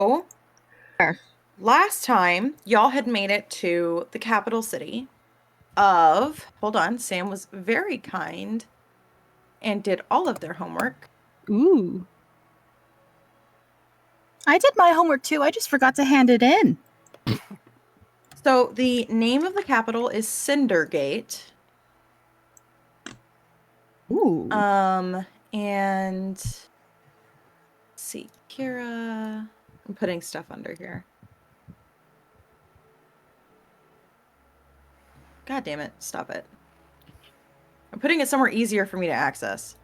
So, Sure. last time, y'all had made it to the capital city of... Hold on, Sam was very kind and did all of their homework. Ooh. I did my homework too. I just forgot to hand it in. So, the name of the capital is Cindergate. Ooh. And... Let's see, Kira... I'm putting stuff under here. God damn it, stop it. I'm putting it somewhere easier for me to access.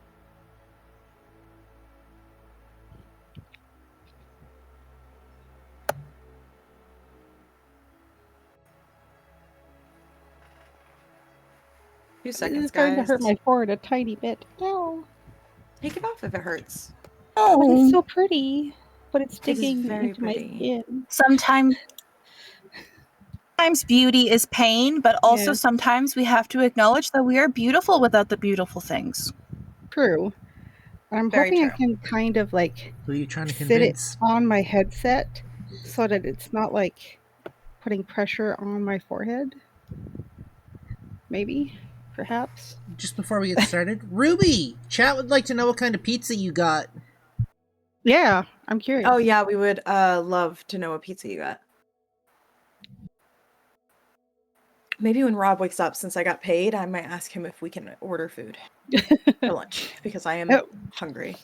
Few seconds, It's starting to guys. hurt my forehead a tiny bit. No. Take it off if it hurts. But it's so pretty. But it's It is digging very into pretty. my skin. Sometimes beauty is pain, but also Yeah. sometimes we have to acknowledge that we are beautiful without the beautiful things. True. I'm Very hoping I true. can kind of like Who are you trying to sit convince? it on my headset so that it's not like putting pressure on my forehead. Maybe. Perhaps. Just before we get started, Ruby! Chat would like to know what kind of pizza you got. Yeah, I'm curious. Oh yeah, we would love to know what pizza you got. Maybe when Rob wakes up, since I got paid, I might ask him if we can order food for lunch because I am hungry.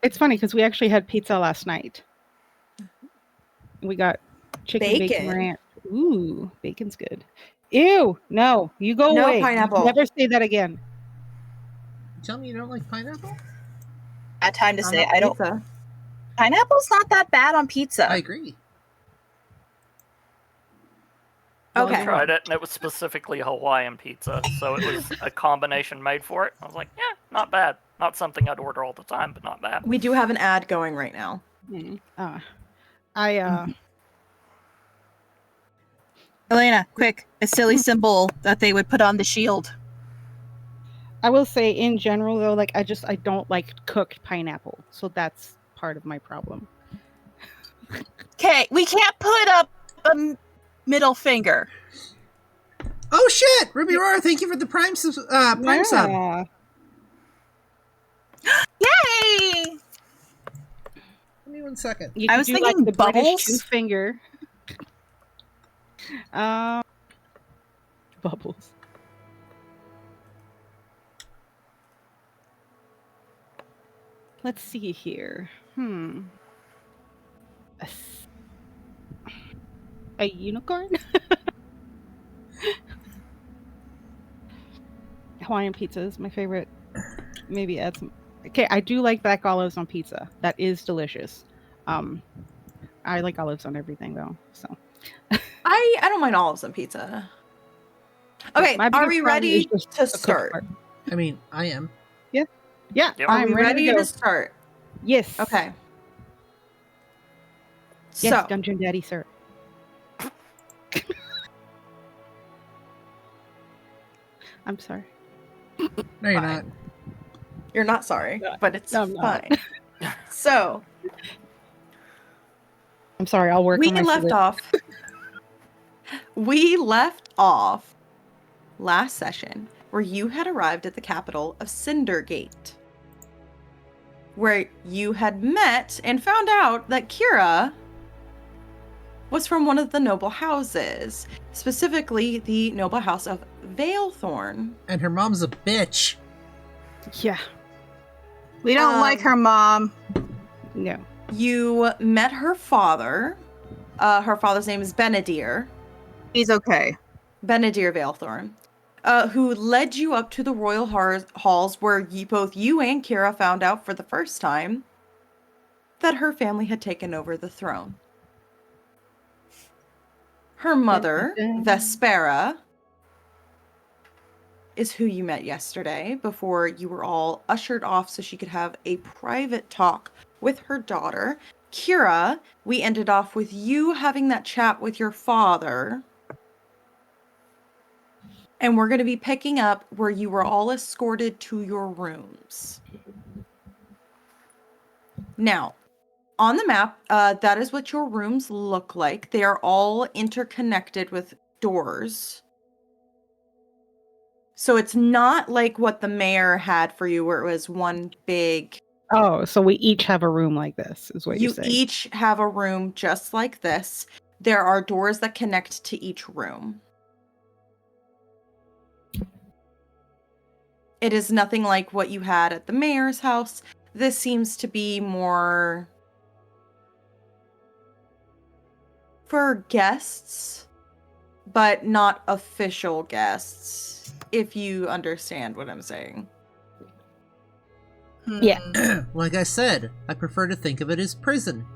It's funny because we actually had pizza last night. We got chicken bacon ranch. Ooh, bacon's good. Ew, no, you go No away. pineapple. Never say that again. You tell me you don't like pineapple? I had time to say I don't. Pizza. Pineapple's not that bad on pizza. I agree. Okay. I tried it, and it was specifically Hawaiian pizza, so it was a combination made for it. I was like, yeah, not bad. Not something I'd order all the time, but not bad. We do have an ad going right now. Elena, quick, a silly symbol that they would put on the shield. I will say in general though, like I don't like cooked pineapple. So that's part of my problem. Okay, we can't put up a middle finger. Oh shit! Ruby Roar, thank you for the Prime sub. Yay! Give me 1 second. I was thinking the bubbles. British two-finger. Bubbles. Let's see here. A unicorn? Hawaiian pizza is my favorite. Maybe add some. Okay, I do like black olives on pizza. That is delicious. I like olives on everything though. So I don't mind olives on pizza. Okay, are we ready to start? I mean, I am. Yeah. Yep. I'm ready to start. Yes. Okay. Yes, so, Dungeon Daddy, sir. I'm sorry. No, you're not. You're not sorry, but it's No, fine. So, I'm sorry. I'll work. We on my left off. We left off last session where you had arrived at the capital of Cindergate, where you had met and found out that Kira was from one of the noble houses, specifically the noble house of Valethorn. And her mom's a bitch. Yeah. We don't like her mom. No. You met her father. Her father's name is Benedier. He's okay. Benedier Valethorn. Who led you up to the royal halls where both you and Kira found out for the first time that her family had taken over the throne. Her mother, Vespera, is who you met yesterday before you were all ushered off so she could have a private talk with her daughter. Kira, we ended off with you having that chat with your father. And we're going to be picking up where you were all escorted to your rooms. Now, on the map, that is what your rooms look like. They are all interconnected with doors. So it's not like what the mayor had for you, where it was one big. Oh, so we each have a room like this, is what you're You saying. each have a room just like this. There are doors that connect to each room. It is nothing like what you had at the mayor's house. This seems to be more for guests, but not official guests, if you understand what I'm saying. Yeah. Like I said, I prefer to think of it as prison.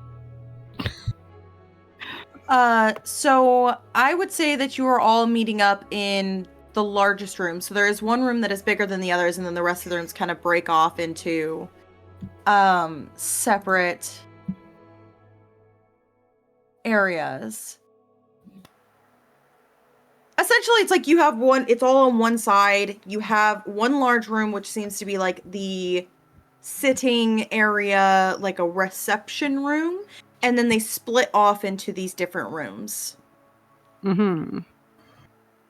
So I would say that you are all meeting up in the largest room. So there is one room that is bigger than the others, and then the rest of the rooms kind of break off into separate areas. Essentially, it's like you have it's all on one side. You have one large room, which seems to be like the sitting area, like a reception room, and then they split off into these different rooms. Mm-hmm.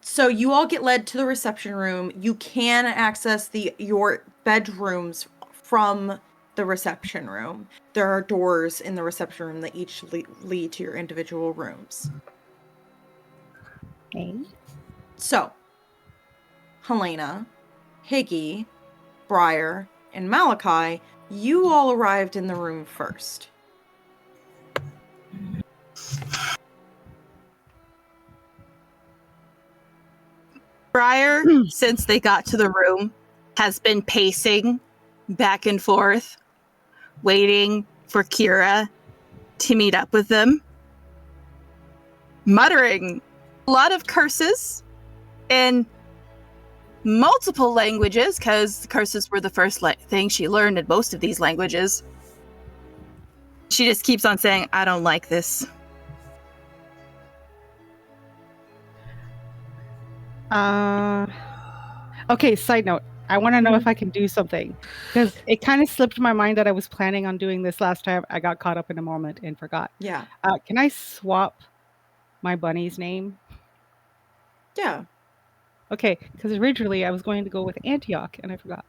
So you all get led to the reception room. You can access your bedrooms from the reception room. There are doors in the reception room that each lead to your individual rooms. Okay. So, Helena, Higgy, Briar, and Malachi, you all arrived in the room first. Briar, since they got to the room, has been pacing back and forth, waiting for Kira to meet up with them, muttering a lot of curses in multiple languages, because curses were the first thing she learned in most of these languages. She just keeps on saying, I don't like this. Okay, side note. I want to know if I can do something, because it kind of slipped my mind that I was planning on doing this last time. I got caught up in a moment and forgot. Yeah. Can I swap my bunny's name? Yeah. Okay, because originally I was going to go with Antioch, and I forgot.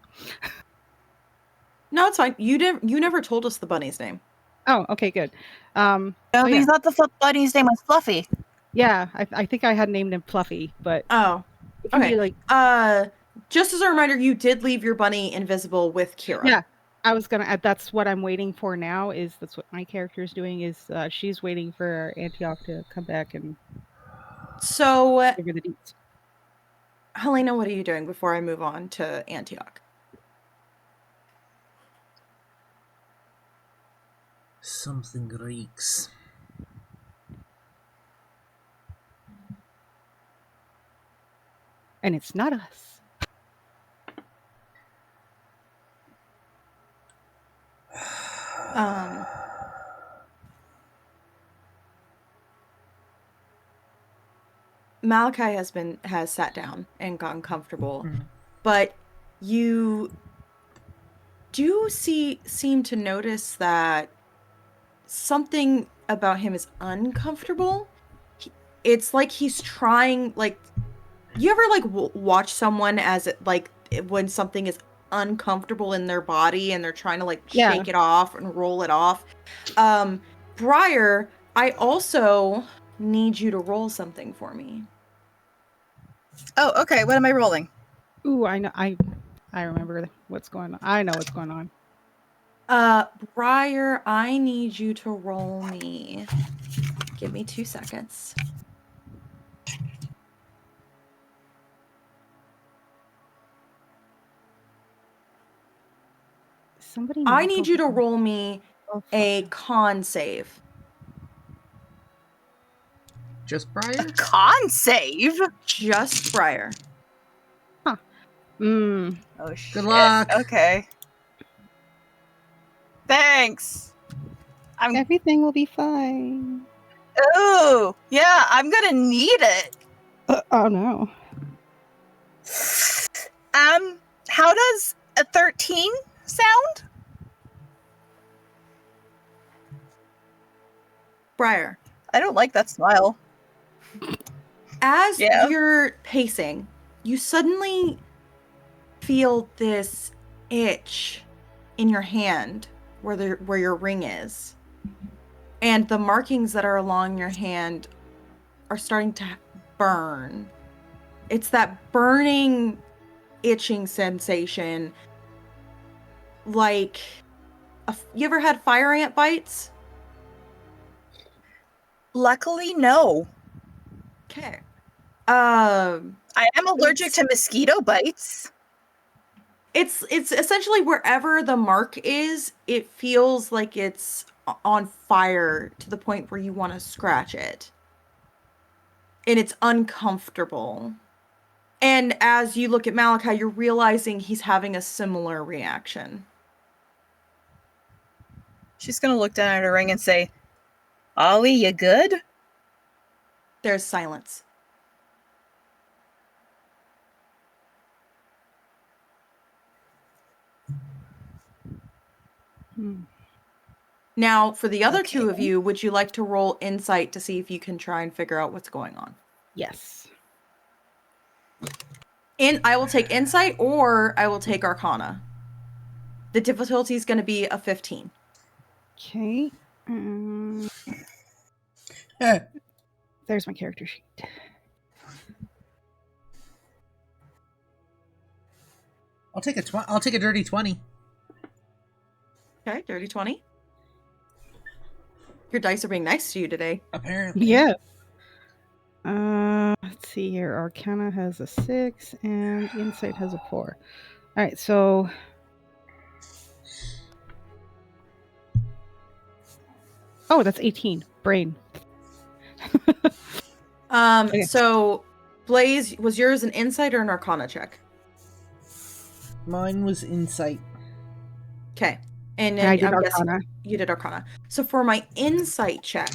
No, it's fine. You never told us the bunny's name. Oh, okay, good. No, yeah. he's not the bunny's name was Fluffy. Yeah, I think I had named him Fluffy, but Oh, it can be like just as a reminder, you did leave your bunny invisible with Kira. Yeah, I was gonna add. That's what I'm waiting for now. That's what my character is doing. Is she's waiting for Antioch to come back and so give her the deets. Helena, what are you doing before I move on to Antioch? Something reeks. And it's not us. Malachi has sat down and gotten comfortable, but you do seem to notice that something about him is uncomfortable. It's like he's trying, like, you ever like watch someone as it, like, when something is uncomfortable in their body and they're trying to like shake it off and roll it off. Briar, I also need you to roll something for me. Oh, okay. What am I rolling? Ooh, I know. I remember what's going on. I know what's going on. Briar, I need you to roll me. Give me 2 seconds. I need you to roll me a con save. Just Briar? A con save? Just Briar. Huh. Oh, shit. Good luck. Okay. Thanks. Everything will be fine. Oh, yeah, I'm gonna need it. Oh no. How does a 13 sound? Briar, I don't like that smile. as Yeah. you're pacing, you suddenly feel this itch in your hand where your ring is. And the markings that are along your hand are starting to burn. It's that burning, itching sensation. Like, you ever had fire ant bites? Luckily, no. Okay. I am allergic to mosquito bites. It's essentially wherever the mark is, it feels like it's on fire to the point where you want to scratch it. And it's uncomfortable. And as you look at Malachi, you're realizing he's having a similar reaction. She's gonna look down at her ring and say, Ollie, you good? There's silence. Now, for the other two of you, would you like to roll insight to see if you can try and figure out what's going on? Yes. I will take insight or I will take arcana. The difficulty is going to be a 15. Okay. There's my character sheet. I'll take a dirty 20. Okay, dirty 20. Your dice are being nice to you today. Apparently. Yeah. Let's see here. Arcana has a 6 and Insight has a 4. All right, so oh, that's 18. Brain. Okay. So Blaze, was yours an insight or an arcana check? Mine was insight. Okay. And I did I'm guessing Arcana. you did arcana. So for my insight check,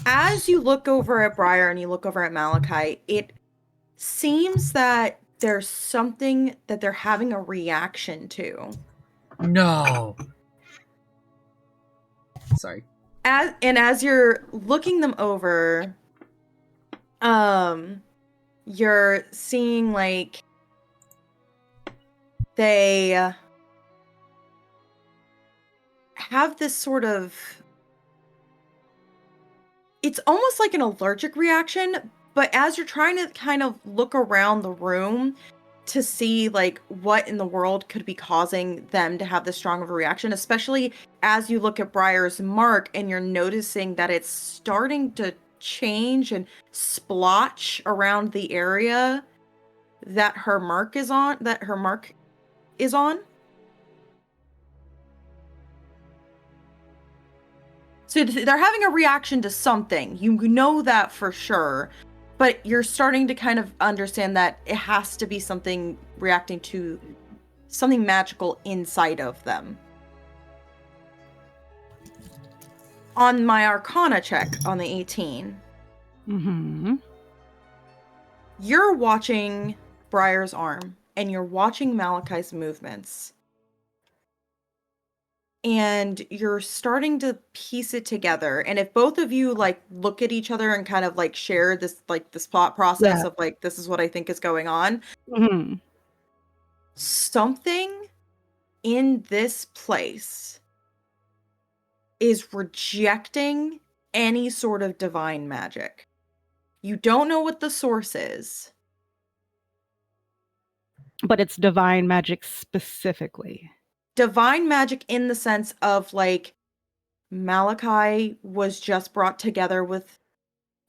as you look over at Briar and you look over at Malachi, it seems that there's something that they're having a reaction to. No. Sorry. As you're looking them over, you're seeing like they have this sort of, it's almost like an allergic reaction, but as you're trying to kind of look around the room to see like what in the world could be causing them to have this strong of a reaction, especially as you look at Briar's mark and you're noticing that it's starting to change and splotch around the area that her mark is on, So they're having a reaction to something. You know that for sure. But you're starting to kind of understand that it has to be something reacting to something magical inside of them. On my Arcana check on the 18, you're watching Briar's arm and you're watching Malachi's movements. And you're starting to piece it together. And if both of you like look at each other and kind of like share this thought process of like, this is what I think is going on. Something in this place is rejecting any sort of divine magic. You don't know what the source is. But it's divine magic specifically. Divine magic in the sense of like Malachi was just brought together with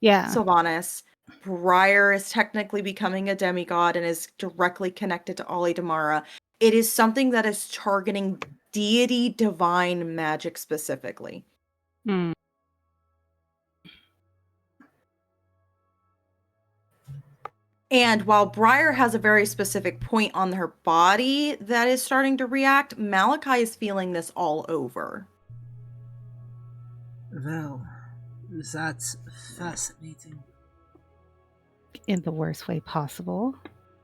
Sylvanas. Briar is technically becoming a demigod and is directly connected to Ollie Damara. It is something that is targeting deity divine magic specifically. And while Briar has a very specific point on her body that is starting to react, Malachi is feeling this all over. Well, that's fascinating. In the worst way possible.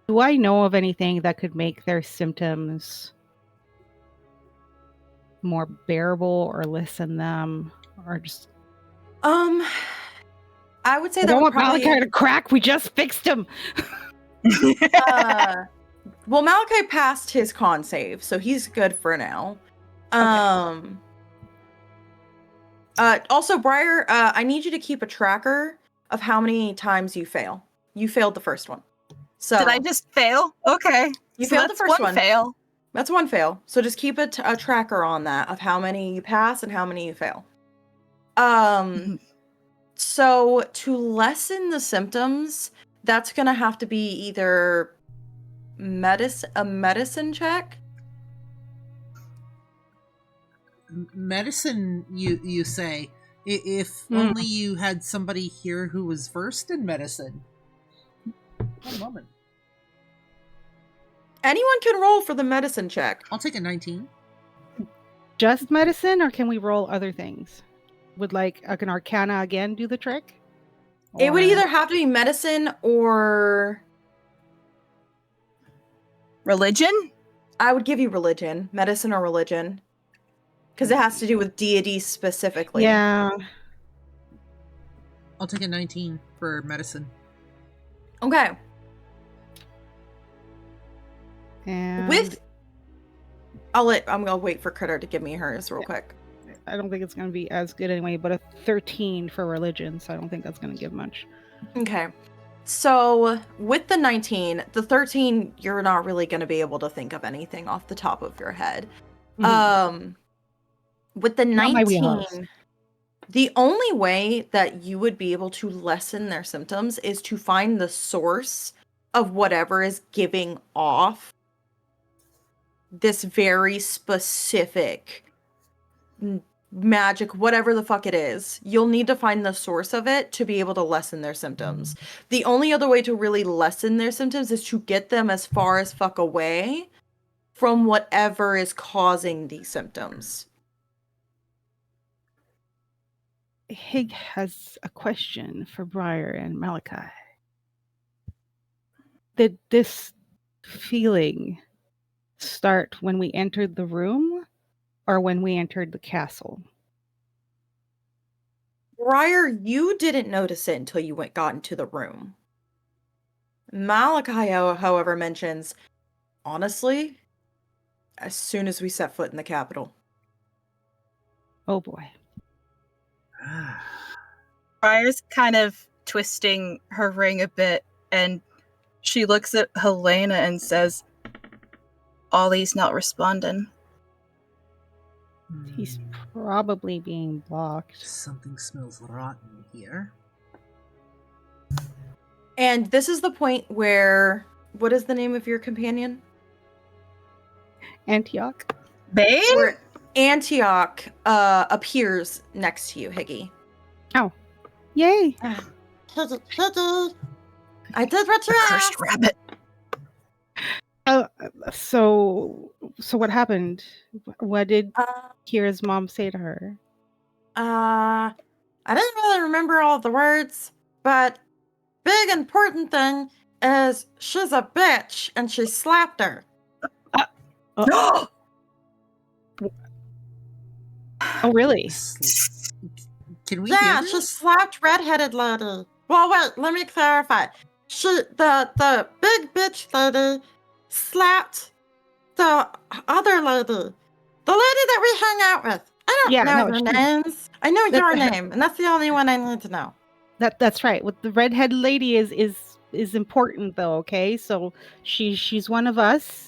Do I know of anything that could make their symptoms more bearable or lessen them? Or just I would say I that don't would want probably. Malachi to crack. We just fixed him. Well, Malachi passed his con save, so he's good for now. Also, Briar, I need you to keep a tracker of how many times you fail. You failed the first one. So Did I just fail? Okay. You so failed the that's first one one. fail. That's one fail. So just keep a tracker on that of how many you pass and how many you fail. So to lessen the symptoms, that's gonna have to be either a medicine check. Medicine, you say? If only you had somebody here who was versed in medicine. One moment. Anyone can roll for the medicine check. I'll take a 19. Just medicine, or can we roll other things? Would like an Arcana again do the trick? It would Or- either have to be medicine or Religion? I would give you religion, medicine or religion, because it has to do with deity specifically. Yeah. I'll take a 19 for medicine. Okay. And I'm gonna wait for Critter to give me hers real quick. I don't think it's going to be as good anyway, but a 13 for religion, so I don't think that's going to give much. Okay. So with the 19, the 13, you're not really going to be able to think of anything off the top of your head. With the Not my wheelhouse. 19, the only way that you would be able to lessen their symptoms is to find the source of whatever is giving off this very specific magic, whatever the fuck it is. You'll need to find the source of it to be able to lessen their symptoms. The only other way to really lessen their symptoms is to get them as far as fuck away from whatever is causing these symptoms. Hig has a question for Briar and Malachi. Did this feeling start when we entered the room or when we entered the castle? Briar, you didn't notice it until you got into the room. Malachi, however, mentions, honestly, as soon as we set foot in the capital. Oh boy. Briar's kind of twisting her ring a bit, and she looks at Helena and says, Ollie's not responding. He's probably being blocked. Something smells rotten here. And this is the point where, what is the name of your companion? Antioch? Bane? Where Antioch appears next to you, Higgy. Yay! Higgy, I did what you Cursed asked. rabbit. So what happened? What did Kira's mom say to her? I didn't really remember all of the words, but big important thing is she's a bitch and she slapped her. Oh, really? Can we Yeah, hear she this? slapped redheaded lady. Well, wait, let me clarify. The big bitch lady slapped the other lady. The lady that we hang out with. I don't know your names. I know your name, and that's the only one I need to know. That's right. With the redhead lady is important though, okay? So she's one of us.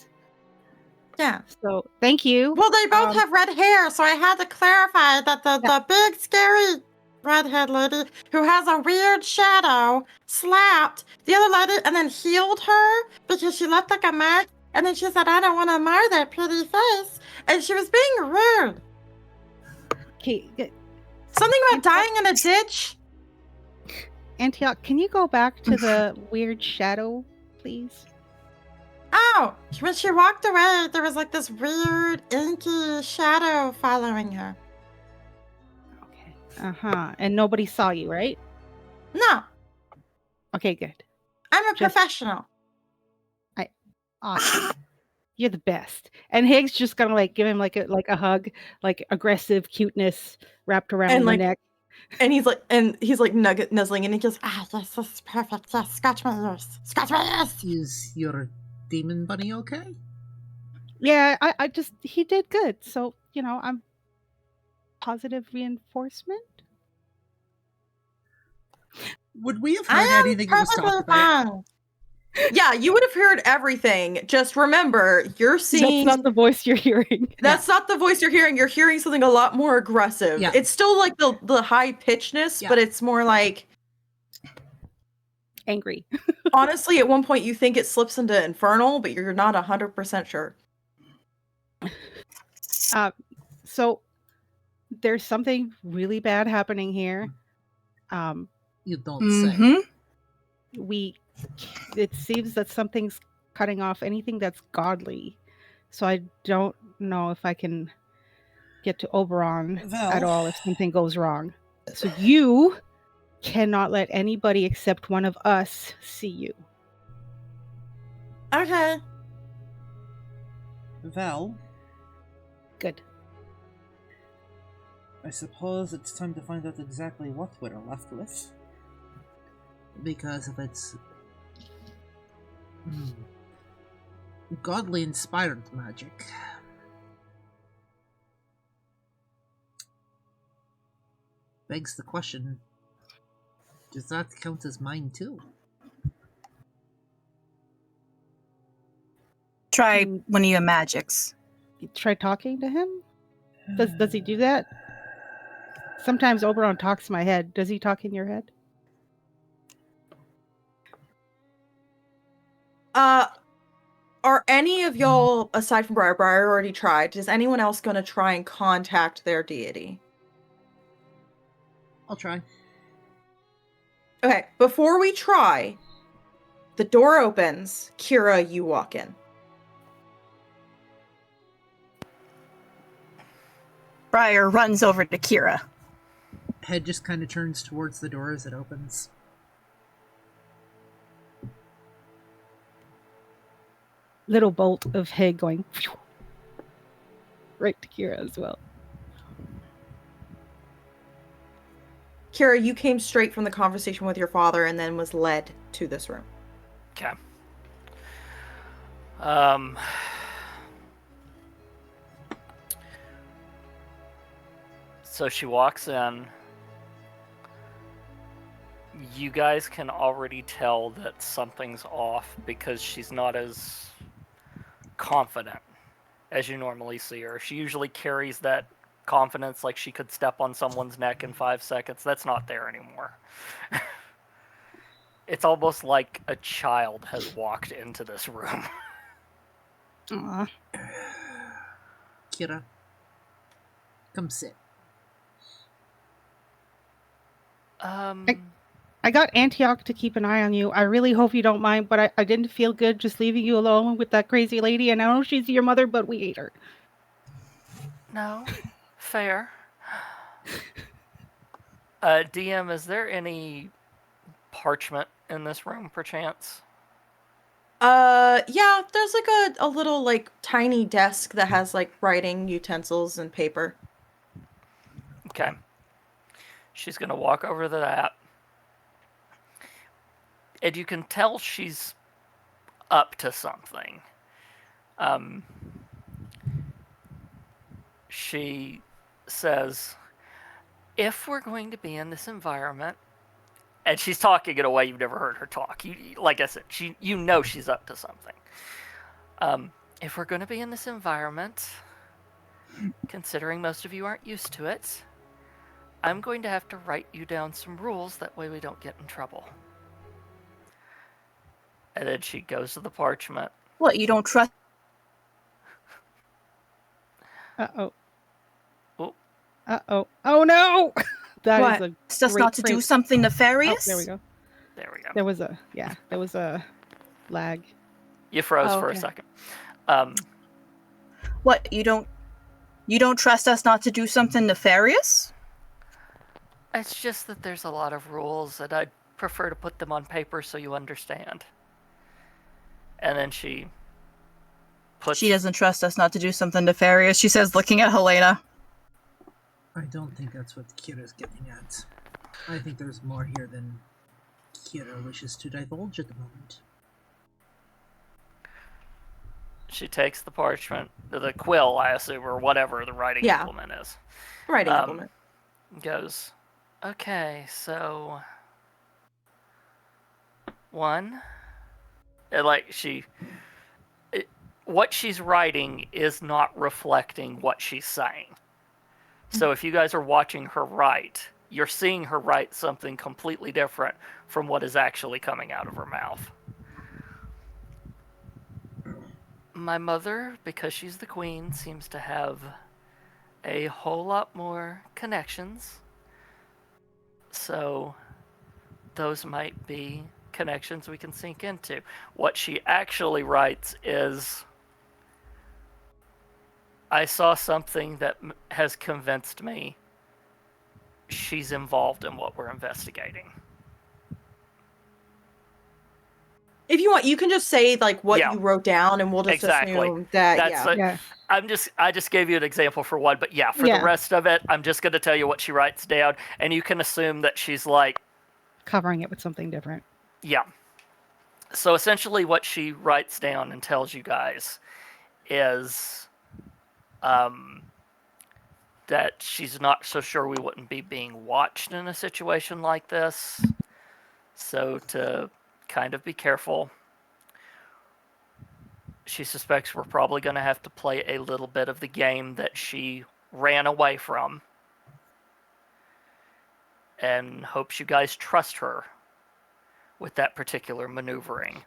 Yeah. So thank you. Well, they both have red hair, so I had to clarify that the big scary redhead lady who has a weird shadow slapped the other lady and then healed her because she looked like a mark. And then she said, I don't want to mar that pretty face. And she was being rude. Okay, Something about dying in a ditch. Antioch, can you go back to the weird shadow, please? Oh, when she walked away, there was like this weird, inky shadow following her. Okay. And nobody saw you, right? No, Okay, good. I'm a professional. Awesome. You're the best. And Higgs just gonna like give him like a hug, like aggressive cuteness wrapped around And the like neck. And he's like nuzzling, and he goes, yes, this is perfect. Yes, scratch my ears. Scratch my ears. Is your demon bunny okay? Yeah, I just he did good. So, I'm positive reinforcement. Would we have I heard am anything that was talked perfectly about? fine. Yeah, you would have heard everything. Just remember, you're seeing. That's not the voice you're hearing. That's not the voice you're hearing. You're hearing something a lot more aggressive. Yeah. It's still like the high pitchedness, Yeah. but it's more like Angry. honestly, at one point you think it slips into infernal, but you're not 100% sure. So there's something really bad happening here. You don't say. Mm-hmm. It seems that something's cutting off anything that's godly. So I don't know if I can get to Oberon Val. at all if something goes wrong. So you cannot let anybody except one of us see you. Okay. Val, Good. I suppose it's time to find out exactly what we're left with. Because if it's godly inspired magic, begs the question, does that count as mine too? Try one of your magics. You try talking to him? Does he do that? Sometimes Oberon talks in my head. Does he talk in your head? Are any of y'all, aside from Briar already tried, is anyone else going to try and contact their deity? I'll try. Okay, before we try, the door opens. Kira, you walk in. Briar runs over to Kira. Head just kind of turns towards the door as it opens. Little bolt of head going right to Kira as well. Kira, you came straight from the conversation with your father and then was led to this room. Okay. So she walks in. You guys can already tell that something's off because she's not as confident as you normally see her. She usually carries that confidence like she could step on someone's neck in 5 seconds. That's not there anymore. It's almost like a child has walked into this room. Aww. Kira, come sit. I got Antioch to keep an eye on you. I really hope you don't mind, but I didn't feel good just leaving you alone with that crazy lady. And I know she's your mother, but we hate her. No, fair. DM, is there any parchment in this room, perchance? Yeah, there's like a little like tiny desk that has like writing utensils and paper. Okay. She's gonna walk over to that. And you can tell she's up to something. She says, if we're going to be in this environment, and she's talking in a way you've never heard her talk. Like I said, you know she's up to something. If we're going to be in this environment, considering most of you aren't used to it, I'm going to have to write you down some rules, that way we don't get in trouble. And then she goes to the parchment. What, you don't trust? Uh-oh. Oh. Uh-oh. Oh, no! That What? is a Trust us great not to do phrase. something Oh, nefarious? there we go. There we go. There was a lag. You froze for a okay. second. What, you don't trust us not to do something nefarious? It's just that there's a lot of rules, and I'd prefer to put them on paper so you understand. And then she puts... She doesn't trust us not to do something nefarious, she says, looking at Helena. I don't think that's what Kira's getting at. I think there's more here than Kira wishes to divulge at the moment. She takes the parchment, the quill, I assume, or whatever the writing implement is. Writing implement. Goes, okay, so... One... what she's writing is not reflecting what she's saying. So if you guys are watching her write, you're seeing her write something completely different from what is actually coming out of her mouth. My mother, because she's the queen, seems to have a whole lot more connections. So those might be connections we can sink into. What she actually writes is, I saw something that has convinced me she's involved in what we're investigating. If you want, you can just say like what you wrote down, and we'll just assume that. I just gave you an example for one, but for the rest of it, I'm just going to tell you what she writes down, and you can assume that she's like covering it with something different. Yeah. So essentially, what she writes down and tells you guys is that she's not so sure we wouldn't be being watched in a situation like this. So to kind of be careful. She suspects we're probably going to have to play a little bit of the game that she ran away from. And hopes you guys trust her with that particular maneuvering.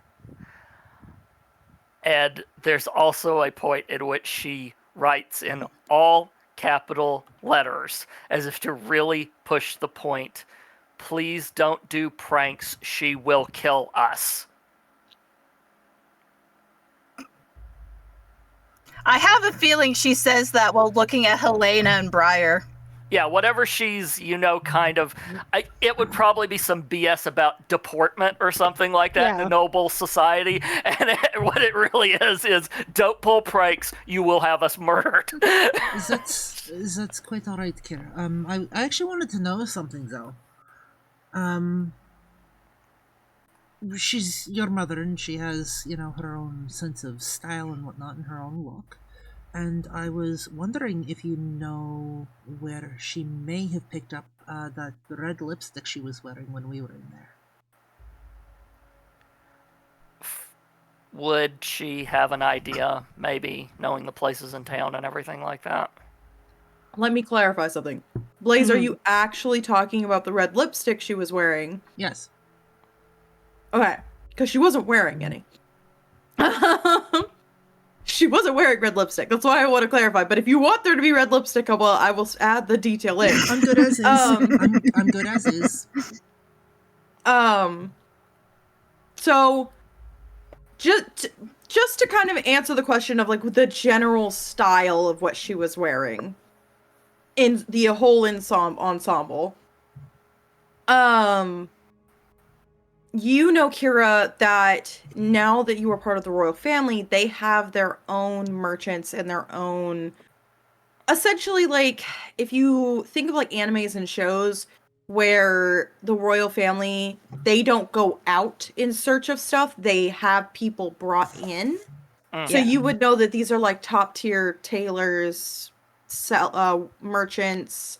And there's also a point in which she writes in all capital letters, as if to really push the point, please don't do pranks, she will kill us. I have a feeling she says that while looking at Helena and Briar. Yeah, whatever she's, kind of... it would probably be some BS about deportment or something like that in a noble society. And what it really is don't pull pranks, you will have us murdered. That's quite alright, Kira. I actually wanted to know something, though. She's your mother, and she has, her own sense of style and whatnot, and her own look. And I was wondering if you know where she may have picked up that red lipstick she was wearing when we were in there. Would she have an idea, maybe, knowing the places in town and everything like that? Let me clarify something. Blaze, are you actually talking about the red lipstick she was wearing? Yes. Okay, because she wasn't wearing any. She wasn't wearing red lipstick. That's why I want to clarify. But if you want there to be red lipstick, I will add the detail in. I'm good as is. I'm good as is. So, just to kind of answer the question of like the general style of what she was wearing in the whole ensemble. Kira, that now that you are part of the royal family, they have their own merchants and their own... Essentially, like, if you think of, like, animes and shows where the royal family, they don't go out in search of stuff, they have people brought in. So you would know that these are, like, top-tier tailors, merchants,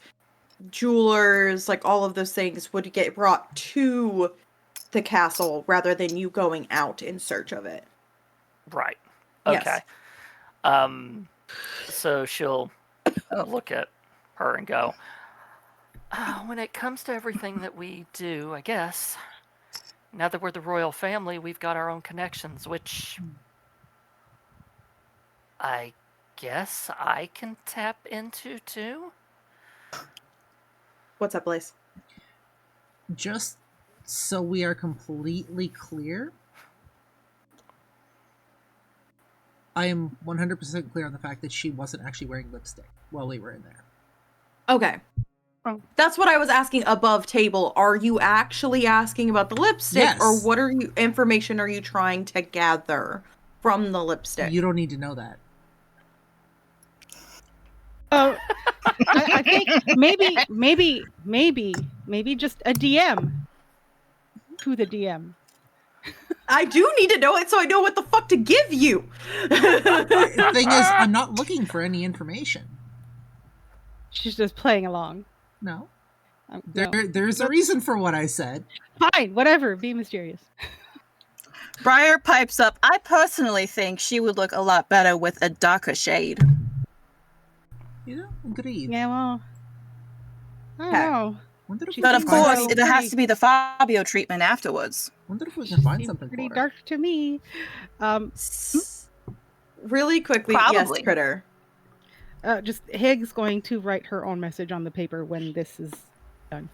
jewelers, like, all of those things would get brought to the castle rather than you going out in search of it. Right. Okay. Yes. So she'll look at her and go, when it comes to everything that we do, I guess, now that we're the royal family, we've got our own connections, which I guess I can tap into too? What's up, Blaze? Just so we are completely clear, I am 100% clear on the fact that she wasn't actually wearing lipstick while we were in there. Okay. Oh. That's what I was asking above table. Are you actually asking about the lipstick, yes, or what information are you trying to gather from the lipstick? You don't need to know that. I think maybe just a DM to the DM. I do need to know it so I know what the fuck to give you. The thing is, I'm not looking for any information. She's just playing along. No. No. There's a reason for what I said. Fine, whatever. Be mysterious. Briar pipes up. I personally think she would look a lot better with a darker shade. You know, agreed. Yeah, well, I don't Okay. know. Wonder if we She's But can of Pretty- course, find it has to be the Fabio treatment afterwards. Wonder if we can find Seems something pretty for her. dark to me. Really quickly, yes, Probably. Critter. Just Higgs going to write her own message on the paper when this is done.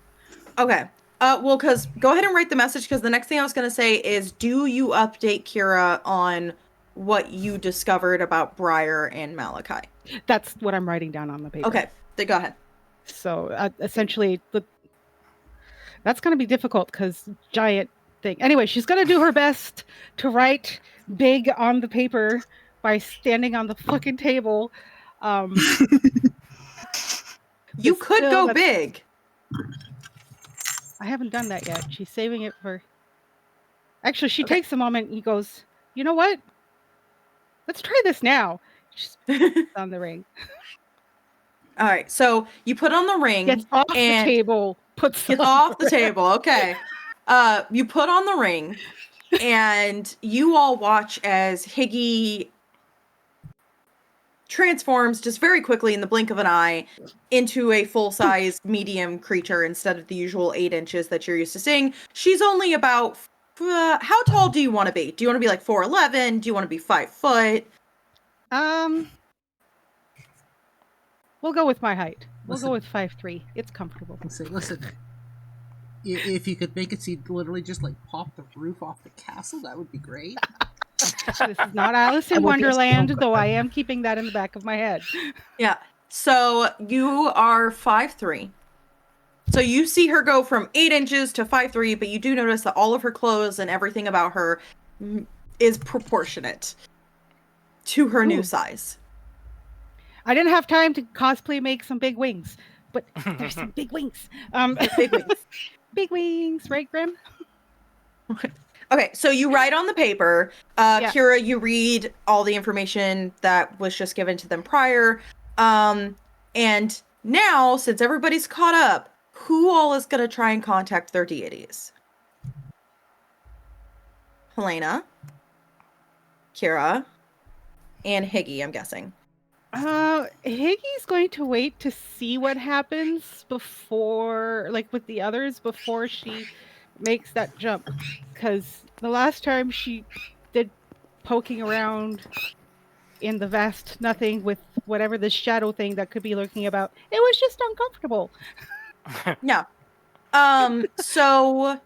Okay. Well, because go ahead and write the message, because the next thing I was going to say is, do you update Kira on what you discovered about Briar and Malachi? That's what I'm writing down on the paper. Okay, then go ahead. So essentially, that's going to be difficult because giant thing. Anyway, she's going to do her best to write big on the paper by standing on the fucking table. You But could still, go that's- big. I haven't done that yet. She's saving it for. Actually, she takes a moment and he goes, "You know what? Let's try this now." She's on the ring. All right, so you put on the ring. Gets off the and table. Puts Gets on off the table. Okay. You put on the ring, and you all watch as Higgy transforms just very quickly in the blink of an eye into a full-sized medium creature instead of the usual 8 inches that you're used to seeing. She's only about how tall do you want to be? Do you want to be like 4'11"? Do you want to be 5 foot? We'll go with my height. We'll Listen. go with 5'3". It's comfortable. Listen. If you could make it so you'd literally just like pop the roof off the castle, that would be great. This is not Alice in I will be Wonderland, so though I am keeping that in the back of my head. Yeah. So you are 5'3". So you see her go from 8 inches to 5'3", but you do notice that all of her clothes and everything about her is proportionate to her new Ooh. size. I didn't have time to cosplay make some big wings, but there's some big wings. Big wings. Big wings, right, Grim? Okay, so you write on the paper. Yeah. Kira, you read all the information that was just given to them prior. And now, since everybody's caught up, who all is going to try and contact their deities? Helena, Kira, and Higgy, I'm guessing. Higgy's going to wait to see what happens before, like with the others, before she makes that jump. Because the last time she did poking around in the vast nothing with whatever this shadow thing that could be lurking about, it was just uncomfortable. Yeah. So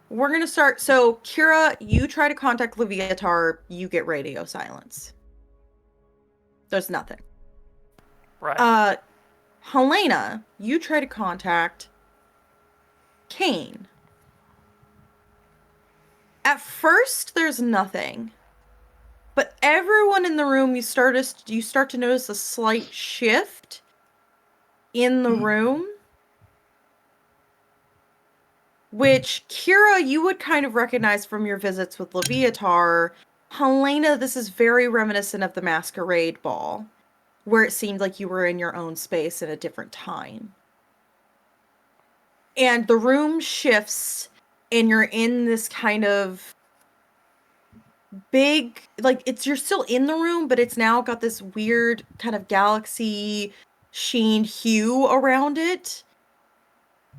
we're going to start. So Kira, you try to contact Leviatar, you get radio silence. There's nothing. Right. Helena, you try to contact Kane. At first, there's nothing. But everyone in the room, you start to notice a slight shift in the room. Which, Kira, you would kind of recognize from your visits with Leviatar. Helena, this is very reminiscent of the Masquerade Ball, where it seemed like you were in your own space at a different time. And the room shifts, and you're in this kind of big, like, you're still in the room, but it's now got this weird kind of galaxy sheen hue around it.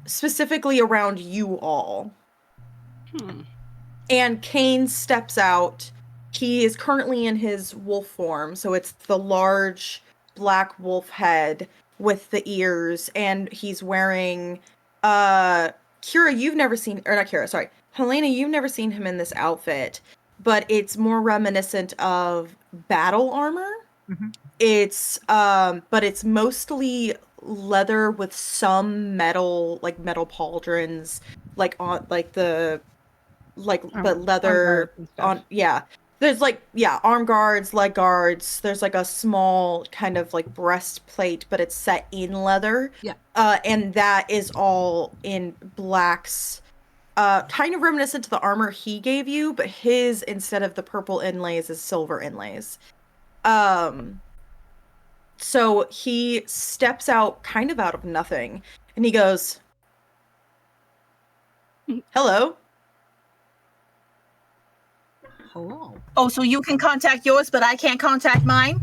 Specifically around you all. And Kane steps out. He is currently in his wolf form, so it's the large black wolf head with the ears, and he's wearing Kira, you've never seen, or not Kira, sorry, Helena, you've never seen him in this outfit, but it's more reminiscent of battle armor. Mhm. It's but it's mostly leather with some metal, like metal pauldrons, like on like the like Armor- but leather armor and stuff. on, yeah. There's like, yeah, arm guards, leg guards. There's like a small kind of like breastplate, but it's set in leather. Yeah. And that is all in blacks. Kind of reminiscent to the armor he gave you, but his, instead of the purple inlays, is silver inlays. So he steps out kind of out of nothing, and he goes, "Hello." Hello. Oh, so you can contact yours, but I can't contact mine?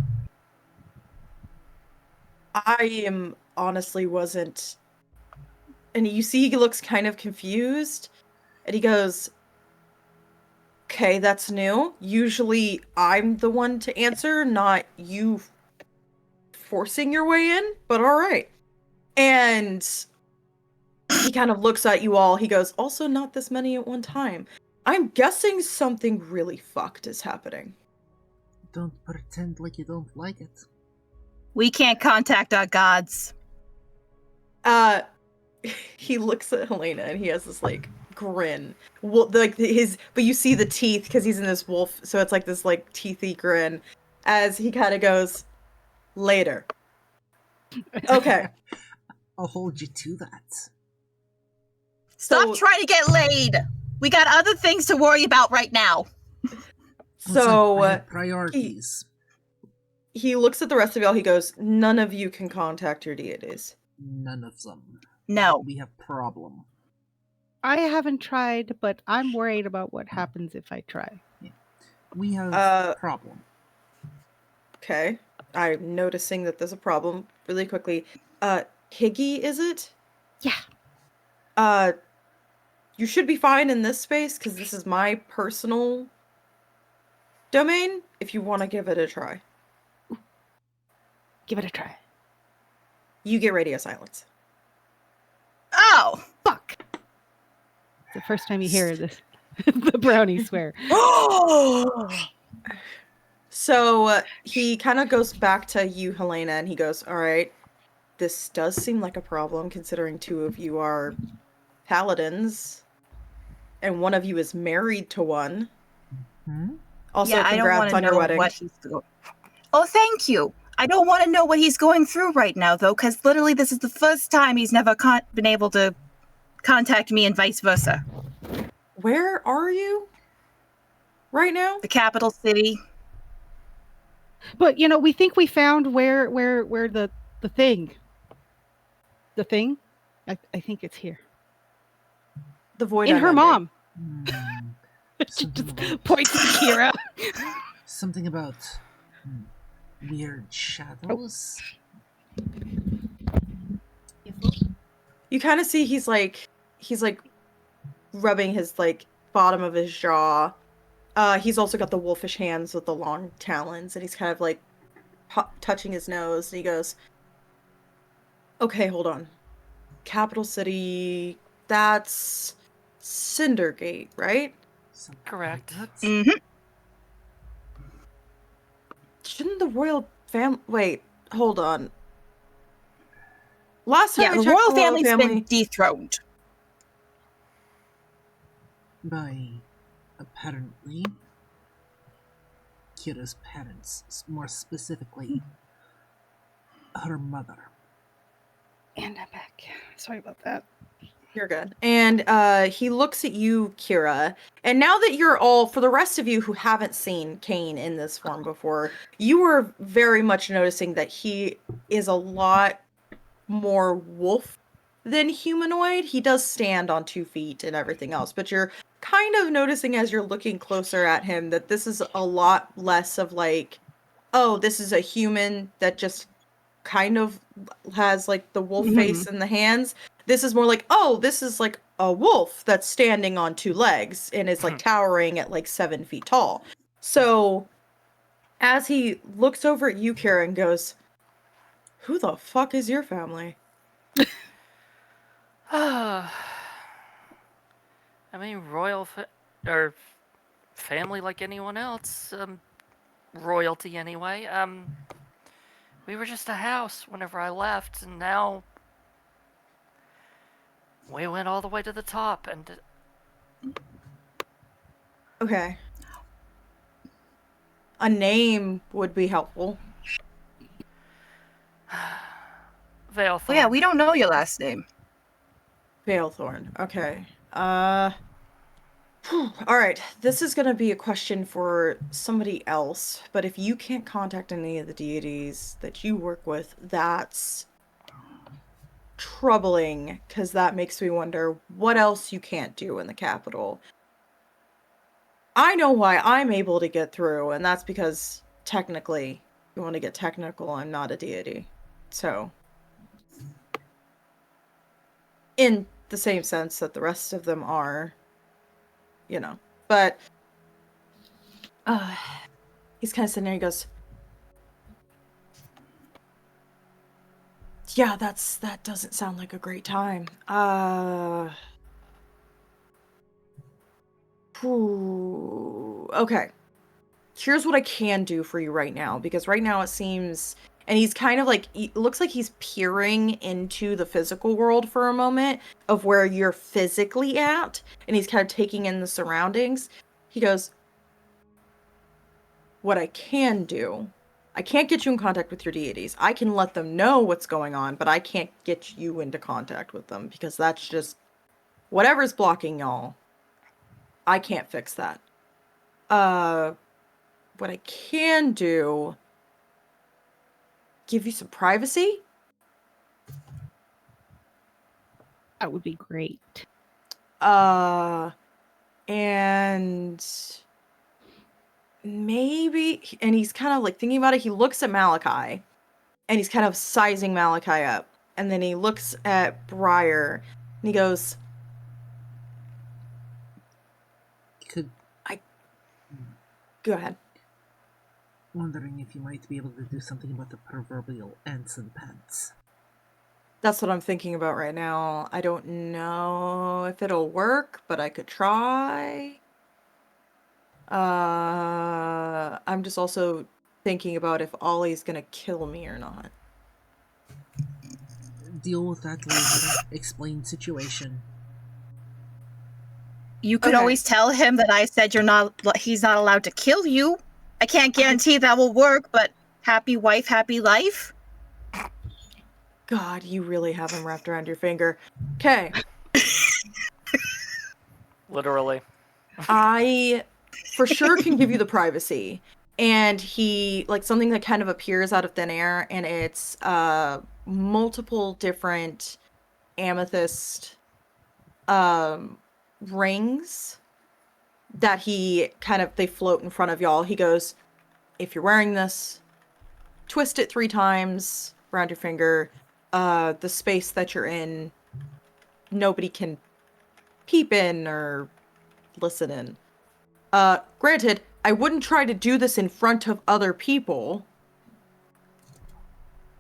I am honestly wasn't. And you see he looks kind of confused, and he goes, "Okay, that's new. Usually I'm the one to answer, not you forcing your way in, but all right." And he kind of looks at you all. He goes, "Also not this many at one time. I'm guessing something really fucked is happening." Don't pretend like you don't like it. We can't contact our gods. He looks at Helena and he has this like grin. Well, like but you see the teeth because he's in this wolf, so it's like this like teethy grin as he kind of goes, "Later." Okay. I'll hold you to that. Stop trying to get laid. We got other things to worry about right now. So I have priorities. he looks at the rest of y'all. He goes, "None of you can contact your deities." None of them. No. We have problem. I haven't tried, but I'm worried about what happens if I try. We have problem. Okay. I'm noticing that there's a problem really quickly. Higgy, is it? Yeah. You should be fine in this space because this is my personal domain if you want to give it a try. Give it a try. You get radio silence. Oh! Fuck! It's the first time you hear this. The brownie swear. So he kind of goes back to you, Helena, and he goes, "All right, this does seem like a problem considering two of you are paladins and one of you is married to one. Also, yeah, congrats on your wedding." What he's doing. Oh, thank you. I don't want to know what he's going through right now, though, because literally this is the first time he's never been able to contact me and vice versa. Where are you right now? The capital city. But we think we found where the thing. The thing? I think it's here. The void In I'm her entering. mom. She Something just about- points at Kira. Something about weird shadows. You kind of see he's like rubbing his like bottom of his jaw. He's also got the wolfish hands with the long talons, and he's kind of like touching his nose, and he goes, "Okay, hold on. Capital City, that's Cindergate, right? Something Correct. like that. Mm-hmm. Shouldn't the royal wait, hold on. Last time Yeah, I the checked, royal the royal family's family been dethroned. By apparently Kira's parents, more specifically her mother. And I'm back. Sorry about that. You're good. And he looks at you, Kira. And now that you're all, for the rest of you who haven't seen Kane in this form before, you are very much noticing that he is a lot more wolf than humanoid. He does stand on 2 feet and everything else, but you're kind of noticing as you're looking closer at him that this is a lot less of like, oh, this is a human that just kind of has like the wolf face and the hands. This is more like, oh, this is like a wolf that's standing on 2 legs and is like towering at like 7 feet tall. So as he looks over at you, Kira, and goes, "Who the fuck is your family?" I mean, or family like anyone else. Royalty anyway. We were just a house whenever I left, and now we went all the way to the top, and Okay. A name would be helpful. Veilthorn. Oh yeah, we don't know your last name. Veilthorn. Okay. All right. This is going to be a question for somebody else, but if you can't contact any of the deities that you work with, that's troubling, because that makes me wonder what else you can't do in the capital. I know why I'm able to get through, and that's because technically, if you want to get technical, I'm not a deity. So, in the same sense that the rest of them are, you know. But he's kind of sitting there, he goes, yeah, that doesn't sound like a great time. Okay. Here's what I can do for you right now, because right now it seems, and he's kind of like, it looks like he's peering into the physical world for a moment of where you're physically at, and he's kind of taking in the surroundings. He goes, what I can do, I can't get you in contact with your deities. I can let them know what's going on, but I can't get you into contact with them, because that's just whatever's blocking y'all. I can't fix that. What I can do, give you some privacy. That would be great. And maybe, and he's kind of like thinking about it. He looks at Malachi, and he's kind of sizing Malachi up. And then he looks at Briar, and he goes, go ahead. Wondering if you might be able to do something about the proverbial ants and pants. That's what I'm thinking about right now. I don't know if it'll work, but I could try. I'm just also thinking about if Ollie's gonna kill me or not. Deal with that later. Explain situation. You could Okay. always tell him that I said he's not allowed to kill you. I can't guarantee that will work, but happy wife, happy life. God, you really have him wrapped around your finger. Okay. Literally. I for sure can give you the privacy. And he, like, something that kind of appears out of thin air, and it's multiple different amethyst rings that he kind of, they float in front of y'all. He goes, if you're wearing this, twist it 3 times around your finger. The space that you're in, nobody can peep in or listen in. Granted, I wouldn't try to do this in front of other people.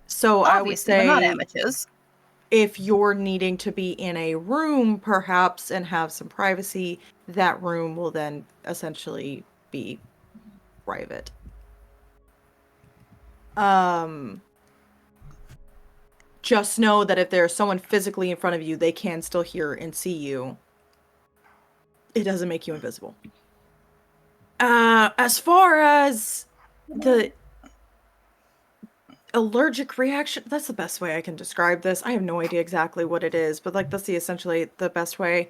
So Obviously, I would say, we're not amateurs. if you're needing to be in a room, perhaps, and have some privacy, that room will then essentially be private. Just know that if there's someone physically in front of you, they can still hear and see you. It doesn't make you invisible. As far as the allergic reaction, that's the best way I can describe this. I have no idea exactly what it is, but like that's essentially the best way.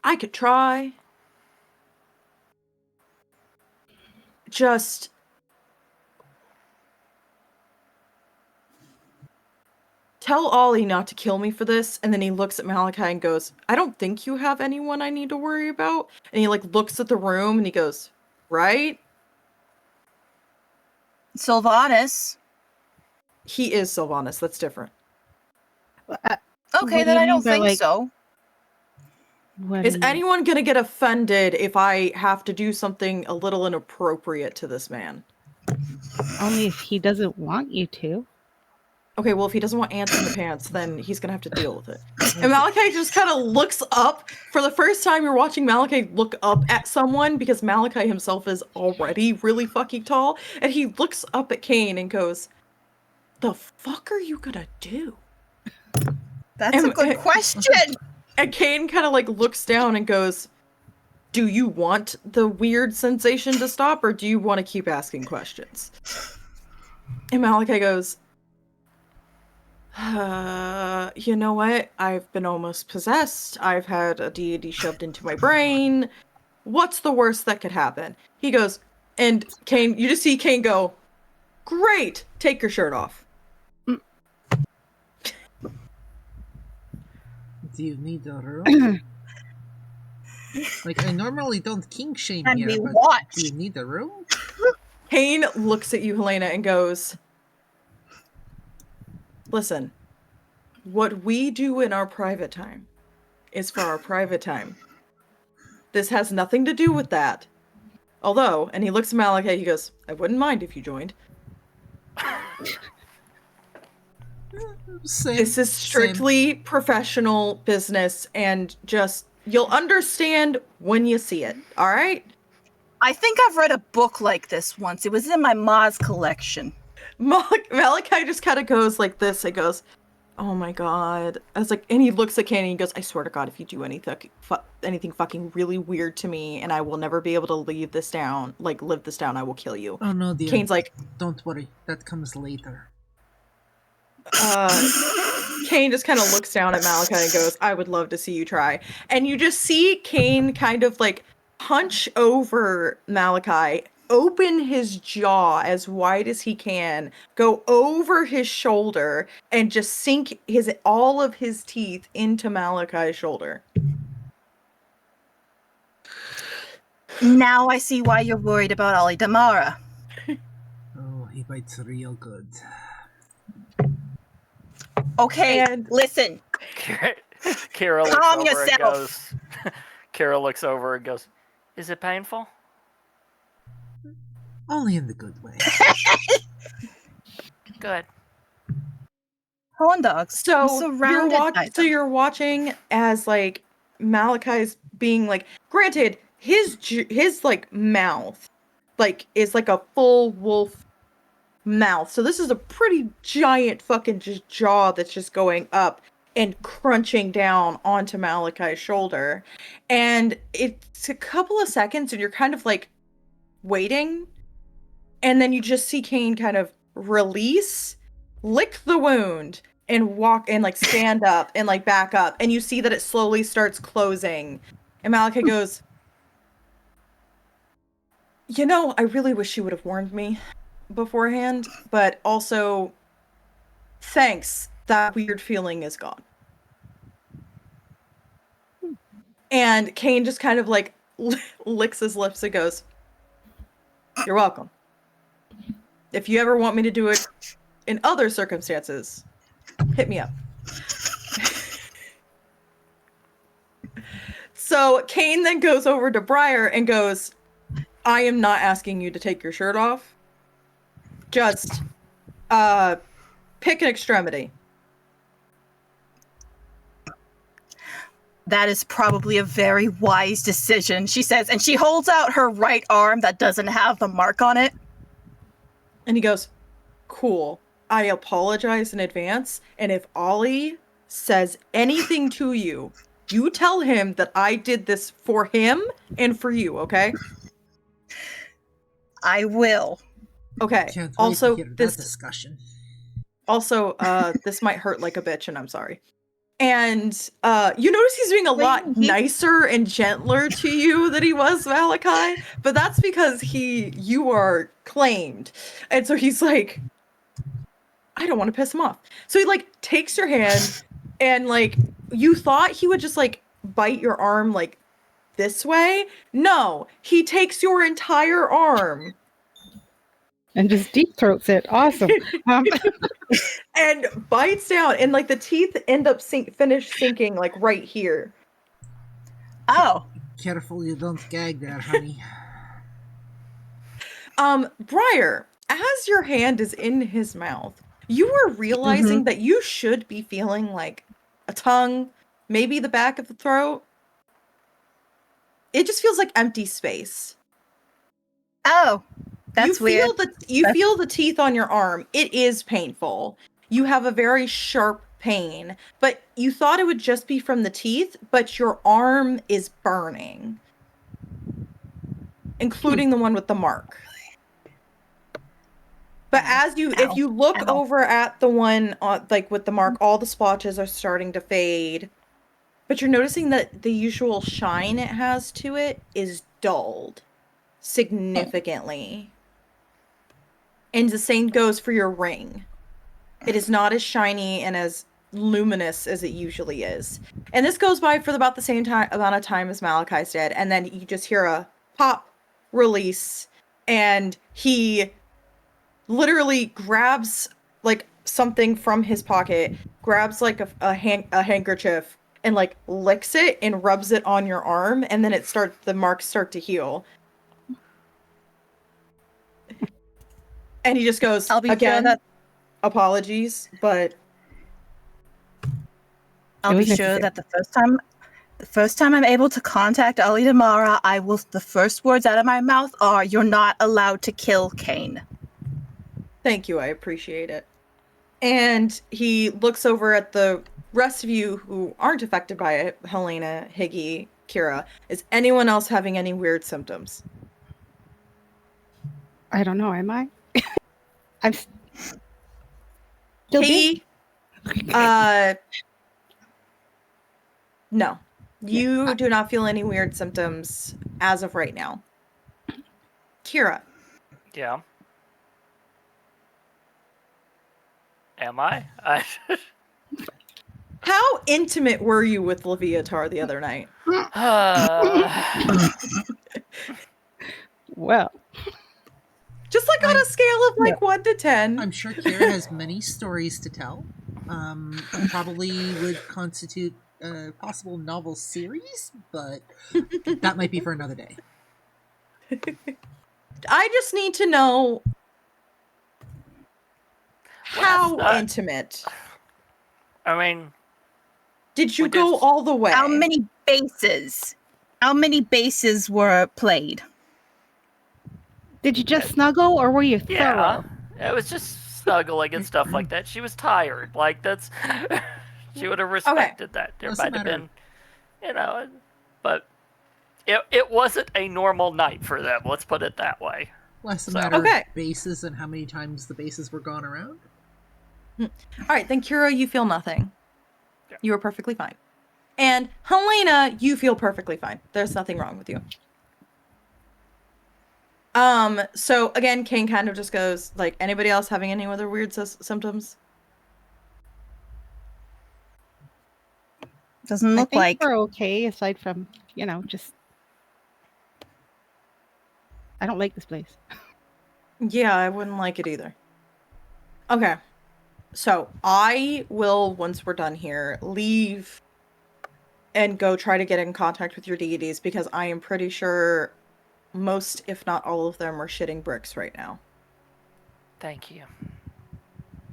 I could try. Just tell Ollie not to kill me for this, and then he looks at Malachi and goes, I don't think you have anyone I need to worry about. And he like looks at the room and he goes, right? Sylvanas. He is Sylvanas, that's different. Okay, What do then you I don't mean by, think like, so. what Is do you- anyone gonna get offended if I have to do something a little inappropriate to this man? Only if he doesn't want you to. Okay, well, if he doesn't want ants in the pants, then he's gonna have to deal with it. And Malachi just kind of looks up. For the first time, you're watching Malachi look up at someone, because Malachi himself is already really fucking tall. And he looks up at Kane and goes, the fuck are you gonna do? That's a good question. And Kane kind of like looks down and goes, do you want the weird sensation to stop, or do you want to keep asking questions? And Malachi goes, you know what? I've been almost possessed. I've had a deity shoved into my brain. What's the worst that could happen? He goes, and Kane, you just see Kane go, great, take your shirt off. Do you need a room? Like, I normally don't kink shame And here, we but watch. do you need a room? Kane looks at you, Helena, and goes, listen, what we do in our private time is for our private time. This has nothing to do with that. Although, and he looks at Malachi, he goes, I wouldn't mind if you joined. Same, This is strictly professional business, and just, you'll understand when you see it, alright? I think I've read a book like this once. It was in my Ma's collection. Malachi just kind of goes like this. It goes, oh my god. I was like, and he looks at Kane and he goes, I swear to God, if you do anything fucking really weird to me, and I will never be able to live this down, I will kill you. Oh no, dear. Kane's like, don't worry, that comes later. Kane just kind of looks down at Malachi and goes, I would love to see you try. And you just see Kane kind of like hunch over Malachi, open his jaw as wide as he can, go over his shoulder, and just sink all of his teeth into Malachi's shoulder. Now I see why you're worried about Ali Damara. Oh, he bites real good. Okay, And- listen. Kira looks Calm over yourself. and goes. Kira looks over and goes, is it painful? Only in the good way. Good. Horn dogs. So I'm surrounded by them. you're watching as like Malachi's being like, granted, his like mouth like is like a full wolf mouth. So this is a pretty giant fucking just jaw that's just going up and crunching down onto Malachi's shoulder. And it's a couple of seconds and you're kind of like waiting. And then you just see Kane kind of release, lick the wound, and walk and like stand up and like back up. And you see that it slowly starts closing. And Malachi goes, you know, I really wish you would have warned me beforehand, but also thanks, that weird feeling is gone. And Kane just kind of like licks his lips and goes, you're welcome. If you ever want me to do it in other circumstances, hit me up. So Kane then goes over to Briar and goes, I am not asking you to take your shirt off. Just pick an extremity. That is probably a very wise decision, she says, and she holds out her right arm that doesn't have the mark on it. And he goes, cool. I apologize in advance. And if Ollie says anything to you, you tell him that I did this for him and for you, okay? I will. Okay. Can't wait Also, to hear this that discussion. Also, this might hurt like a bitch, and I'm sorry. And you notice he's being a lot nicer and gentler to you than he was Malachi, but that's because you are claimed. And so he's like, I don't want to piss him off. So he like takes your hand and like you thought he would just like bite your arm like this way. No, he takes your entire arm And just deep throats it. Awesome. and bites down, and like the teeth end up finish sinking like right here. Oh. Careful you don't gag there, honey. Briar, as your hand is in his mouth, you are realizing that you should be feeling like a tongue, maybe the back of the throat. It just feels like empty space. Oh. That's weird. You feel the teeth on your arm. It is painful. You have a very sharp pain, but you thought it would just be from the teeth, but your arm is burning. including the one with the mark. But if you look over at the one like with the mark, all the splotches are starting to fade. But you're noticing that the usual shine it has to it is dulled significantly. And the same goes for your ring. It is not as shiny and as luminous as it usually is. And this goes by for about the same amount of time as Malachi's did. And then you just hear a pop, release, and he literally grabs like something from his pocket, grabs like a handkerchief and like licks it and rubs it on your arm, and then the marks start to heal. And he just goes, again, apologies, but I'll be sure that the first time I'm able to contact Ali Damara, the first words out of my mouth are, "You're not allowed to kill Kane." Thank you, I appreciate it. And he looks over at the rest of you who aren't affected by it, Helena, Higgy, Kira. Is anyone else having any weird symptoms? I don't know, am I? I'm still Higgy, no. You do not feel any weird symptoms as of right now. Kira. Yeah. Am I? How intimate were you with Leviatar the other night? Well, just like on a scale of like 1 to 10. I'm sure Kira has many stories to tell. Probably would constitute a possible novel series, but that might be for another day. I just need to know how intimate. I mean, did you go all the way? How many bases? How many bases were played? Did you just snuggle, or were you thorough? Yeah, it was just snuggling and stuff like that. She was tired. Like, that's... she would have respected that. There might have been, but it wasn't a normal night for them. Let's put it that way. Less a matter of bases and how many times the bases were gone around. All right, then Kira, you feel nothing. Yeah. You are perfectly fine. And Helena, you feel perfectly fine. There's nothing wrong with you. So again, Kane kind of just goes, like, anybody else having any other weird symptoms? Doesn't look like we're okay, aside from, just... I don't like this place. Yeah, I wouldn't like it either. Okay. So I will, once we're done here, leave and go try to get in contact with your deities, because I am pretty sure most, if not all of them, are shitting bricks right now. Thank you.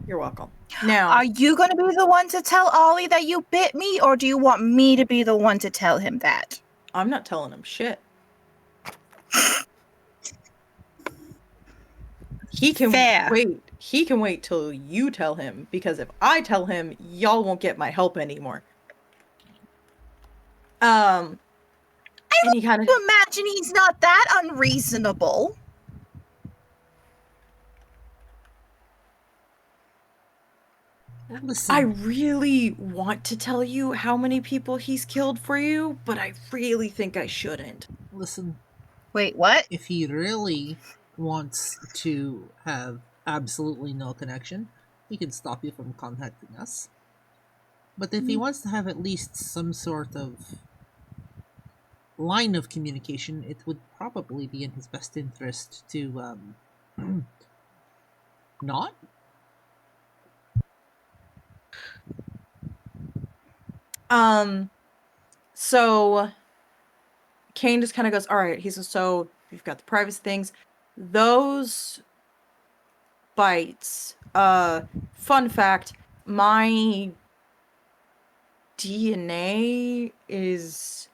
You're welcome. Now, are you going to be the one to tell Ollie that you bit me, or do you want me to be the one to tell him that? I'm not telling him shit. He can wait. He can wait till you tell him, because if I tell him, y'all won't get my help anymore. I don't imagine he's not that unreasonable. Listen. I really want to tell you how many people he's killed for you, but I really think I shouldn't. Listen. Wait, what? If he really wants to have absolutely no connection, he can stop you from contacting us. But if he wants to have at least some sort of line of communication, it would probably be in his best interest to not. So Kane just kind of goes, all right, so you've got the privacy things. Those bites, fun fact, my DNA is,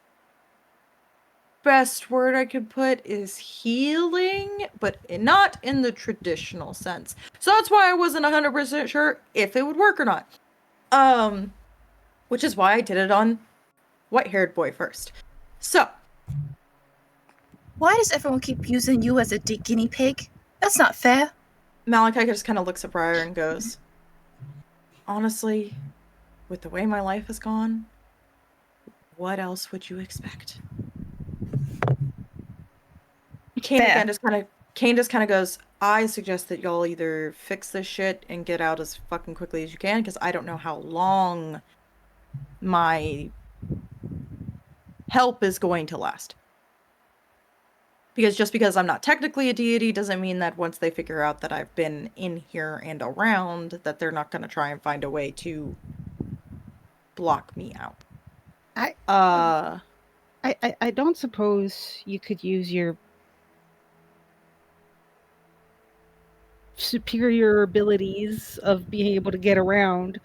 best word I could put is healing, but not in the traditional sense. So that's why I wasn't 100% sure if it would work or not. Which is why I did it on white-haired boy first. So, Why does everyone keep using you as a guinea pig? That's not fair. Malachi just kind of looks at Briar and goes, honestly, with the way my life has gone, what else would you expect? Kane Fair. again Kane just kind of goes, I suggest that y'all either fix this shit and get out as fucking quickly as you can, because I don't know how long my help is going to last. Because just because I'm not technically a deity doesn't mean that once they figure out that I've been in here and around, that they're not going to try and find a way to block me out. I don't suppose you could use your superior abilities of being able to get around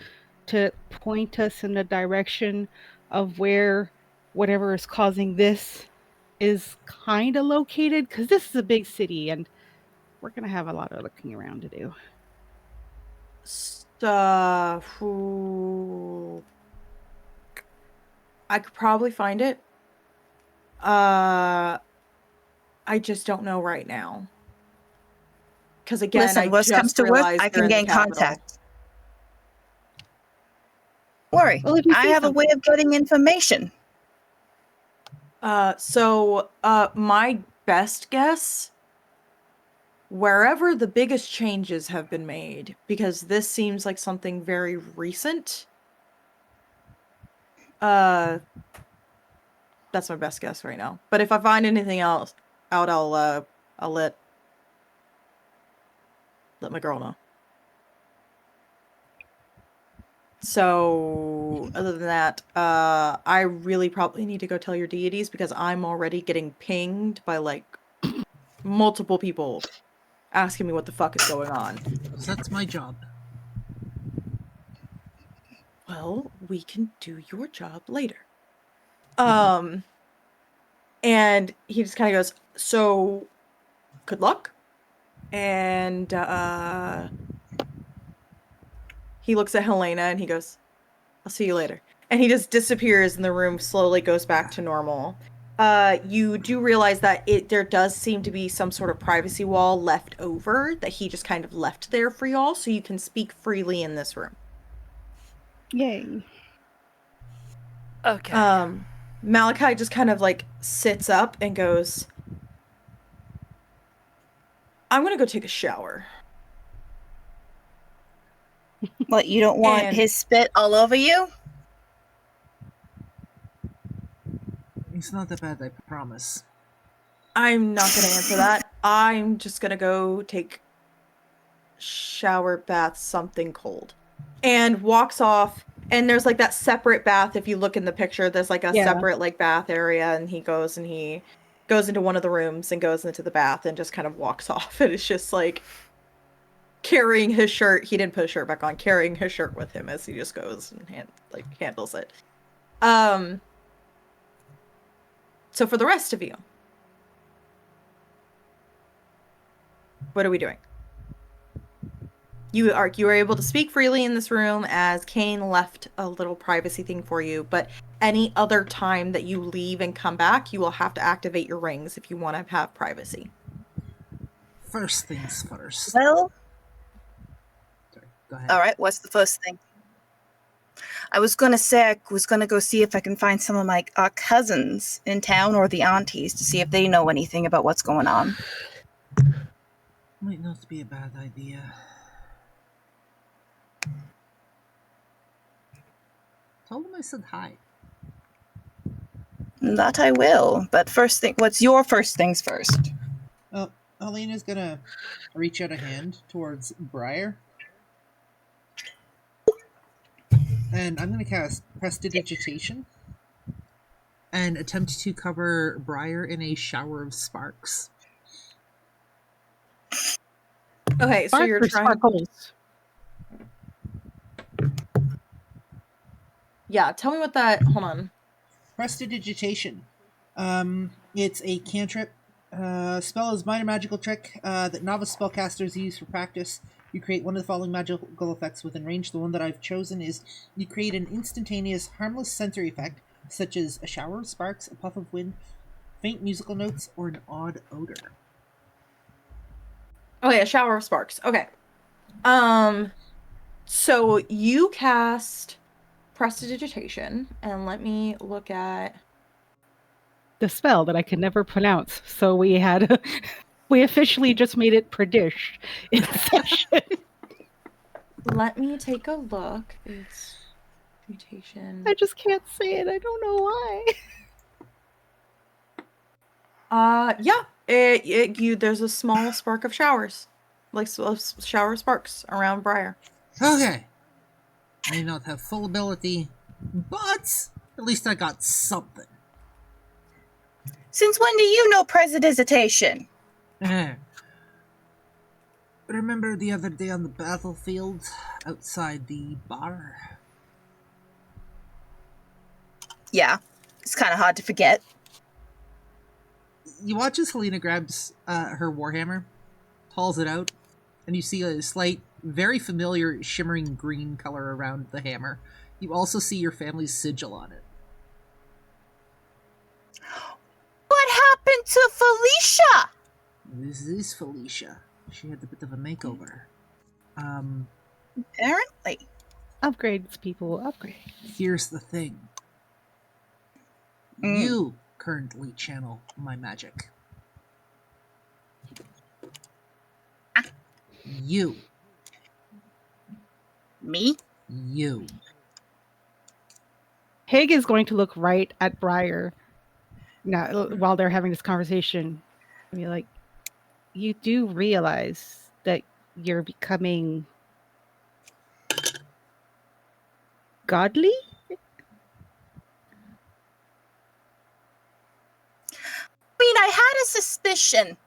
to point us in the direction of where whatever is causing this is kind of located, because this is a big city and we're going to have a lot of looking around to do. I could probably find it. I just don't know right now. Because again, Listen, worst comes to worst, I can get in contact. Worry, Well, if you I see have a way of getting information. My best guess, wherever the biggest changes have been made, because this seems like something very recent. That's my best guess right now. But if I find anything else out, I'll let my girl know. So, other than that, I really probably need to go tell your deities, because I'm already getting pinged by, like, multiple people asking me what the fuck is going on. That's my job. Well, we can do your job later. And he just kind of goes, so, good luck. And, he looks at Helena and he goes, I'll see you later. And he just disappears and the room slowly goes back to normal. You do realize that there does seem to be some sort of privacy wall left over that he just kind of left there for y'all, so you can speak freely in this room. Yay. Okay. Malachi just kind of like sits up and goes, I'm gonna go take a shower. What, you don't want his spit all over you? It's not that bad, I promise. I'm not gonna answer that. I'm just gonna go take shower, bath, something cold. And walks off, and there's like that separate bath. If you look in the picture, there's like a separate like bath area, and he goes into one of the rooms and goes into the bath and just kind of walks off. And it's just like carrying his shirt. He didn't put his shirt back on, carrying his shirt with him as he just goes and handles it. So for the rest of you, what are we doing? You are able to speak freely in this room, as Kane left a little privacy thing for you, but any other time that you leave and come back, you will have to activate your rings if you want to have privacy. First things first. Well, Sorry, go ahead. all right, what's the first thing? I was going to say I was going to go see if I can find some of my cousins in town, or the aunties, to see if they know anything about what's going on. Might not be a bad idea. Tell them I said hi. That I will, but first thing, what's your first things first? Helena's gonna reach out a hand towards Briar. And I'm gonna cast Prestidigitation and attempt to cover Briar in a shower of sparks. Okay, so you're trying. Sparkles. Yeah, tell me what that. Hold on. Prestidigitation. It's a cantrip. Spell is minor magical trick that novice spellcasters use for practice. You create one of the following magical effects within range. The one that I've chosen is you create an instantaneous, harmless sensory effect, such as a shower of sparks, a puff of wind, faint musical notes, or an odd odor. Oh yeah, shower of sparks. Okay. So you cast prestidigitation, and let me look at. The spell that I could never pronounce. So we officially just made it Pradish in session. Let me take a look. It's mutation. I just can't say it. I don't know why. Yeah. There's a small spark of showers, like shower sparks around Briar. Okay. I may not have full ability, but at least I got something. Since when do you know prestidigitation? Remember the other day on the battlefield, outside the bar? Yeah, it's kind of hard to forget. You watch as Helena grabs her warhammer, hauls it out, and you see a slight, very familiar shimmering green color around the hammer. You also see your family's sigil on it. What happened to Felicia? This is Felicia. She had a bit of a makeover. Apparently. Upgrades, people, upgrade. Here's the thing. You currently channel my magic. You. Me? You. Hig is going to look right at Briar now while they're having this conversation and be like, you do realize that you're becoming godly? I mean, I had a suspicion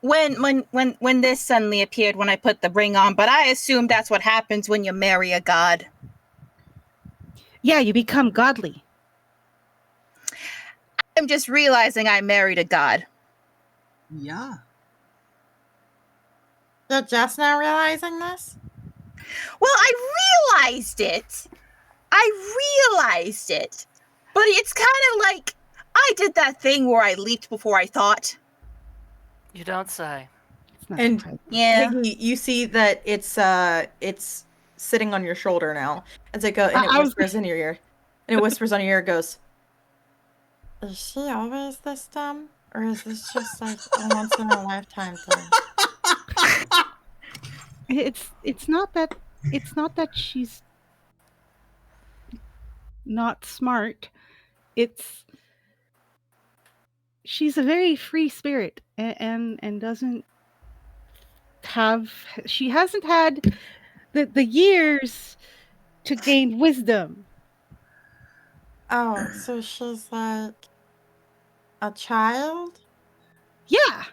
when this suddenly appeared when I put the ring on, but I assume that's what happens when you marry a god. Yeah, you become godly. I'm just realizing I married a god. Yeah. You're just now realizing this? Well, I realized it. But it's kind of like I did that thing where I leaped before I thought. You don't say. It's not And surprising. Yeah. Higgy, you see that it's sitting on your shoulder now. As it goes, and it I was- whispers in your ear. And it whispers on your ear, goes, is she always this dumb? Or is this just like a once in a lifetime thing? It's not that she's not smart. She's a very free spirit and doesn't have, she hasn't had the years to gain wisdom. Oh, so she's like a child? Yeah.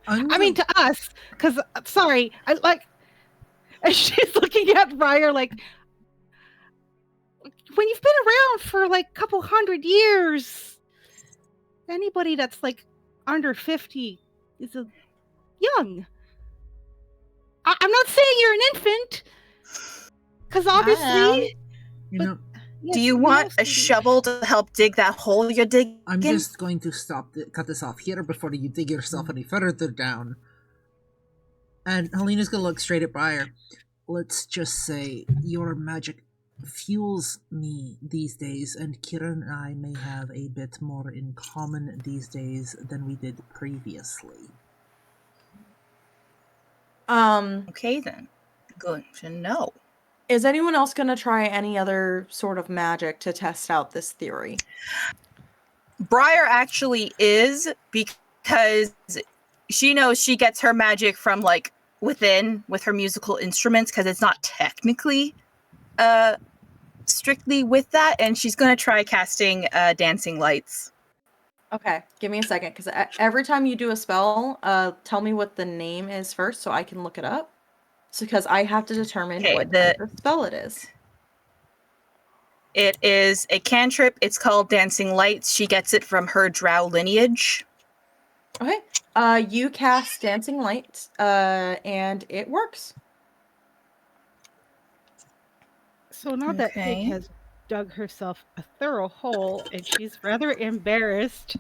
I mean, to us, because, sorry, I like, and she's looking at Briar like, when you've been around for like a couple 100 years, anybody that's like under 50 is young. I'm not saying you're an infant, because obviously. You know, Do you want a shovel to help dig that hole you're digging? I'm just going to cut this off here before you dig yourself any further down. And Helena's going to look straight at Briar. Let's just say your magic fuels me these days, and Kira and I may have a bit more in common these days than we did previously. Okay then. Good to know. Is anyone else going to try any other sort of magic to test out this theory? Briar actually is, because she knows she gets her magic from like within with her musical instruments, because it's not technically strictly with that, and she's going to try casting dancing lights. Okay, give me a second, because every time you do a spell, tell me what the name is first so I can look it up. So, because I have to determine what type of spell it is. It is a cantrip. It's called Dancing Lights. She gets it from her drow lineage. Okay. You cast Dancing Lights, and it works. So now that Hig has dug herself a thorough hole, and she's rather embarrassed.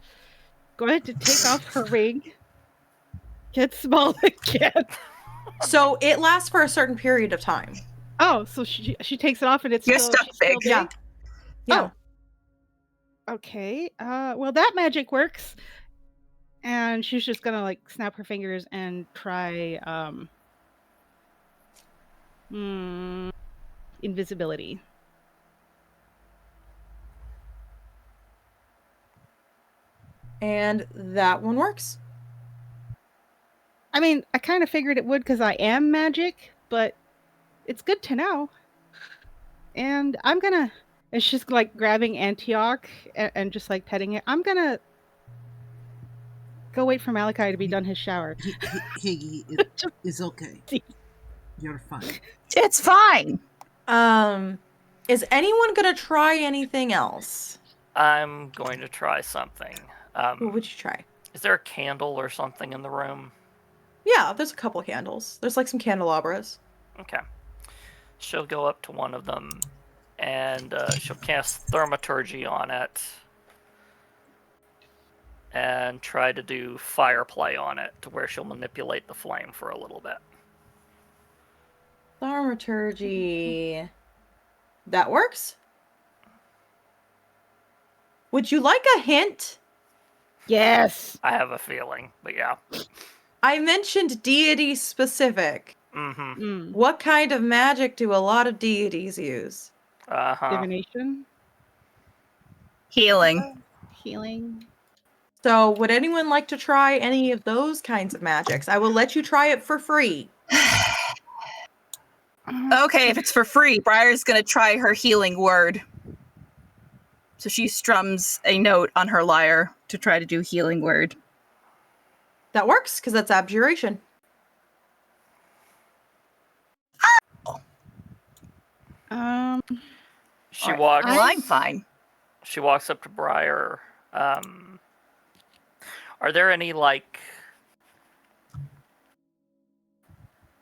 Going to take off her ring. Get small again. So it lasts for a certain period of time. Oh, so she takes it off and it's You're still stuck she's still big. big. Yeah. Oh. Okay. Well, that magic works. And she's just gonna like snap her fingers and try invisibility. And that one works. I mean, I kind of figured it would because I am magic, but it's good to know. And I'm gonna, and she's like grabbing Antioch and just like petting it. I'm gonna go wait for Malachi to be done his shower. Higgy, it's okay. You're fine. It's fine. Is anyone gonna try anything else? I'm going to try something. What would you try? Is there a candle or something in the room? Yeah, there's a couple candles. There's like some candelabras. Okay. She'll go up to one of them, and she'll cast thaumaturgy on it, and try to do fire play on it, to where she'll manipulate the flame for a little bit. Thaumaturgy. That works. Would you like a hint? Yes. I have a feeling, but yeah. I mentioned deity specific. Mm-hmm. What kind of magic do a lot of deities use? Uh-huh. Divination. Healing. Healing. So, would anyone like to try any of those kinds of magics? I will let you try it for free. Okay, if it's for free, Briar's gonna try her healing word. So she strums a note on her lyre to try to do healing word. That works, because that's abjuration. She Alright, walks. Well, I'm fine. She walks up to Briar. Are there any, like...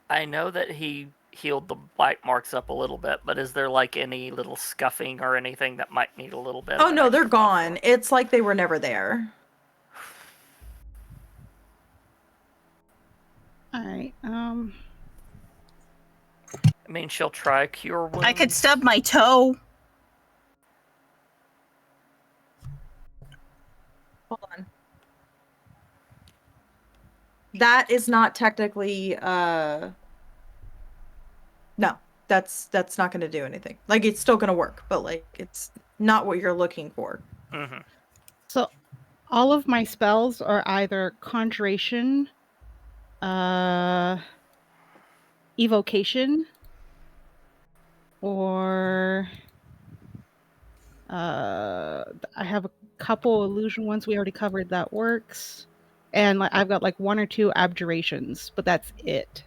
I know that he healed the bite marks up a little bit, but is there, like, any little scuffing or anything that might need a little bit? Oh, of no, an they're extra buff gone. It's like they were never there. All right. I mean, she'll try cure wounds. I could stub my toe. Hold on. That is not technically, no, that's not going to do anything. Like, it's still going to work, but, like, it's not what you're looking for. Mm-hmm. So all of my spells are either conjuration, evocation, or I have a couple illusion ones we already covered that works. And like I've got like one or two abjurations, but that's it.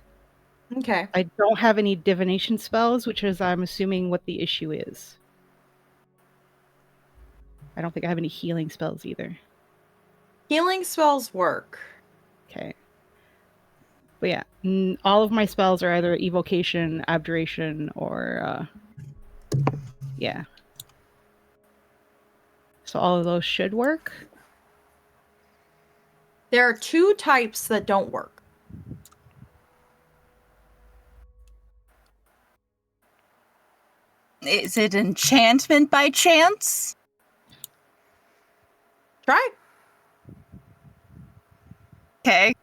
Okay. I don't have any divination spells, which is I'm assuming what the issue is. I don't think I have any healing spells either. Healing spells work. Okay. But yeah, all of my spells are either evocation, abjuration, or yeah. So all of those should work. There are two types that don't work. Is it enchantment by chance? Try. Okay.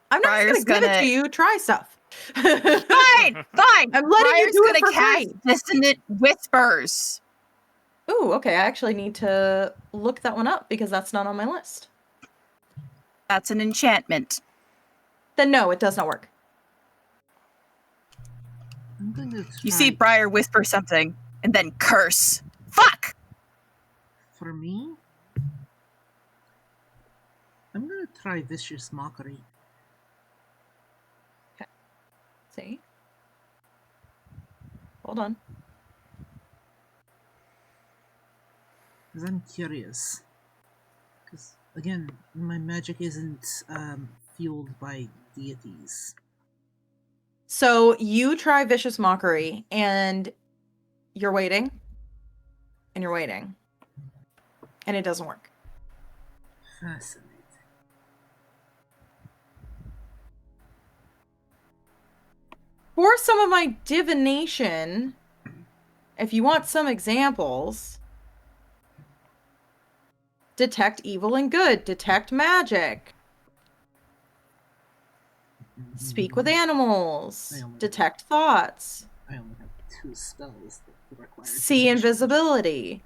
I'm not Briar's just going to give it gonna- to you. Try stuff. Fine, fine. I'm letting Briar's you do it gonna for cast free. dissonant whispers. Ooh, okay. I actually need to look that one up because that's not on my list. That's an enchantment. Then no, it does not work. I'm going to You see try- Briar whisper something and then curse. Fuck! For me, I'm going to try vicious mockery. See? Hold on. Because I'm curious. Because, again, my magic isn't fueled by deities. So you try vicious mockery and you're waiting. and you're waiting. And it doesn't work. Fascinating. For some of my divination, if you want some examples, detect evil and good, detect magic, speak with animals, detect thoughts, I only have 2 spells that require see divination. invisibility.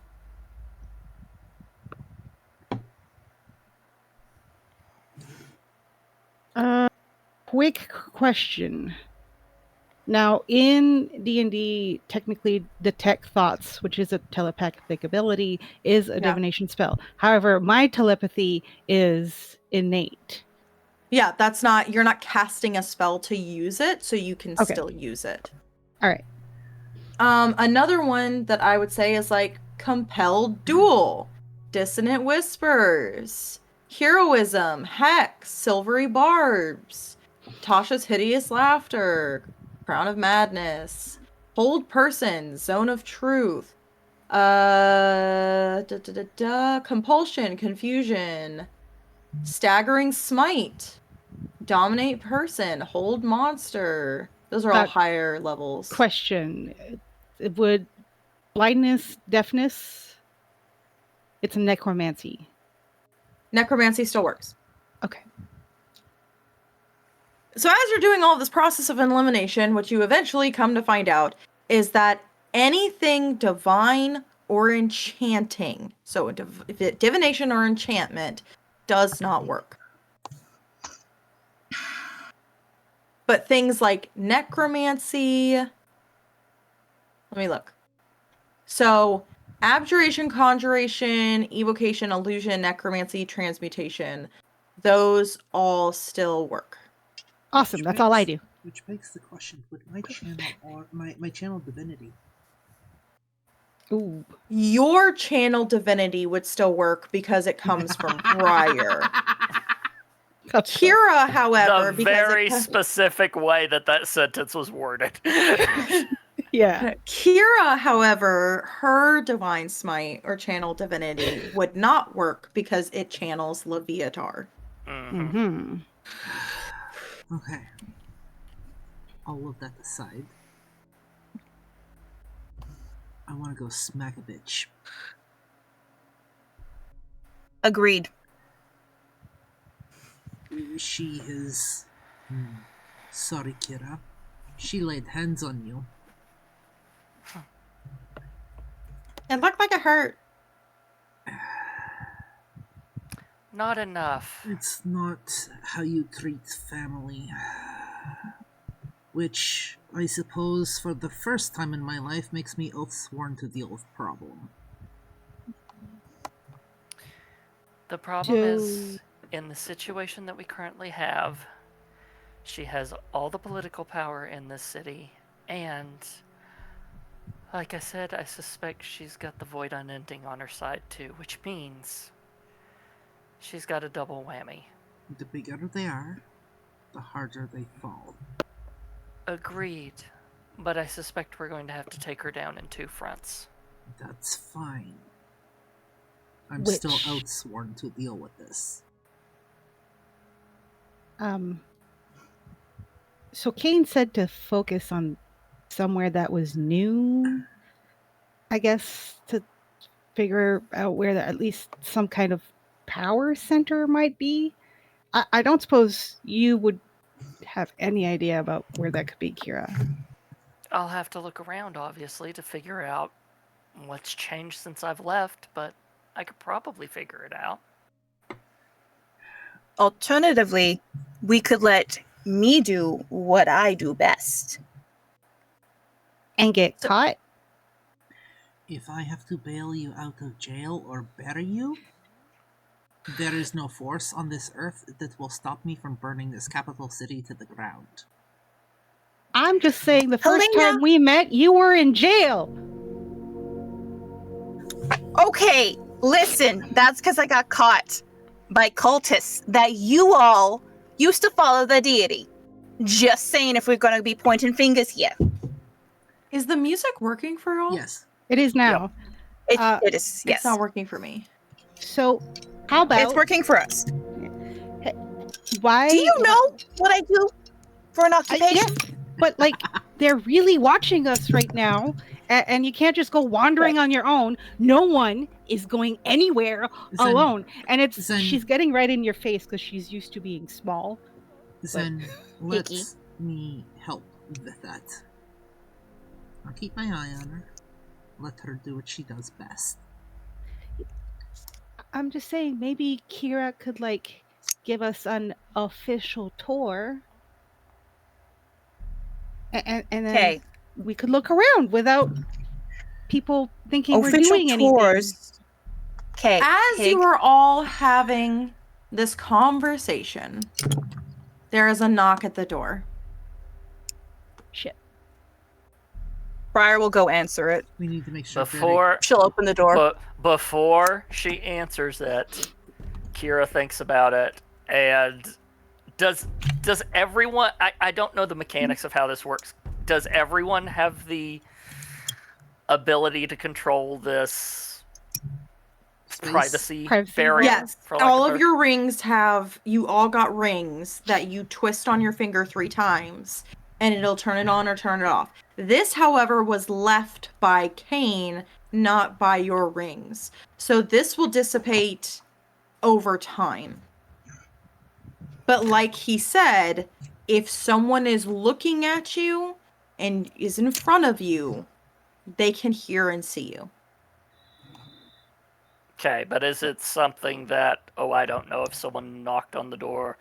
Quick question. Now, in D&D, technically detect thoughts, which is a telepathic ability, is a divination spell. However, my telepathy is innate. Yeah, that's not, you're not casting a spell to use it, so you can still use it. All right. Another one that I would say is like compelled duel, dissonant whispers, heroism, hex, silvery barbs, Tasha's hideous laughter, crown of madness, hold person, zone of truth, compulsion, confusion, staggering smite, dominate person, hold monster. Those are all higher levels. Question. Would blindness, deafness, it's a necromancy. Necromancy still works. Okay. So as you're doing all this process of elimination, what you eventually come to find out is that anything divine or enchanting, so divination or enchantment, does not work. But things like necromancy, let me look. So abjuration, conjuration, evocation, illusion, necromancy, transmutation, those all still work. Awesome. That's all I do. Which begs the question: would my channel or my channel divinity? Ooh. Your channel divinity would still work because it comes from prior. Kira, however, the very specific way that sentence was worded. Yeah. Kira, however, her divine smite or channel divinity would not work because it channels Leviatar. Mm-hmm. Okay. All of that aside, I want to go smack a bitch. Agreed. She is... Sorry, Kira. She laid hands on you. It looked like it hurt. Not enough. It's not how you treat family. Which, I suppose, for the first time in my life, makes me oath-sworn to deal with problem. The problem is, in the situation that we currently have, she has all the political power in this city, and, like I said, I suspect she's got the Void Unending on her side too, which means she's got a double whammy. The bigger they are, the harder they fall. Agreed, but I suspect we're going to have to take her down in 2 fronts. That's fine. I'm still outsworn to deal with this. So Kane said to focus on somewhere that was new, I guess, to figure out where at least some kind of power center might be. I don't suppose you would have any idea about where that could be, Kira. I'll have to look around, obviously, to figure out what's changed since I've left, but I could probably figure it out. Alternatively, we could let me do what I do best. And get caught? If I have to bail you out of jail or bury you, there is no force on this earth that will stop me from burning this capital city to the ground. I'm just saying the first time we met, you were in jail. Okay, listen, that's because I got caught by cultists that you all used to follow the deity. Just saying if we're going to be pointing fingers here. Is the music working for all? Yes. It is now. It is, yes. It's not working for me. So, how about It's working for us. why? Do you know what I do for an occupation? Yes, but like they're really watching us right now, and you can't just go wandering on your own. No one is going anywhere alone, and she's getting right in your face because she's used to being small. Then let me help with that. I'll keep my eye on her. Let her do what she does best. I'm just saying, maybe Kira could like give us an official tour, and then we could look around without people thinking we're doing anything. Okay. As you are all having this conversation, there is a knock at the door. Shit. Briar will go answer it. We need to make sure She'll open the door. But before she answers it, Kira thinks about it, and does everyone? I don't know the mechanics of how this works. Does everyone have the ability to control this privacy barrier? Yes. All of your rings you all got rings that you twist on your finger 3 times, and it'll turn it on or turn it off. This, however, was left by Kane, not by your rings. So this will dissipate over time. But like he said, if someone is looking at you and is in front of you, they can hear and see you. Okay, but is it something that, I don't know, if someone knocked on the door,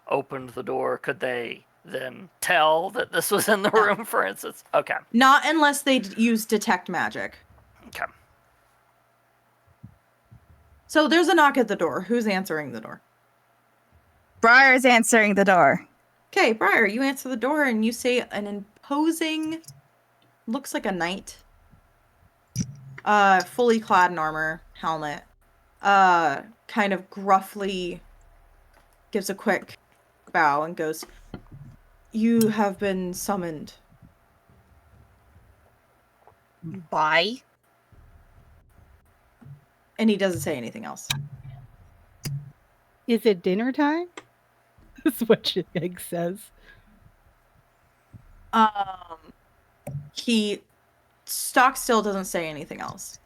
opened the door, could they then tell that this was in the room, for instance? Okay. Not unless they use detect magic. Okay. So there's a knock at the door. Who's answering the door? Briar's answering the door. Okay, Briar, you answer the door and you say an imposing, looks like a knight, fully clad in armor, helmet, kind of gruffly gives a quick bow and goes, "You have been summoned." By? And he doesn't say anything else. Is it dinner time? That's what Egg says. He stock still doesn't say anything else.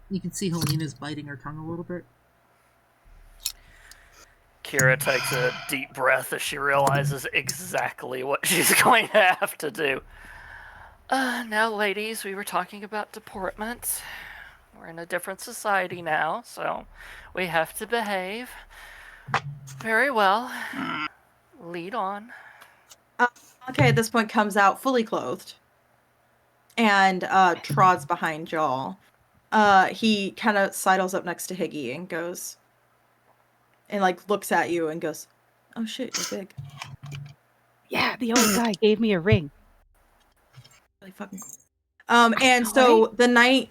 You can see Helena's biting her tongue a little bit. Kira takes a deep breath as she realizes exactly what she's going to have to do. Now, ladies, we were talking about deportment. We're in a different society now, so we have to behave. Very well. Lead on. Okay, at this point comes out fully clothed and trods behind y'all. He kind of sidles up next to Higgy and goes, and like looks at you and goes, "Oh shit, you're big." Yeah, the old guy gave me a ring. Really fucking cool. And so the knight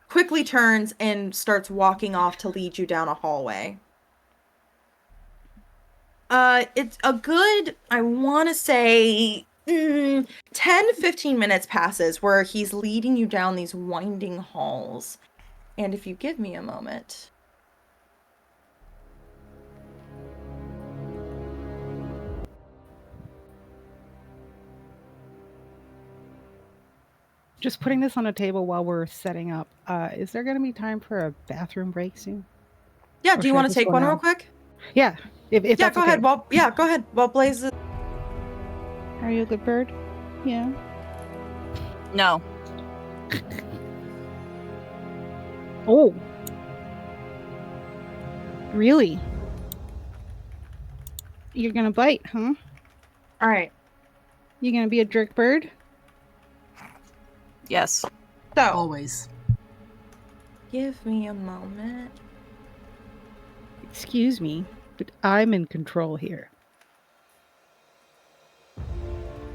quickly turns and starts walking off to lead you down a hallway. It's a good, I want to say, 10-15 minutes passes where he's leading you down these winding halls. And if you give me a moment. Just putting this on a table while we're setting up. Is there going to be time for a bathroom break soon? Yeah, do you want to take one real quick? Yeah. If yeah, that's go okay. ahead. Go ahead. While Blaze is... Are you a good bird? Yeah. No. Oh. Really? You're gonna bite, huh? All right. You gonna be a jerk bird? Yes. So. Always. Give me a moment. Excuse me, but I'm in control here.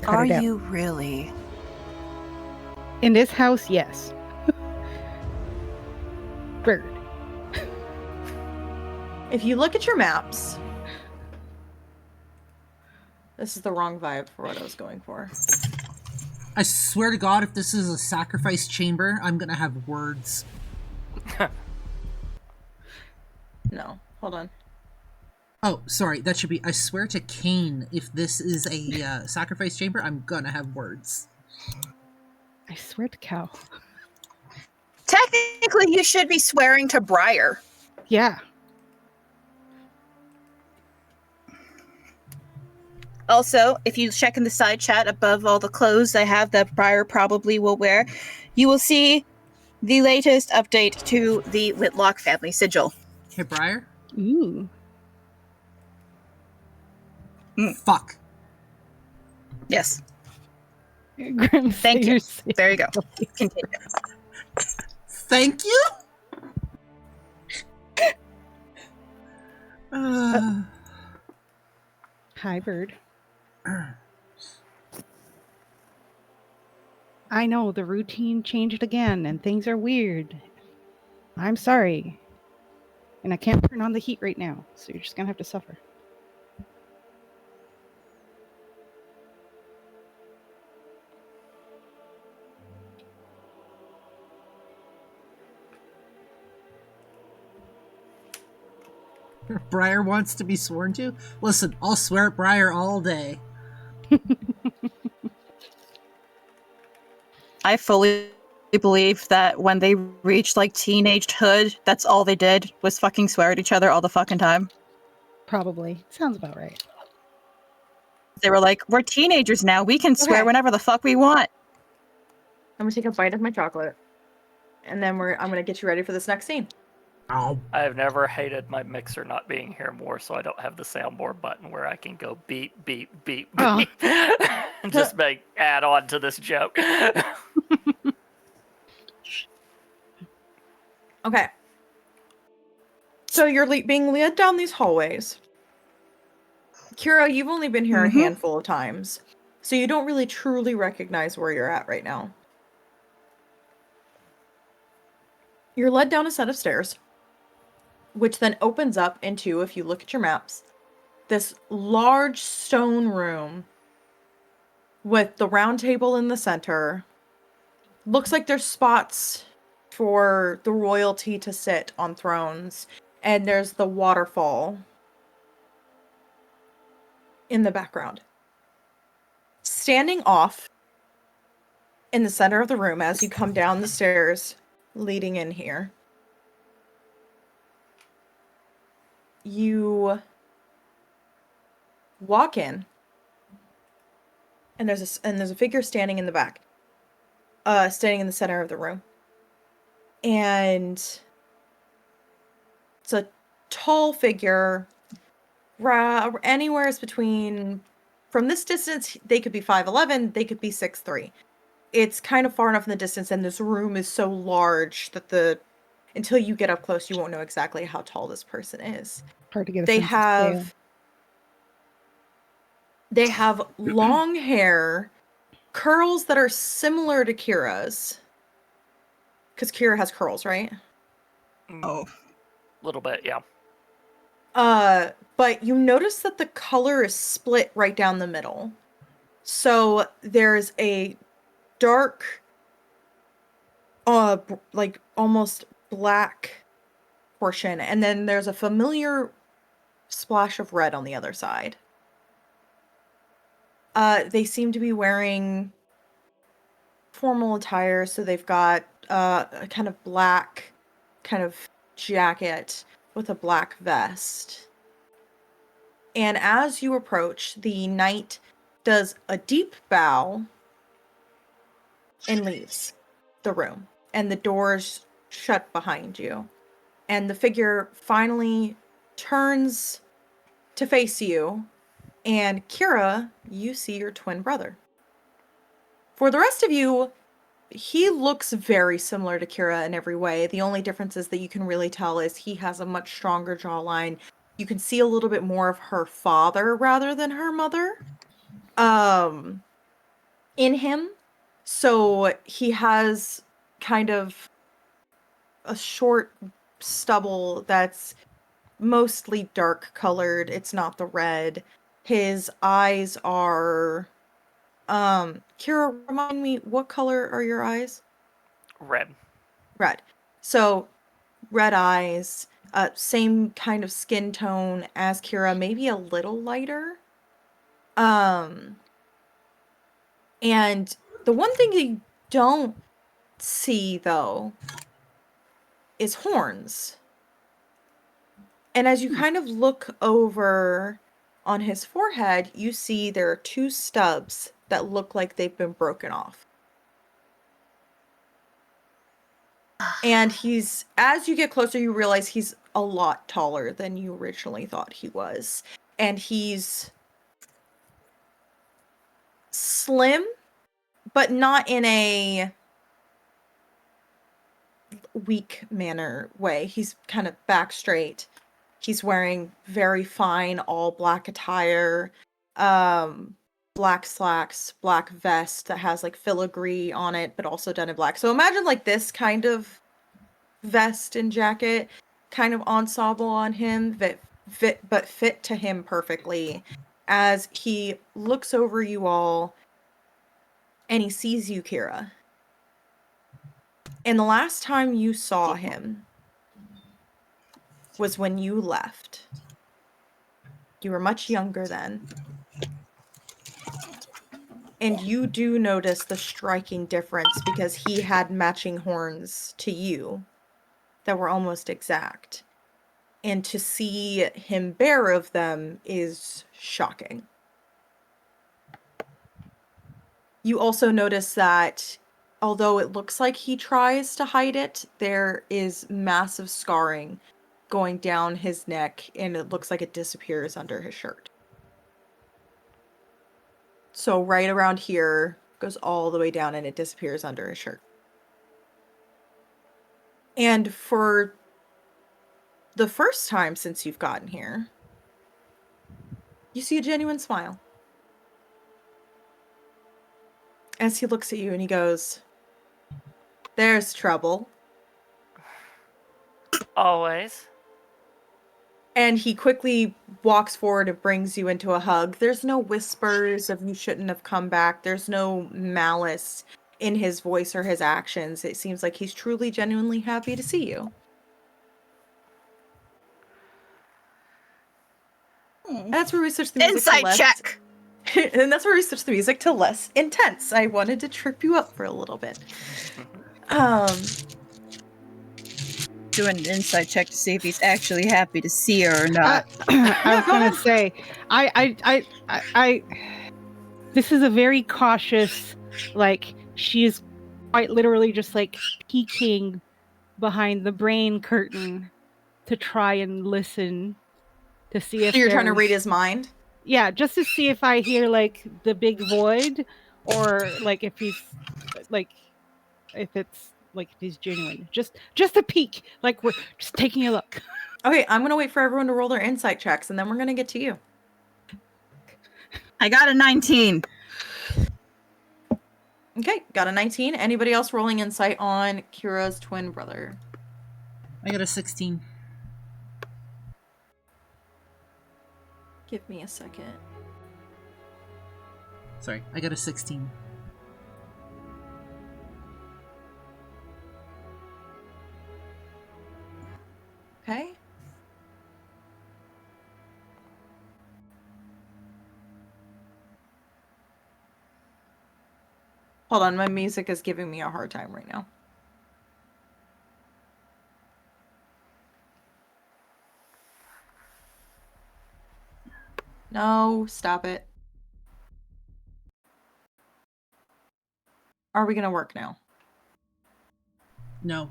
Are you really? In this house, yes. Bird. If you look at your maps, this is the wrong vibe for what I was going for. I swear to God, if this is a sacrifice chamber, I'm gonna have words. No, hold on. Oh, sorry, that should be, I swear to Kane, if this is a sacrifice chamber, I'm gonna have words. I swear to cow. Technically, you should be swearing to Briar. Yeah. Also, if you check in the side chat above all the clothes I have that Briar probably will wear, you will see the latest update to the Whitlock family sigil. Hey, Briar? Ooh. Fuck. Yes. Grim Thank you. Sayers. There you go. Continue. Thank you? Hi, bird. I know the routine changed again and things are weird. I'm sorry. And I can't turn on the heat right now, so you're just gonna have to suffer. Briar wants to be sworn to? Listen, I'll swear at Briar all day. I fully believe that when they reached like teenagehood, that's all they did was fucking swear at each other all the fucking time. Probably. Sounds about right. They were like, we're teenagers now. We can swear Okay. whenever the fuck we want. I'm gonna take a bite of my chocolate, and then I'm gonna get you ready for this next scene. Oh. I have never hated my mixer not being here more, so I don't have the soundboard button where I can go beep, beep, beep, Oh. beep, and just add on to this joke. Okay. So you're being led down these hallways. Kira, you've only been here a handful of times, so you don't really truly recognize where you're at right now. You're led down a set of stairs, which then opens up into, if you look at your maps, this large stone room with the round table in the center. Looks like there's spots for the royalty to sit on thrones, and there's the waterfall in the background. Standing off in the center of the room as you come down the stairs leading in here, you walk in, and there's a figure standing in the back, standing in the center of the room, and it's a tall figure. Anywhere between, from this distance, they could be 5'11", they could be 6'3". It's kind of far enough in the distance, and this room is so large that until you get up close, you won't know exactly how tall this person is. Hard to get a They sense of scale. They have long hair, curls that are similar to Kira's. Because Kira has curls, right? Oh. A little bit, yeah. But you notice that the color is split right down the middle. So there's a dark, like almost black portion, and then there's a familiar splash of red on the other side. They seem to be wearing formal attire, so they've got a kind of black kind of jacket with a black vest. And as you approach, the knight does a deep bow and leaves the room, and the doors shut behind you. And the figure finally turns to face you, and Kira, you see your twin brother. For the rest of you, he looks very similar to Kira in every way. The only difference is that you can really tell is he has a much stronger jawline. You can see a little bit more of her father rather than her mother in him. So he has kind of a short stubble that's mostly dark colored. It's not the red. His eyes are Kira, remind me, what color are your eyes? Red. Red. So, red eyes, same kind of skin tone as Kira, maybe a little lighter. And the one thing you don't see, though, is horns. And as you kind of look over on his forehead, you see there are 2 stubs that look like they've been broken off. And as you get closer, you realize he's a lot taller than you originally thought he was. And he's slim, but not in a weak manner way. He's kind of back straight. He's wearing very fine all black attire, black slacks, black vest that has like filigree on it, but also done in black. So imagine like this kind of vest and jacket, kind of ensemble on him that fit to him perfectly as he looks over you all and he sees you, Kira. And the last time you saw him was when you left. You were much younger then. And you do notice the striking difference because he had matching horns to you that were almost exact. And to see him bare of them is shocking. You also notice that although it looks like he tries to hide it, there is massive scarring going down his neck, and it looks like it disappears under his shirt. So right around here, goes all the way down, and it disappears under his shirt. And for the first time since you've gotten here, you see a genuine smile. As he looks at you and he goes, "There's trouble." Always. And he quickly walks forward and brings you into a hug. There's no whispers of you shouldn't have come back. There's no malice in his voice or his actions. It seems like he's truly, genuinely happy to see you. And that's where we switch the music Insight to less... check. And that's where we switch the music to less intense. I wanted to trip you up for a little bit. Doing an insight check to see if he's actually happy to see her or not. I was gonna say, I this is a very cautious, like, she is quite literally just like peeking behind the brain curtain to try and listen to see if So you're trying to there's- read his mind? Yeah, just to see if I hear like the big void, or like if he's like, if it's like if he's genuine. Just a peek, like we're just taking a look. Okay, I'm gonna wait for everyone to roll their insight checks, and then we're gonna get to you. I got a 19. Okay, got a 19. Anybody else rolling insight on Kira's twin brother? I got a 16. Give me a second. Sorry, I got a 16. Okay. Hold on, my music is giving me a hard time right now. No, stop it. Are we gonna work now? No.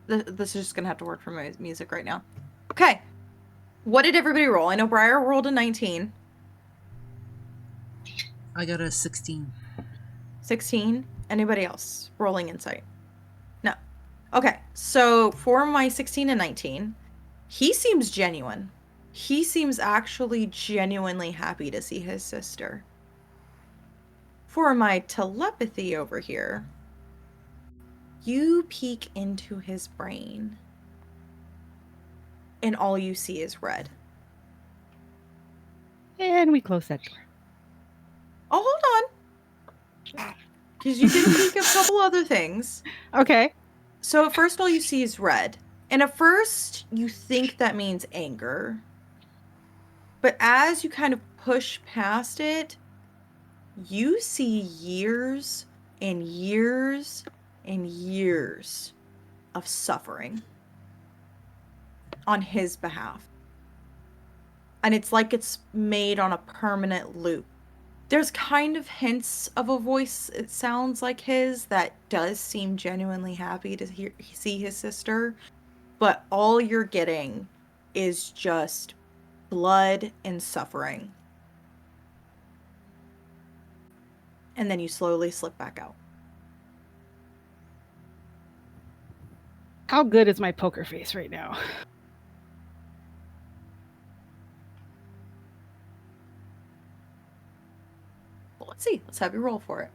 This is just gonna have to work for my music right now. Okay. What did everybody roll? I know Briar rolled a 19. I got a 16. 16. Anybody else rolling insight? No. Okay, so for my 16 and 19, he seems genuine. he seems actually genuinely happy to see his sister. For my telepathy over here, you peek into his brain, and all you see is red. And we close that door. Oh, hold on. Because you did peek a couple other things. Okay. So at first all you see is red. And at first you think that means anger. But as you kind of push past it, you see years and years and years of suffering on his behalf. And it's like it's made on a permanent loop. There's kind of hints of a voice, it sounds like his, that does seem genuinely happy to see his sister. But all you're getting is just blood and suffering. And then you slowly slip back out. How good is my poker face right now? Well, let's see. Let's have you roll for it.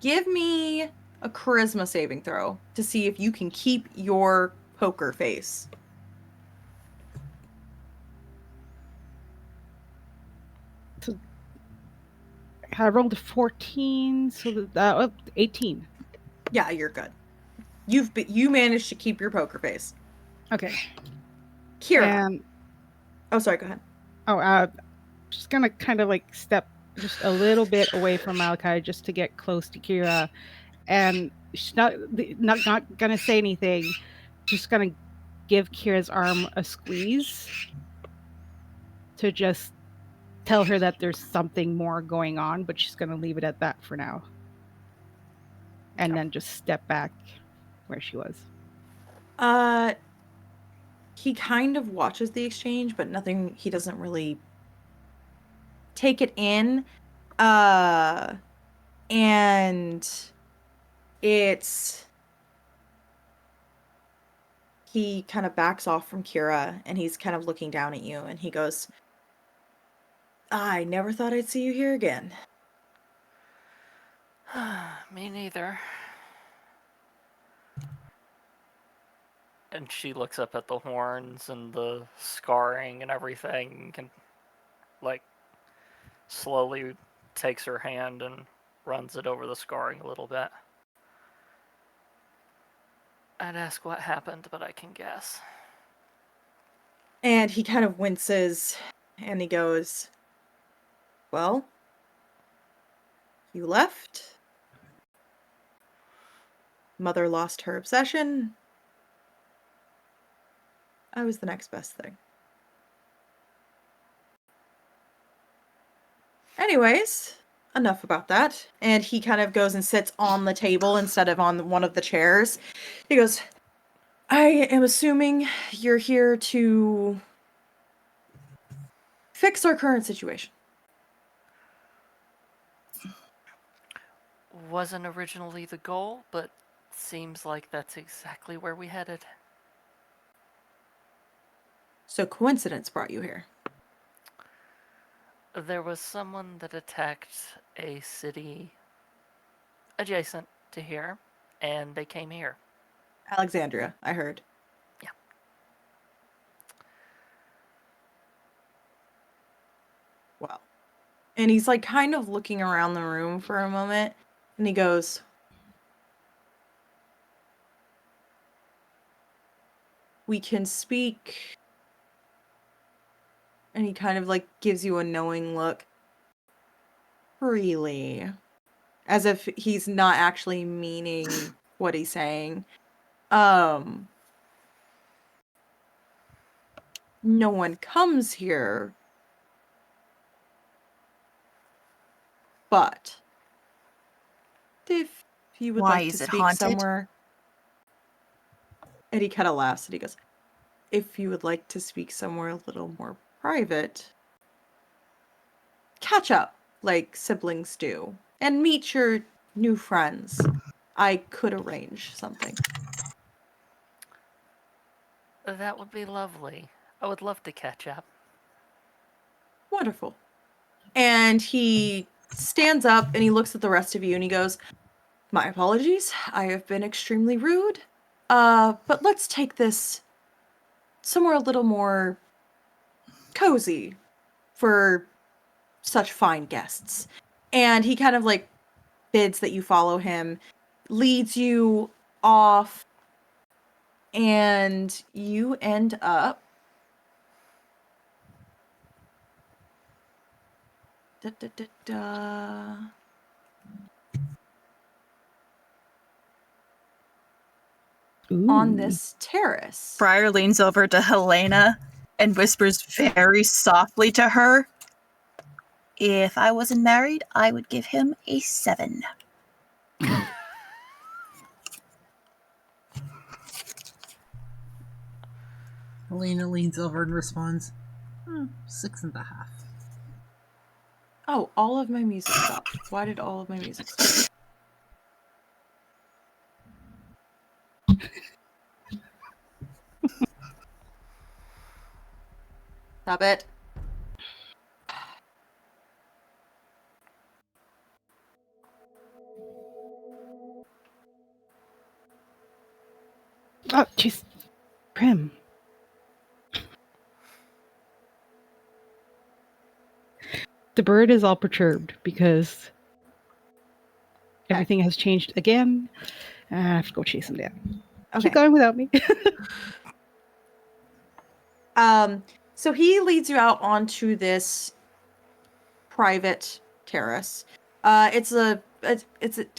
Give me a charisma saving throw to see if you can keep your poker face. I rolled a 14, so that 18. Yeah, you're good. You managed to keep your poker face. Okay. Kira. Oh, sorry, go ahead. Oh, just gonna kind of like step just a little bit away from Malachi just to get close to Kira, and she's not gonna say anything. Just gonna give Kira's arm a squeeze to just tell her that there's something more going on, but she's gonna leave it at that for now, and then just step back where she was. He kind of watches the exchange, but nothing. He doesn't really take it in. And he kind of backs off from Kira, and he's kind of looking down at you, and he goes, I never thought I'd see you here again. Me neither. And she looks up at the horns and the scarring and everything, and like slowly takes her hand and runs it over the scarring a little bit. I'd ask what happened, but I can guess. And he kind of winces, and he goes, well, you left. Mother lost her obsession. I was the next best thing. Anyways, enough about that. And he kind of goes and sits on the table instead of on one of the chairs. He goes, I am assuming you're here to fix our current situation. Wasn't originally the goal, but seems like that's exactly where we headed. So coincidence brought you here. There was someone that attacked a city adjacent to here, and they came here. Alexandria, I heard. Yeah. Wow. And he's like kind of looking around the room for a moment, and he goes, we can speak. And he kind of like gives you a knowing look. Freely. As if he's not actually meaning what he's saying. No one comes here. But if you would Why like is to it speak haunted? somewhere. And he kind of laughs and he goes, if you would like to speak somewhere a little more private, catch up like siblings do and meet your new friends. I could arrange something. That would be lovely. I would love to catch up. Wonderful. And he stands up and he looks at the rest of you and he goes, my apologies. I have been extremely rude. But let's take this somewhere a little more cozy for such fine guests. And he kind of like bids that you follow him, leads you off, and you end up on this terrace. Briar leans over to Helena and whispers very softly to her, if I wasn't married, I would give him a 7. Helena leans over and responds, 6.5. Oh, all of my music stopped. Why did all of my music stop? Stop it. Oh, jeez. Prim. The bird is all perturbed because everything has changed again. I have to go chase him down. Okay. Keep going without me. So he leads you out onto this private terrace. It's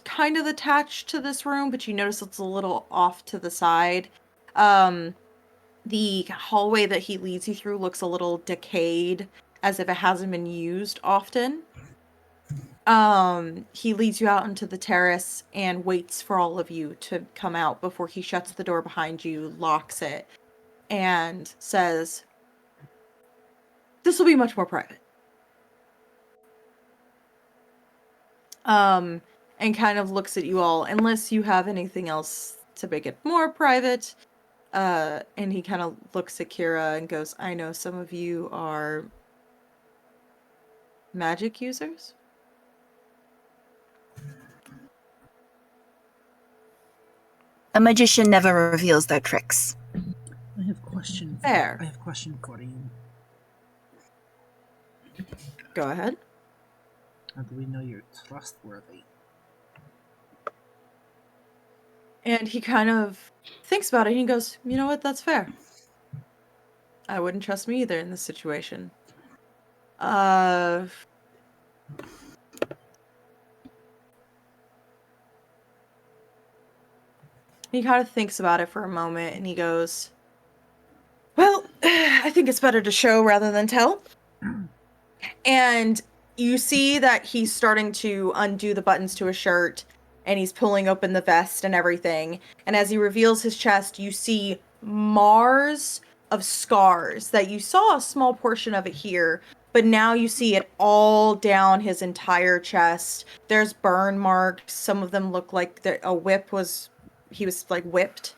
kind of attached to this room, but you notice it's a little off to the side. The hallway that he leads you through looks a little decayed, as if it hasn't been used often. He leads you out into the terrace and waits for all of you to come out before he shuts the door behind you, locks it, and says, this will be much more private. And kind of looks at you all, unless you have anything else to make it more private. And he kind of looks at Kira and goes, I know some of you are magic users? A magician never reveals their tricks. I have a question. Fair. I have a question for you. Go ahead. How do we know you're trustworthy? And he kind of thinks about it and he goes, you know what, that's fair. I wouldn't trust me either in this situation. He kind of thinks about it for a moment and he goes, well, I think it's better to show rather than tell. And you see that he's starting to undo the buttons to his shirt and he's pulling open the vest and everything. And as he reveals his chest, you see Mars of scars that you saw a small portion of it here, but now you see it all down his entire chest. There's burn marks. Some of them look like he was like whipped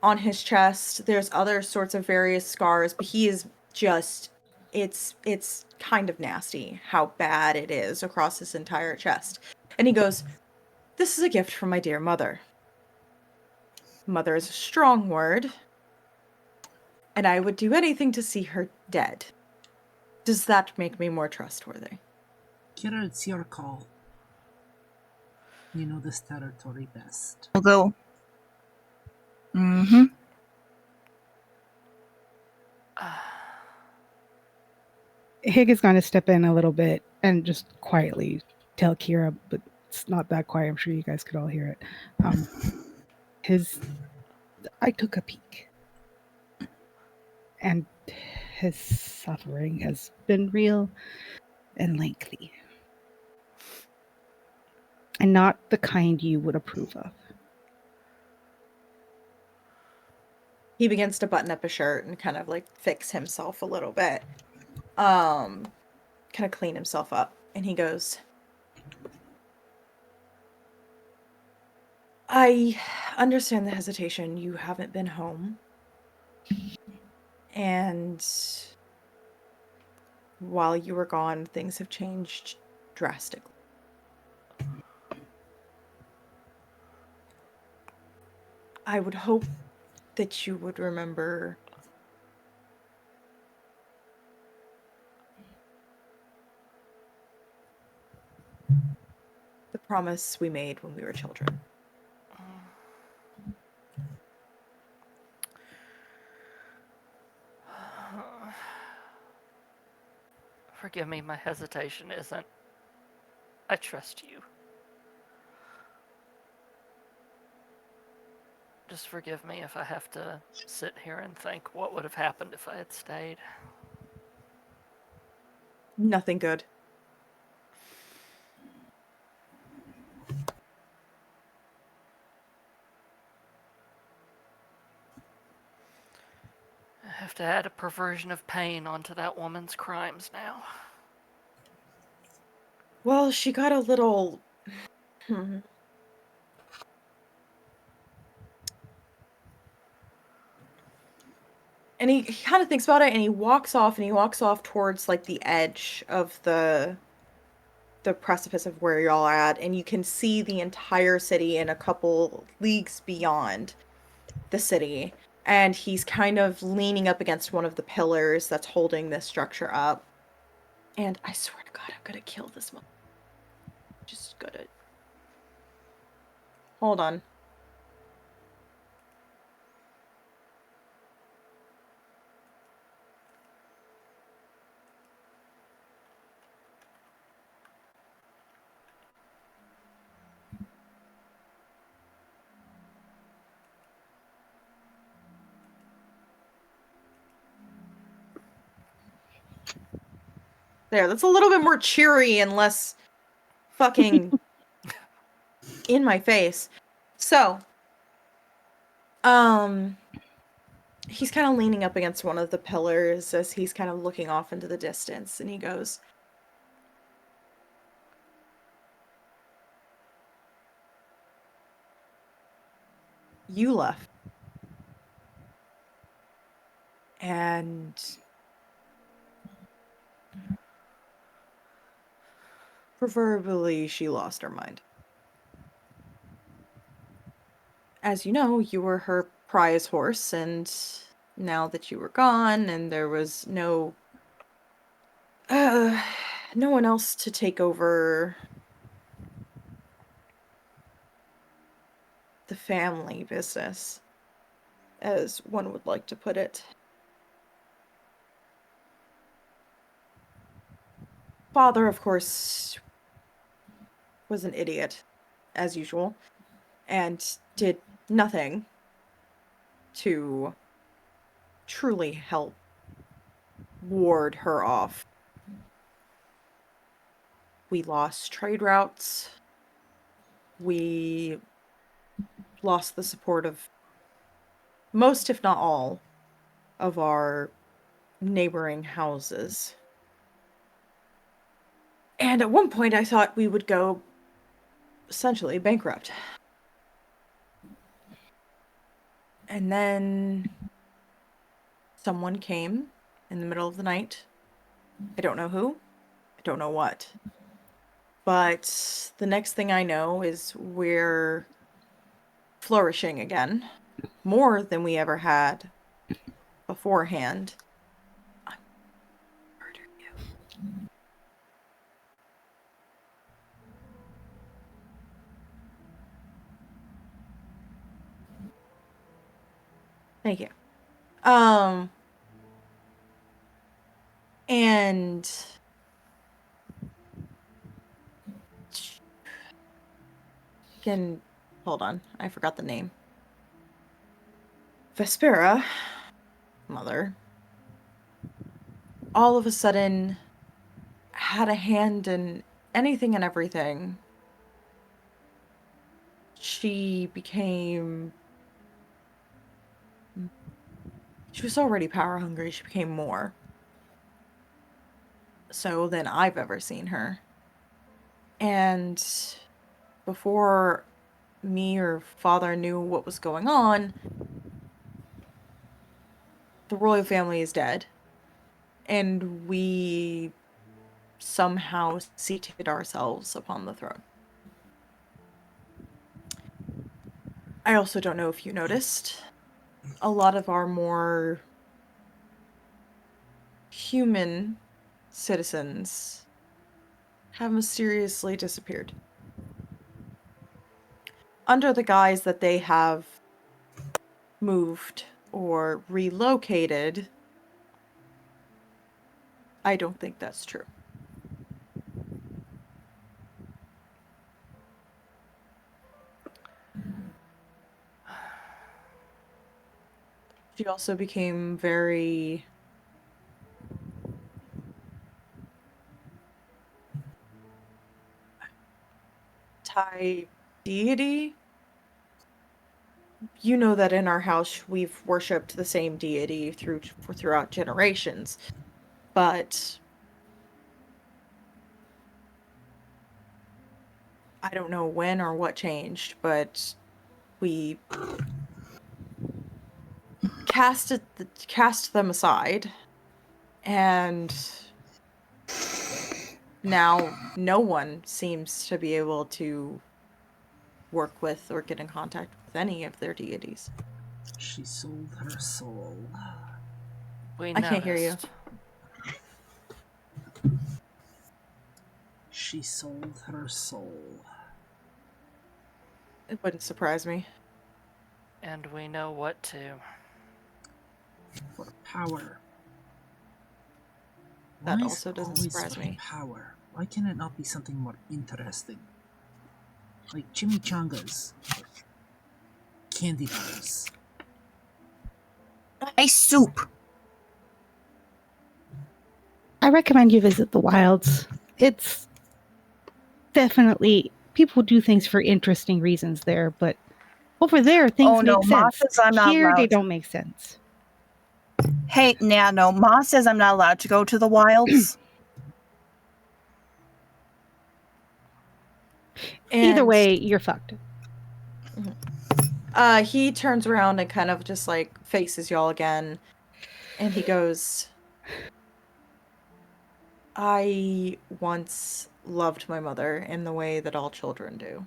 on his chest. There's other sorts of various scars, but he is just, it's kind of nasty how bad it is across his entire chest. And he goes, this is a gift from my dear mother. Mother is a strong word, and I would do anything to see her dead. Does that make me more trustworthy? Kira, it's your call. You know this territory best. We'll go. Mm-hmm. Hig is going to step in a little bit and just quietly tell Kira, but it's not that quiet. I'm sure you guys could all hear it. I took a peek, and his suffering has been real and lengthy, and not the kind you would approve of. He begins to button up his shirt and kind of like fix himself a little bit. Kind of clean himself up. And he goes, I understand the hesitation. You haven't been home. And while you were gone, things have changed drastically. I would hope that you would remember the promise we made when we were children. Forgive me, my hesitation isn't. I trust you. Just forgive me if I have to sit here and think what would have happened if I had stayed. Nothing good. I have to add a perversion of pain onto that woman's crimes now. Well, she got a little... And he kind of thinks about it, and he walks off towards, like, the edge of the precipice of where y'all are at, and you can see the entire city and a couple leagues beyond the city. And he's kind of leaning up against one of the pillars that's holding this structure up. And I swear to God, I'm gonna kill this one. Just gonna... Hold on. There, that's a little bit more cheery and less fucking in my face. So, he's kind of leaning up against one of the pillars as he's kind of looking off into the distance, and he goes, "You left. And preferably she lost her mind. As you know, you were her prize horse, and now that you were gone and there was no one else to take over the family business, as one would like to put it. Father, of course, was an idiot, as usual, and did nothing to truly help ward her off. We lost trade routes. We lost the support of most, if not all, of our neighboring houses. And at one point I thought we would go essentially bankrupt. And then someone came in the middle of the night. I don't know who. I don't know what. But the next thing I know is we're flourishing again. More than we ever had beforehand. I'm gonna murder you. Thank you. And can hold on, I forgot the name. Vespera, mother, all of a sudden had a hand in anything and everything. She was already power hungry. She became more so than I've ever seen her. And before me or father knew what was going on, the royal family is dead, and we somehow seated ourselves upon the throne. I also don't know if you noticed, a lot of our more human citizens have mysteriously disappeared. Under the guise that they have moved or relocated, I don't think that's true. She also became very Thai deity. You know that in our house we've worshipped the same deity throughout generations, but I don't know when or what changed, but we cast them aside, and now no one seems to be able to work with or get in contact with any of their deities. She sold her soul. We I can't hear you. noticed. She sold her soul. It wouldn't surprise me. And we know what to. For power. That Why is also it doesn't always surprise fucking me. Power. Why can it not be something more interesting? Like chimichangas. Or candy bars. Ice soup. I recommend you visit the wilds. It's definitely, people do things for interesting reasons there, but over there things Oh, no, make Ma sense. says I'm not Here they allowed. don't make sense. Hey, no, Ma says I'm not allowed to go to the wilds. Either way, you're fucked. He turns around and kind of just like faces y'all again, and he goes, I once loved my mother in the way that all children do.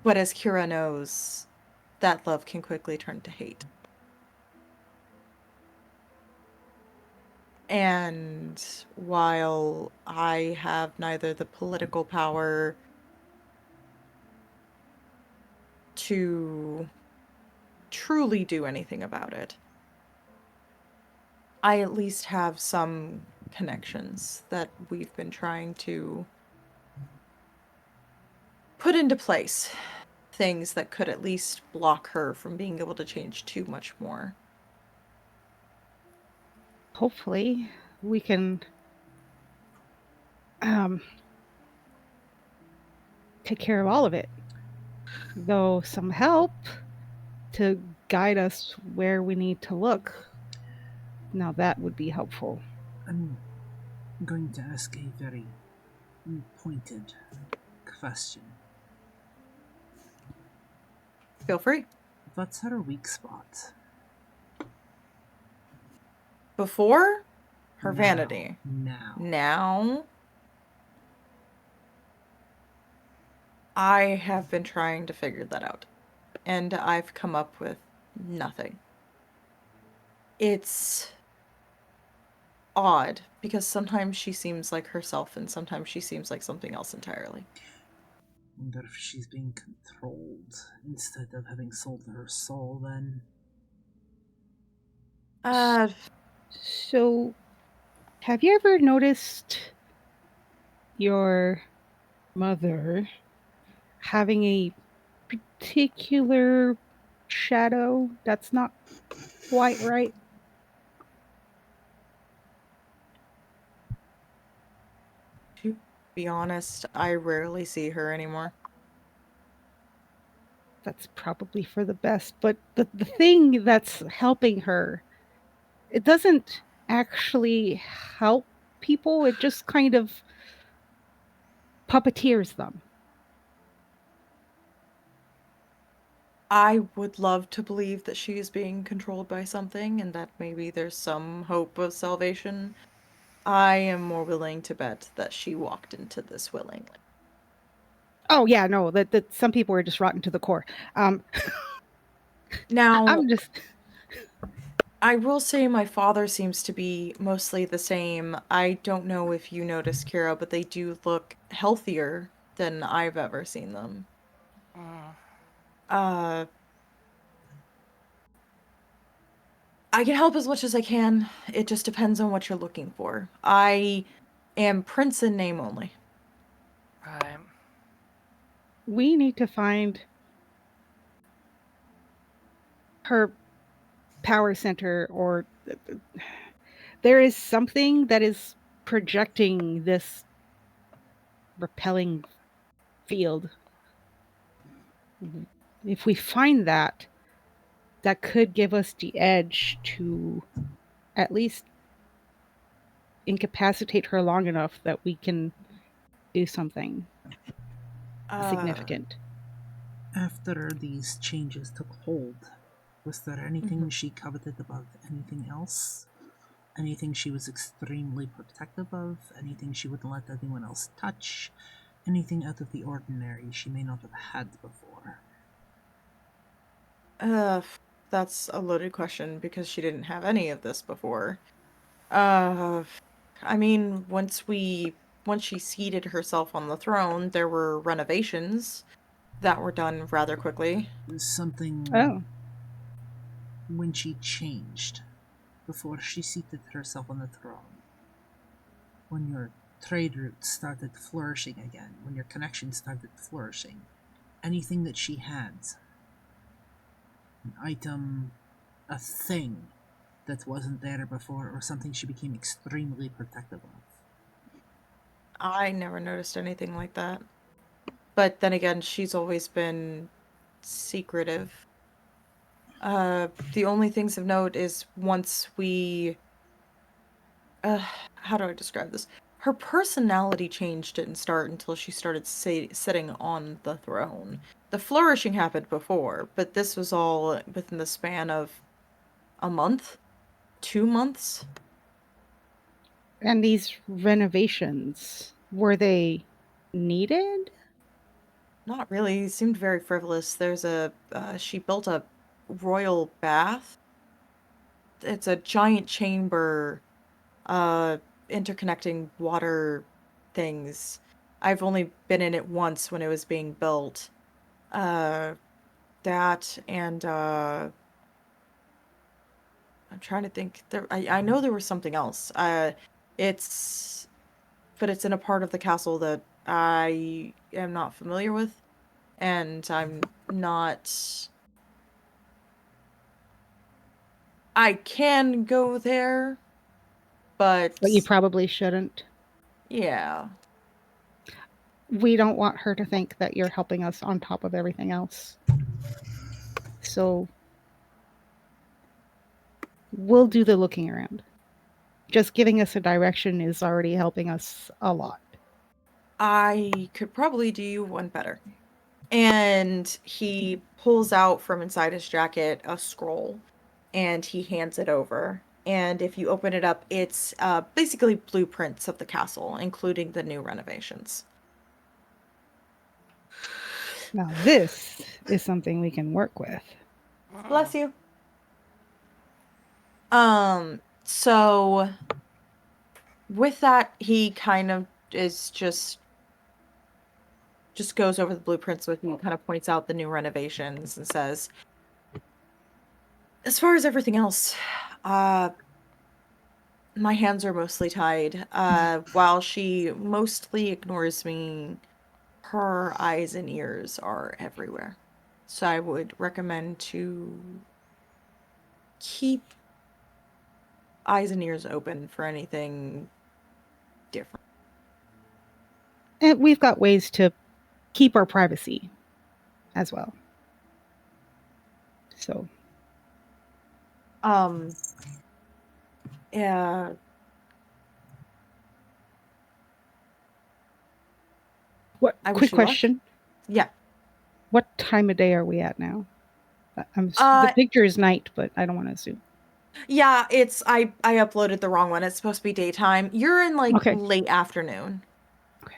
But as Kira knows, that love can quickly turn to hate. And while I have neither the political power to truly do anything about it, I at least have some connections that we've been trying to put into place. Things that could at least block her from being able to change too much more. Hopefully, we can take care of all of it. Though some help to guide us where we need to look. Now that would be helpful. I'm going to ask a very pointed question. Feel free. What's her weak spot? Before, her Now. vanity. Now, I have been trying to figure that out. And I've come up with nothing. It's odd, because sometimes she seems like herself, and sometimes she seems like something else entirely. Wonder if she's being controlled instead of having sold her soul then. So, have you ever noticed your mother having a particular shadow that's not quite right? To be honest, I rarely see her anymore. That's probably for the best, but the thing that's helping her, it doesn't actually help people, it just kind of puppeteers them. I would love to believe that she is being controlled by something and that maybe there's some hope of salvation. I am more willing to bet that she walked into this willingly. Oh yeah, no, that some people are just rotten to the core. Now, I'm just I will say my father seems to be mostly the same. I don't know if you noticed, Kira, but they do look healthier than I've ever seen them. Uh, I can help as much as I can. It just depends on what you're looking for. I am Prince in name only. Right. we need to find her power center, or there is something that is projecting this repelling field. If we find that, that could give us the edge to at least incapacitate her long enough that we can do something significant. After these changes took hold, was there anything she coveted above anything else? Anything she was extremely protective of? Anything she wouldn't let anyone else touch? Anything out of the ordinary she may not have had before? That's a loaded question because she didn't have any of this before. I mean, once she seated herself on the throne, there were renovations that were done rather quickly. Something Oh, when she changed before she seated herself on the throne. When your trade routes started flourishing again, when your connections started flourishing, anything that she had, an item, a thing that wasn't there before, or something she became extremely protective of. I never noticed anything like that. But then again, she's always been secretive. The only things of note is once we how do I describe this? Her personality changed didn't start until she started sitting on the throne. The flourishing happened before, but this was all within the span of a month, 2 months. and these renovations, were they needed? Not really. Seemed very frivolous. She built a royal bath. It's a giant chamber, uh, interconnecting water things. I've only been in it once when it was being built. Uh, that and I'm trying to think. I know there was something else. It's but it's in a part of the castle that I am not familiar with, and I'm not. I can go there, but But you probably shouldn't. yeah. We don't want her to think that you're helping us on top of everything else. So we'll do the looking around. Just giving us a direction is already helping us a lot. I could probably do you one better. And he pulls out from inside his jacket a scroll and he hands it over. And if you open it up, it's basically blueprints of the castle, including the new renovations. Now, this is something we can work with. Bless you. So with that, he kind of is just goes over the blueprints with you, kind of points out the new renovations and says, as far as everything else, my hands are mostly tied. While she mostly ignores me, her eyes and ears are everywhere. So I would recommend to keep eyes and ears open for anything different. And we've got ways to keep our privacy as well. So, Yeah. what? I wish Quick you luck. question: Yeah. what time of day are we at now? The picture is night, but I don't want to assume. Yeah, I uploaded the wrong one. It's supposed to be daytime. You're in like Okay. late afternoon. Okay.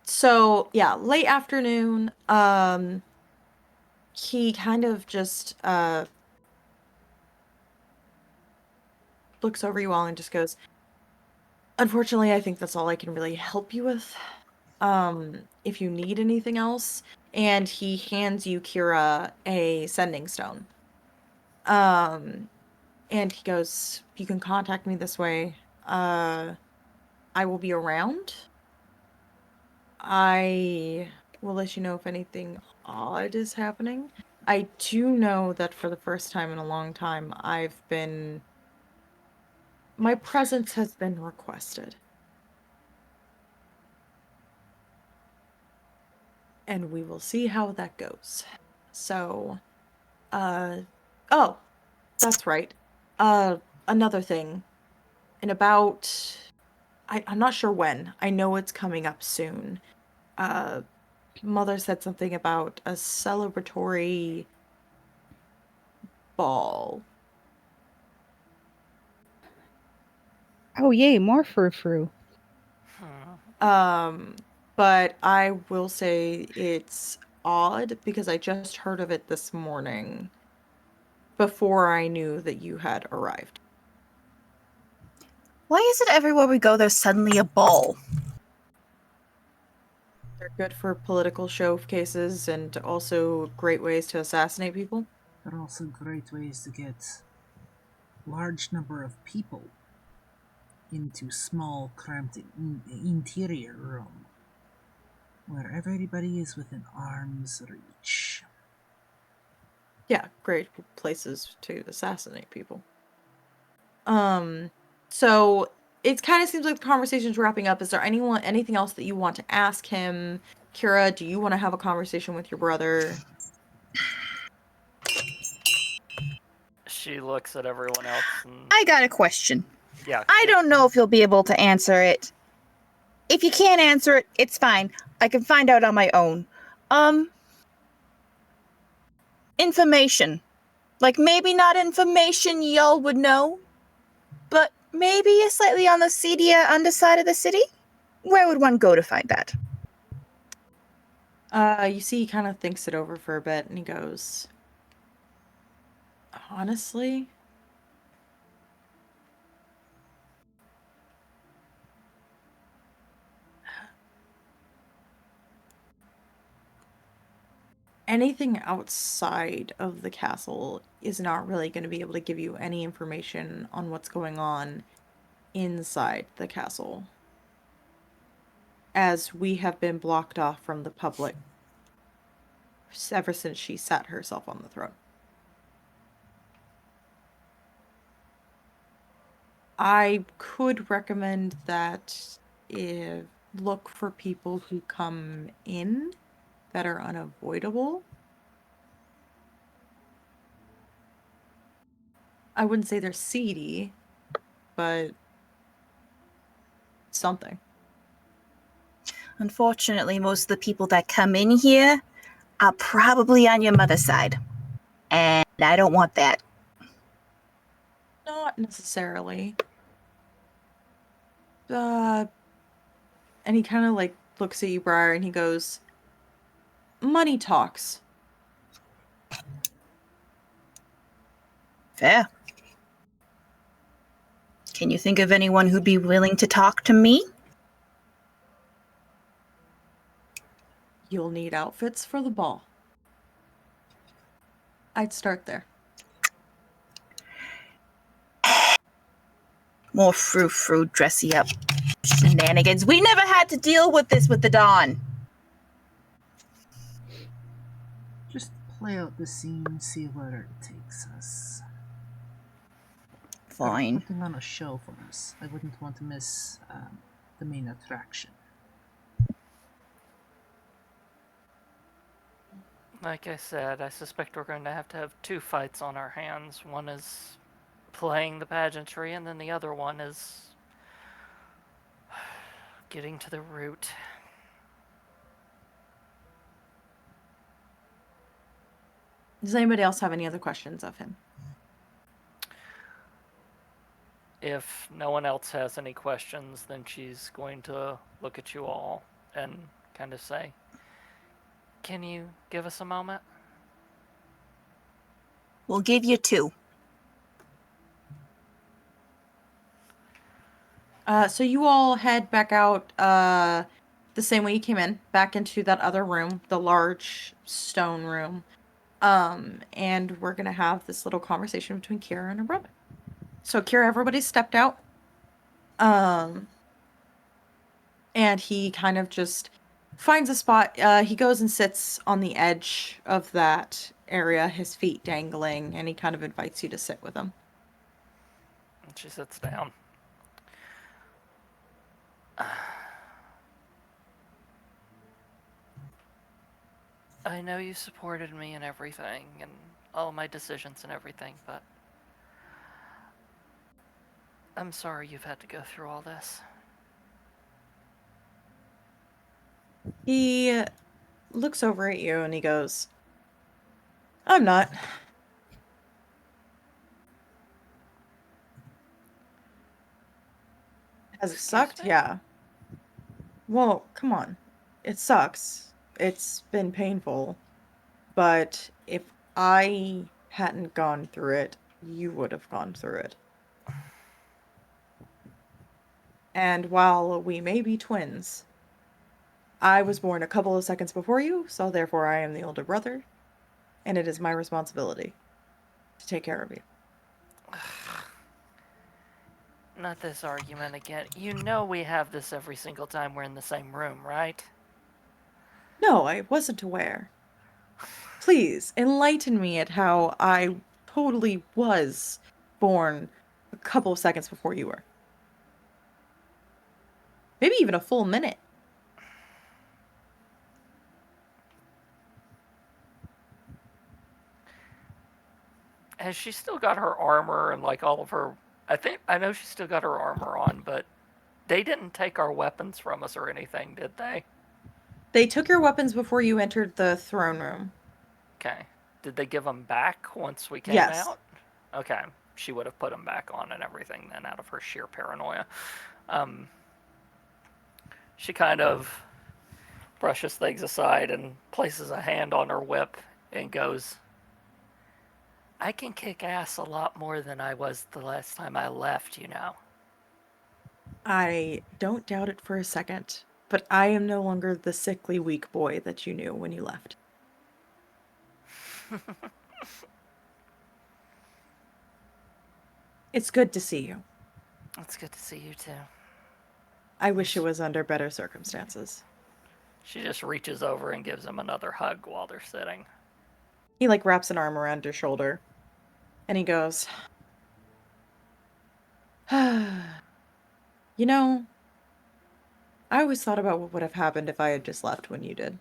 So yeah, late afternoon. He kind of just looks over you all and just goes, "Unfortunately, I think that's all I can really help you with. If you need anything else." And he hands you, Kira, a sending stone. And he goes, "You can contact me this way. I will be around. I will let you know if anything odd is happening. I do know that for the first time in a long time, my presence has been requested. And we will see how that goes. So, oh, that's right. Another thing. In about, I'm not sure when. I know it's coming up soon. Mother said something about a celebratory ball. Oh, yay, more frou-frou. But I will say it's odd because I just heard of it this morning before I knew that you had arrived. Why is it everywhere we go there's suddenly a ball? They're good for political showcases and also great ways to assassinate people. They're also great ways to get large number of people into small, cramped interior room where everybody is within arm's reach. Yeah, great places to assassinate people. So it kind of seems like the conversation's wrapping up. Is there anything else that you want to ask him? Kira, do you want to have a conversation with your brother? She looks at everyone else and... I got a question. Yeah. I don't know if you'll be able to answer it. If you can't answer it, it's fine. I can find out on my own. Information. Like, maybe not information y'all would know, but maybe slightly on the seedier underside of the city? Where would one go to find that? You see, he kind of thinks it over for a bit, and he goes, "Honestly, anything outside of the castle is not really going to be able to give you any information on what's going on inside the castle, as we have been blocked off from the public ever since she sat herself on the throne. I could recommend that look for people who come in that are unavoidable. I wouldn't say they're seedy, but something. Unfortunately, most of the people that come in here are probably on your mother's side. And I don't want that. Not necessarily. And he kind of like looks at you, Briar, and he goes, "Money talks." Fair. Can you think of anyone who'd be willing to talk to me? You'll need outfits for the ball. I'd start there. More frou-frou, dressy up shenanigans. We never had to deal with this with the Dawn. Just play out the scene, see where it takes us. Fine. They're putting on a show for us. I wouldn't want to miss the main attraction. Like I said, I suspect we're going to have two fights on our hands. One is playing the pageantry, and then the other one is getting to the root. Does anybody else have any other questions of him? If no one else has any questions, then she's going to look at you all and kind of say, "Can you give us a moment?" We'll give you 2. So you all head back out the same way you came in, back into that other room, the large stone room. And we're gonna have this little conversation between Kira and her brother. So Kira, everybody stepped out. And he kind of just finds a spot. He goes and sits on the edge of that area, his feet dangling, and he kind of invites you to sit with him. And she sits down. I know you supported me in everything and all my decisions and everything, but I'm sorry you've had to go through all this. He looks over at you and he goes, I'm not. Has it sucked? Me? Yeah. Well, come on. It sucks. It's been painful. But if I hadn't gone through it, you would have gone through it. And while we may be twins, I was born a couple of seconds before you, so therefore I am the older brother, and it is my responsibility to take care of you. Not this argument again. You know we have this every single time we're in the same room, right? No, I wasn't aware. Please, enlighten me at how I totally was born a couple of seconds before you were. Maybe even a full minute. Has she still got her armor and like all of her... I know she's still got her armor on, but they didn't take our weapons from us or anything, did they? They took your weapons before you entered the throne room. Okay. Did they give them back once we came Yes. out? Okay. She would have put them back on and everything then out of her sheer paranoia. She kind of brushes things aside and places a hand on her whip and goes, I can kick ass a lot more than I was the last time I left, you know. I don't doubt it for a second, but I am no longer the sickly, weak boy that you knew when you left. It's good to see you. It's good to see you too. I wish it was under better circumstances. She just reaches over and gives him another hug while they're sitting. He wraps an arm around your shoulder and he goes, You know, I always thought about what would have happened if I had just left when you did.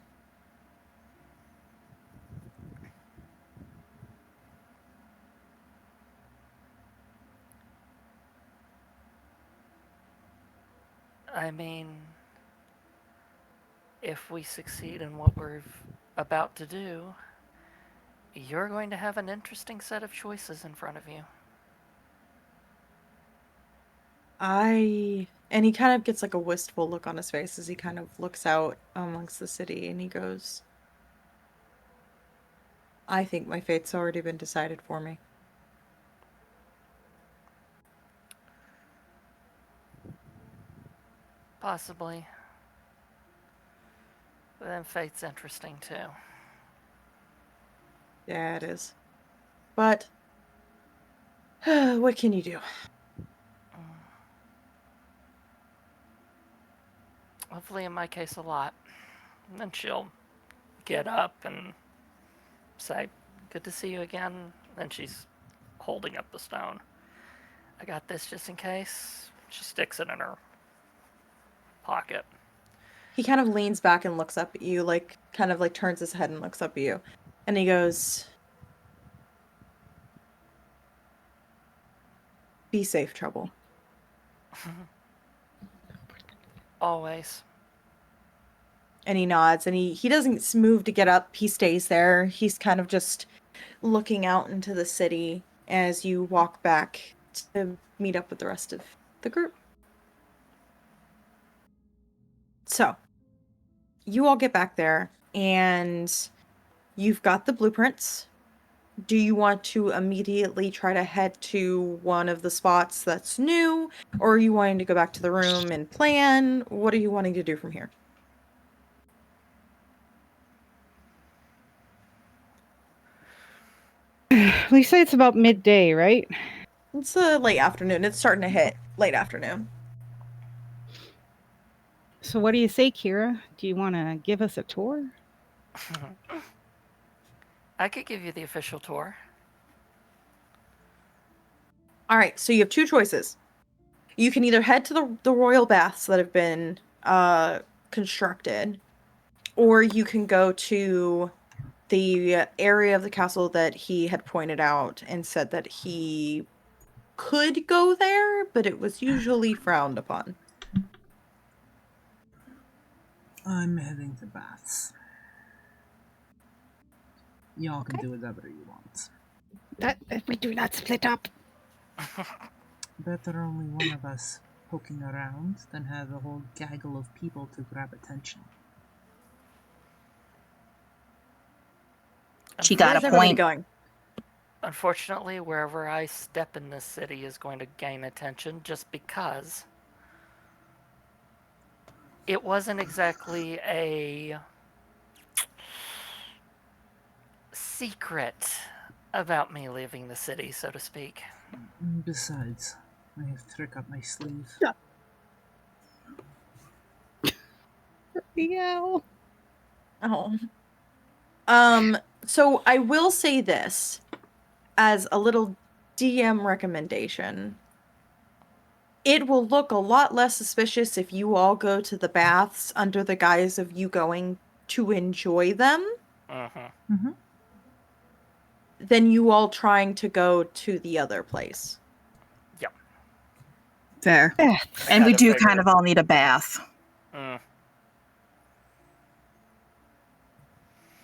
I mean, if we succeed in what we're about to do, you're going to have an interesting set of choices in front of you. And he kind of gets a wistful look on his face as he kind of looks out amongst the city and he goes, I think my fate's already been decided for me. Possibly. But then fate's interesting too. Yeah, it is. But what can you do? Hopefully, in my case, a lot. And then she'll get up and say, good to see you again. Then she's holding up the stone. I got this just in case. She sticks it in her pocket. He kind of leans back and looks up at you, turns his head and looks up at you. And he goes, be safe, Trouble. Always. And he nods and he doesn't move to get up. He stays there. He's kind of just looking out into the city as you walk back to meet up with the rest of the group. So, you all get back there, and you've got the blueprints. Do you want to immediately try to head to one of the spots that's new, or are you wanting to go back to the room and plan? What are you wanting to do from here? We say it's about midday, right? It's a late afternoon. It's starting to hit late afternoon. So what do you say, Kira? Do you want to give us a tour? I could give you the official tour. All right, so you have two choices. You can either head to the royal baths that have been constructed, or you can go to the area of the castle that he had pointed out and said that he could go there, but it was usually frowned upon. I'm heading to baths. Y'all can do whatever you want. That we do not split up. Better only one of us poking around than have a whole gaggle of people to grab attention. She got Where's a everybody point. going? Unfortunately, wherever I step in this city is going to gain attention just because it wasn't exactly a secret about me leaving the city, so to speak. Besides, I have a trick up my sleeve. Yeah. Oh. So I will say this as a little DM recommendation. It will look a lot less suspicious if you all go to the baths under the guise of you going to enjoy them than you all trying to go to the other place. Yep. Fair. Baths. And we Kinda do figured. kind of all need a bath.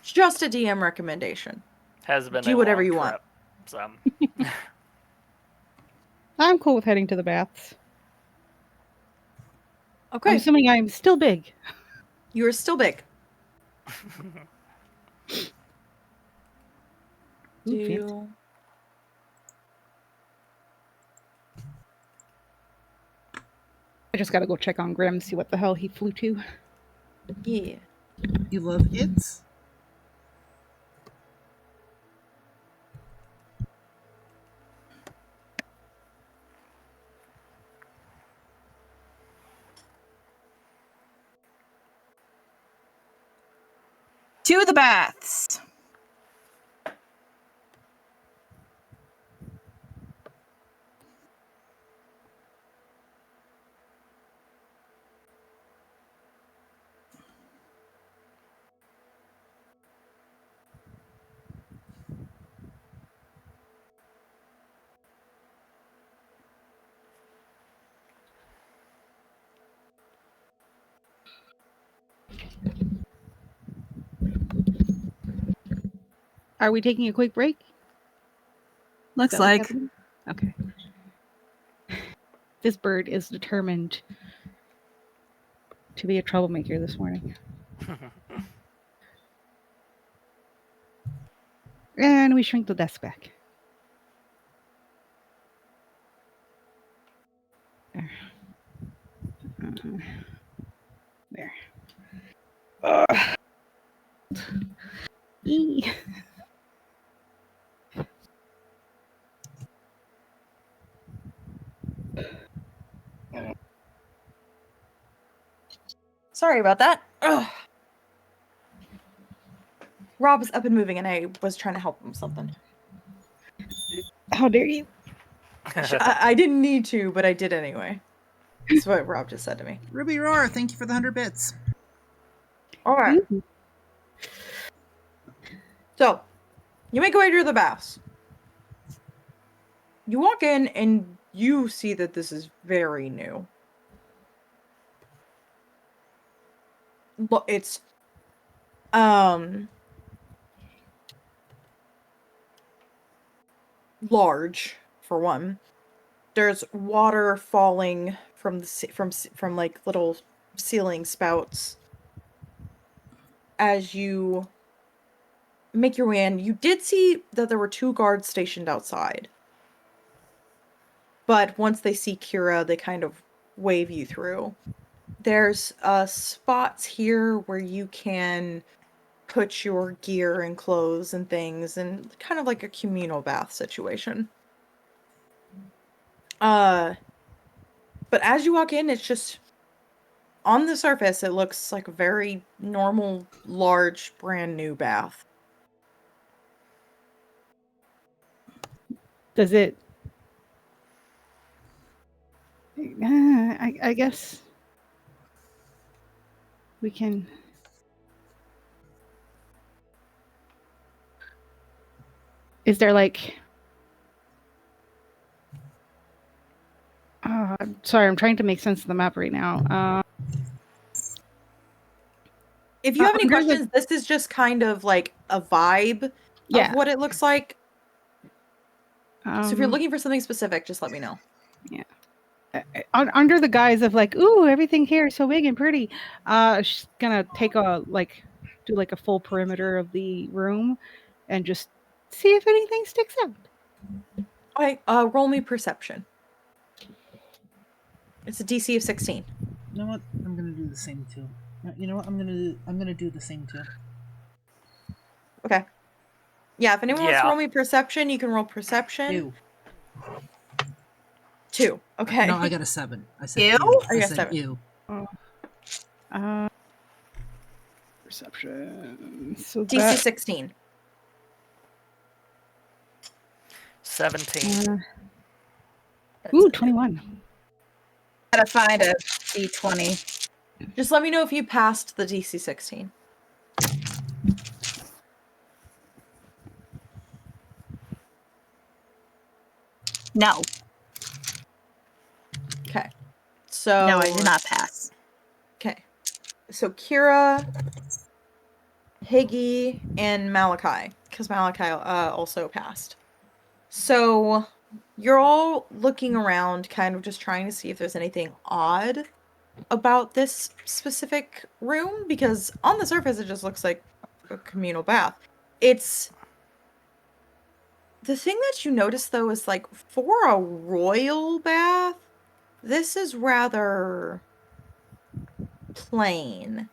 Just a DM recommendation. Has been Do a whatever long you trip, want. So. I'm cool with heading to the baths. Okay. I'm assuming I'm still big. You're still big. Ooh, I just gotta go check on Grim, see what the hell he flew to. Yeah. You love it? To the baths. Are we taking a quick break? Looks Is that what's like. happening? Okay. This bird is determined to be a troublemaker this morning. And we shrink the desk back. There. There. Eee. Sorry about that. Ugh. Rob is up and moving, and I was trying to help him with something. How dare you? I didn't need to, but I did anyway. That's what Rob just said to me. Ruby Roar, thank you for the 100 bits. All right. Ooh. So, you make your way to the baths. You walk in, and you see that this is very new. Look, it's large, for one. There's water falling from from like little ceiling spouts. As you make your way in, you did see that there were 2 guards stationed outside. But once they see Kira, they kind of wave you through. There's spots here where you can put your gear and clothes and things, and kind of like a communal bath situation. But as you walk in, it's just, on the surface, it looks like a very normal, large, brand new bath. Does it? I guess we can. Is there like? I'm sorry, I'm trying to make sense of the map right now. If you have any under the- questions, this is just kind of like a vibe of what it looks like. So if you're looking for something specific, just let me know. Yeah. Under the guise of like, ooh, everything here is so big and pretty, she's gonna take do like a full perimeter of the room and just see if anything sticks out. Okay, roll me perception. It's a DC of 16. You know what? I'm gonna do the same too. You know what? I'm gonna do the same too. Okay. Yeah, if anyone wants to roll me perception, you can roll perception. 2. Okay. No, I got a 7. I said Ew? ew. I got 7. Ew. Perception. So DC 16. 17. Ooh, 21. Gotta find a D20. Just let me know if you passed the DC 16. No. Okay. So No, I did not pass. Okay. So Kira, Higgy, and Malachi, because Malachi also passed. So you're all looking around, kind of just trying to see if there's anything odd about this specific room, because on the surface it just looks like a communal bath. It's the thing that you notice though is like, for a royal bath, this is rather plain.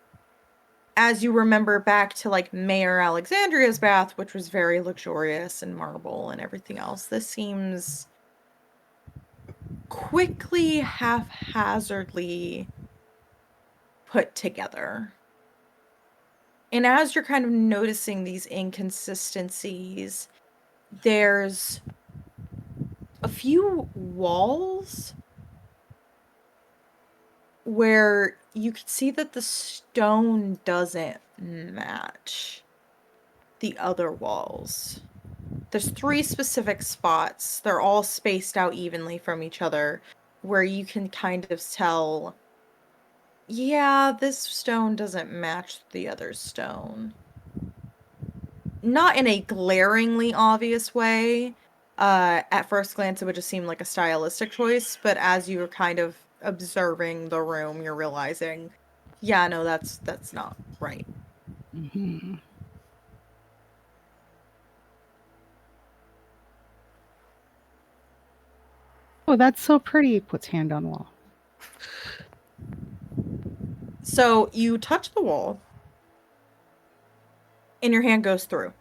As you remember back to like Mayor Alexandria's bath, which was very luxurious and marble and everything else, this seems quickly, haphazardly put together. And as you're kind of noticing these inconsistencies, there's a few walls where you can see that the stone doesn't match the other walls. There's 3 specific spots. They're all spaced out evenly from each other, where you can kind of tell, yeah, this stone doesn't match the other stone. Not in a glaringly obvious way. At first glance, it would just seem like a stylistic choice, but as you're kind of observing the room, you're realizing, yeah, no, that's not right. Mm-hmm. Oh, that's so pretty. Puts hand on wall. So you touch the wall, and your hand goes through.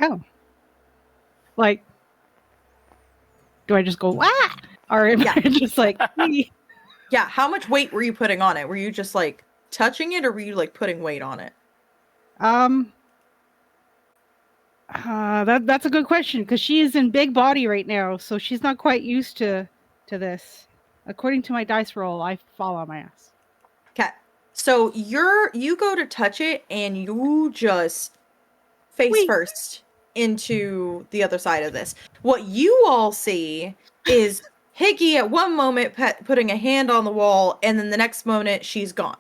Oh. Like, do I just go, wah? Or am I just like, Yeah, how much weight were you putting on it? Were you just like touching it, or were you like putting weight on it? That's a good question, because she is in big body right now, so she's not quite used to this. According to my dice roll, I fall on my ass. Okay, so you go to touch it, and you just face first into the other side of this. What you all see is Higgy at one moment putting a hand on the wall, and then the next moment she's gone.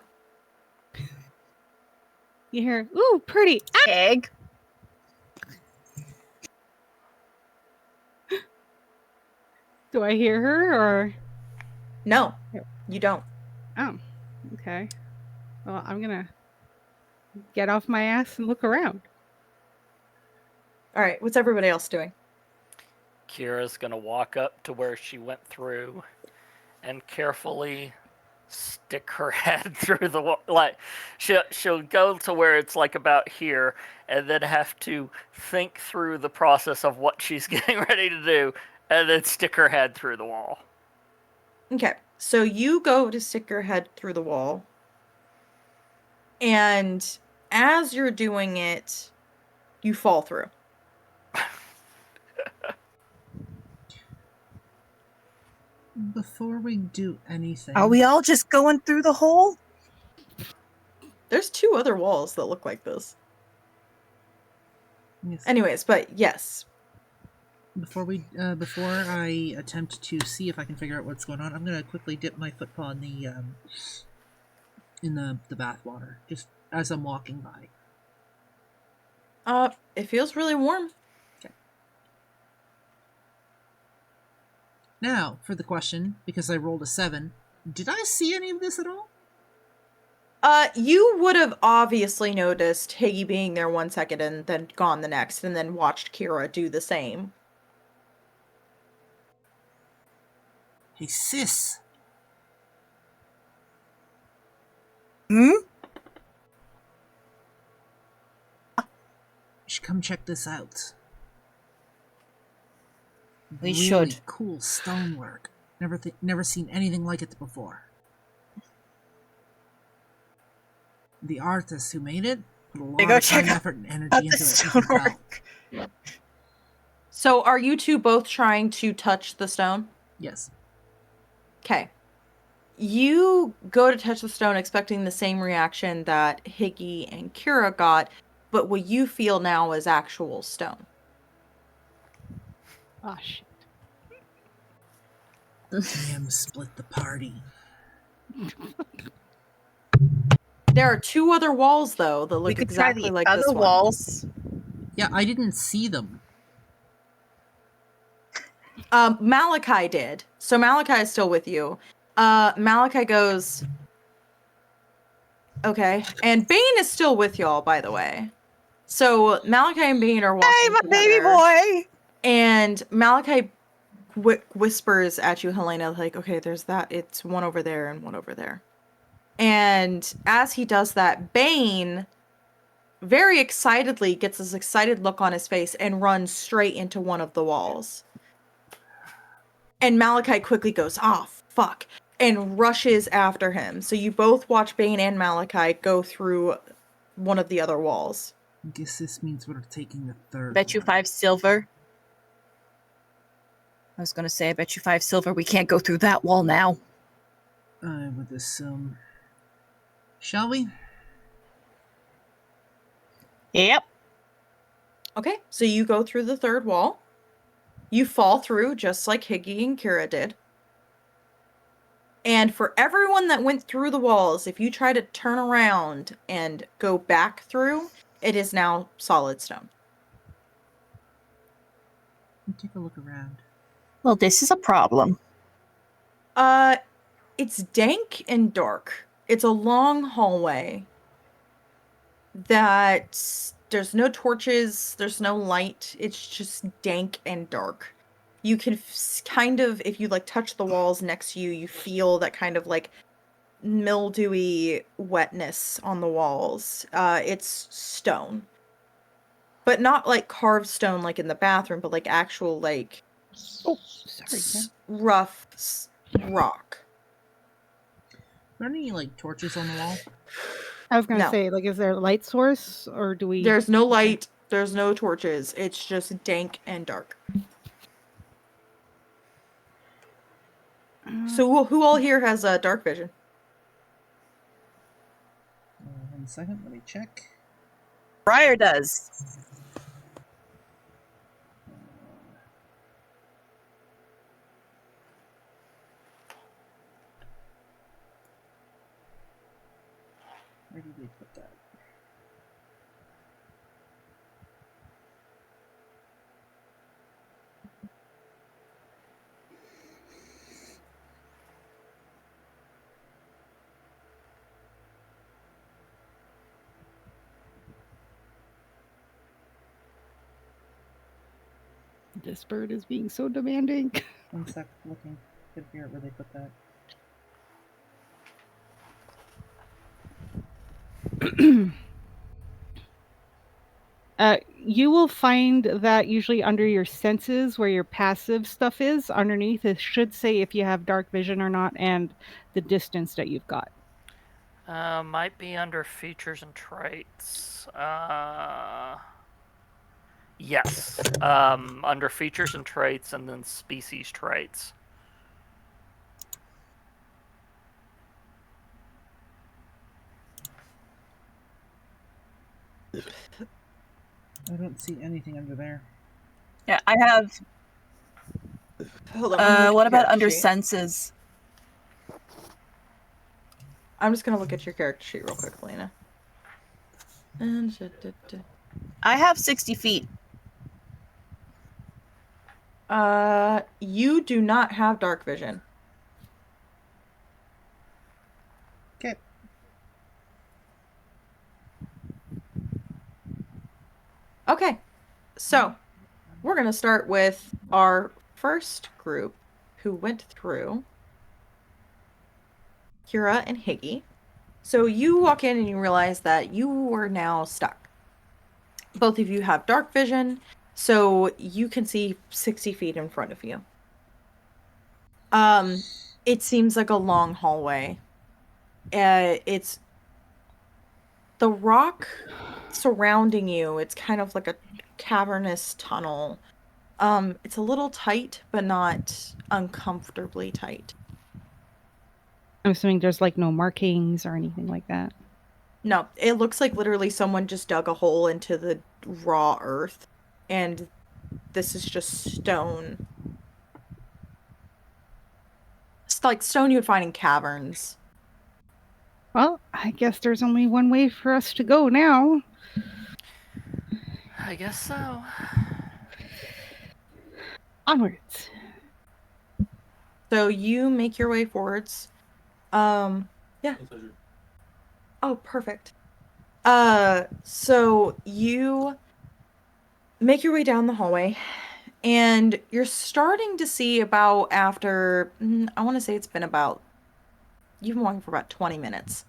You hear, ooh, pretty. Egg. Do I hear her or? No, you don't. Oh, okay. Well, I'm gonna get off my ass and look around. All right, what's everybody else doing? Kira's gonna walk up to where she went through and carefully stick her head through the wall. Like she'll go to where it's like about here, and then have to think through the process of what she's getting ready to do, and then stick her head through the wall. Okay, so you go to stick your head through the wall, and as you're doing it, you fall through. Before we do anything, Are we all just going through the hole? There's 2 other walls that look like this. Yes. Anyways, but yes. Before I attempt to see if I can figure out what's going on, I'm gonna quickly dip my footpaw in the bath water, just as I'm walking by. It feels really warm. Okay. Now, for the question, because I rolled a 7, did I see any of this at all? You would have obviously noticed Higgy being there 1 second and then gone the next, and then watched Kira do the same. Hey, sis! Hmm? You should come check this out. We really should. Cool stonework. Never seen anything like it before. The artist who made it put a lot go of check time, out effort, and energy the into it. You can stonework. tell. So are you 2 both trying to touch the stone? Yes. Okay. You go to touch the stone expecting the same reaction that Higgy and Kira got, but what you feel now is actual stone. Oh shit. Damn, split the party. There are 2 other walls, though, that We look could try exactly the like other this one. walls. Yeah, I didn't see them. Malachi did. So Malachi is still with you. Malachi goes, okay. And Bane is still with y'all, by the way. So Malachi and Bane are walking Hey, my together, baby boy! and Malachi whispers at you, Helena, like, okay, there's that. It's one over there and one over there. And as he does that, Bane very excitedly gets this excited look on his face and runs straight into one of the walls. And Malachi quickly goes, oh, fuck, and rushes after him. So you both watch Bane and Malachi go through one of the other walls. I guess this means we're taking the third Bet you one. 5 silver. I was gonna say, I bet you 5 silver we can't go through that wall now. I would assume. Shall we? Yep. Okay, so you go through the third wall. You fall through just like Higgy and Kira did. And for everyone that went through the walls, if you try to turn around and go back through, it is now solid stone. Take a look around. Well, this is a problem. It's dank and dark. It's a long hallway that there's no torches, there's no light. It's just dank and dark. You can kind of, if you like touch the walls next to you, you feel that kind of like mildewy wetness on the walls. It's stone. But not like carved stone like in the bathroom, but like actual like Oh, sorry. Ken. rough rock. Are there any like torches on the wall? I was gonna No. say, like, is there a light source or do we? There's no light, there's no torches. It's just dank and dark. So who all here has dark vision? 1 second, let me check. Briar does. Where did they put that? This bird is being so demanding. One sec, looking. Could figure out where they put that. You will find that usually under your senses, where your passive stuff is, underneath it should say if you have dark vision or not and the distance that you've got. Might be under features and traits. Yes. Under features and traits, and then species traits. I don't see anything under there. Yeah, I have. Hold on. let me look What at your about under character sheet. senses? I'm just gonna look at your character sheet real quick, Lena. And I have 60 feet. you do not have dark vision. Okay. Okay, so we're gonna start with our first group who went through Kira and Higgy. So you walk in and you realize that you are now stuck. Both of you have dark vision, so you can see 60 feet in front of you. It seems like a long hallway. It's the rock surrounding you. It's kind of like a cavernous tunnel. It's a little tight, but not uncomfortably tight. I'm assuming there's like no markings or anything like that. No, it looks like literally someone just dug a hole into the raw earth, and this is just stone. It's like stone you would find in caverns. Well, I guess there's only one way for us to go now. I guess so. Onwards. So you make your way forwards. Yeah. Oh, perfect. So you make your way down the hallway, and you're starting to see about after, I want to say it's been about, you've been walking for about 20 minutes.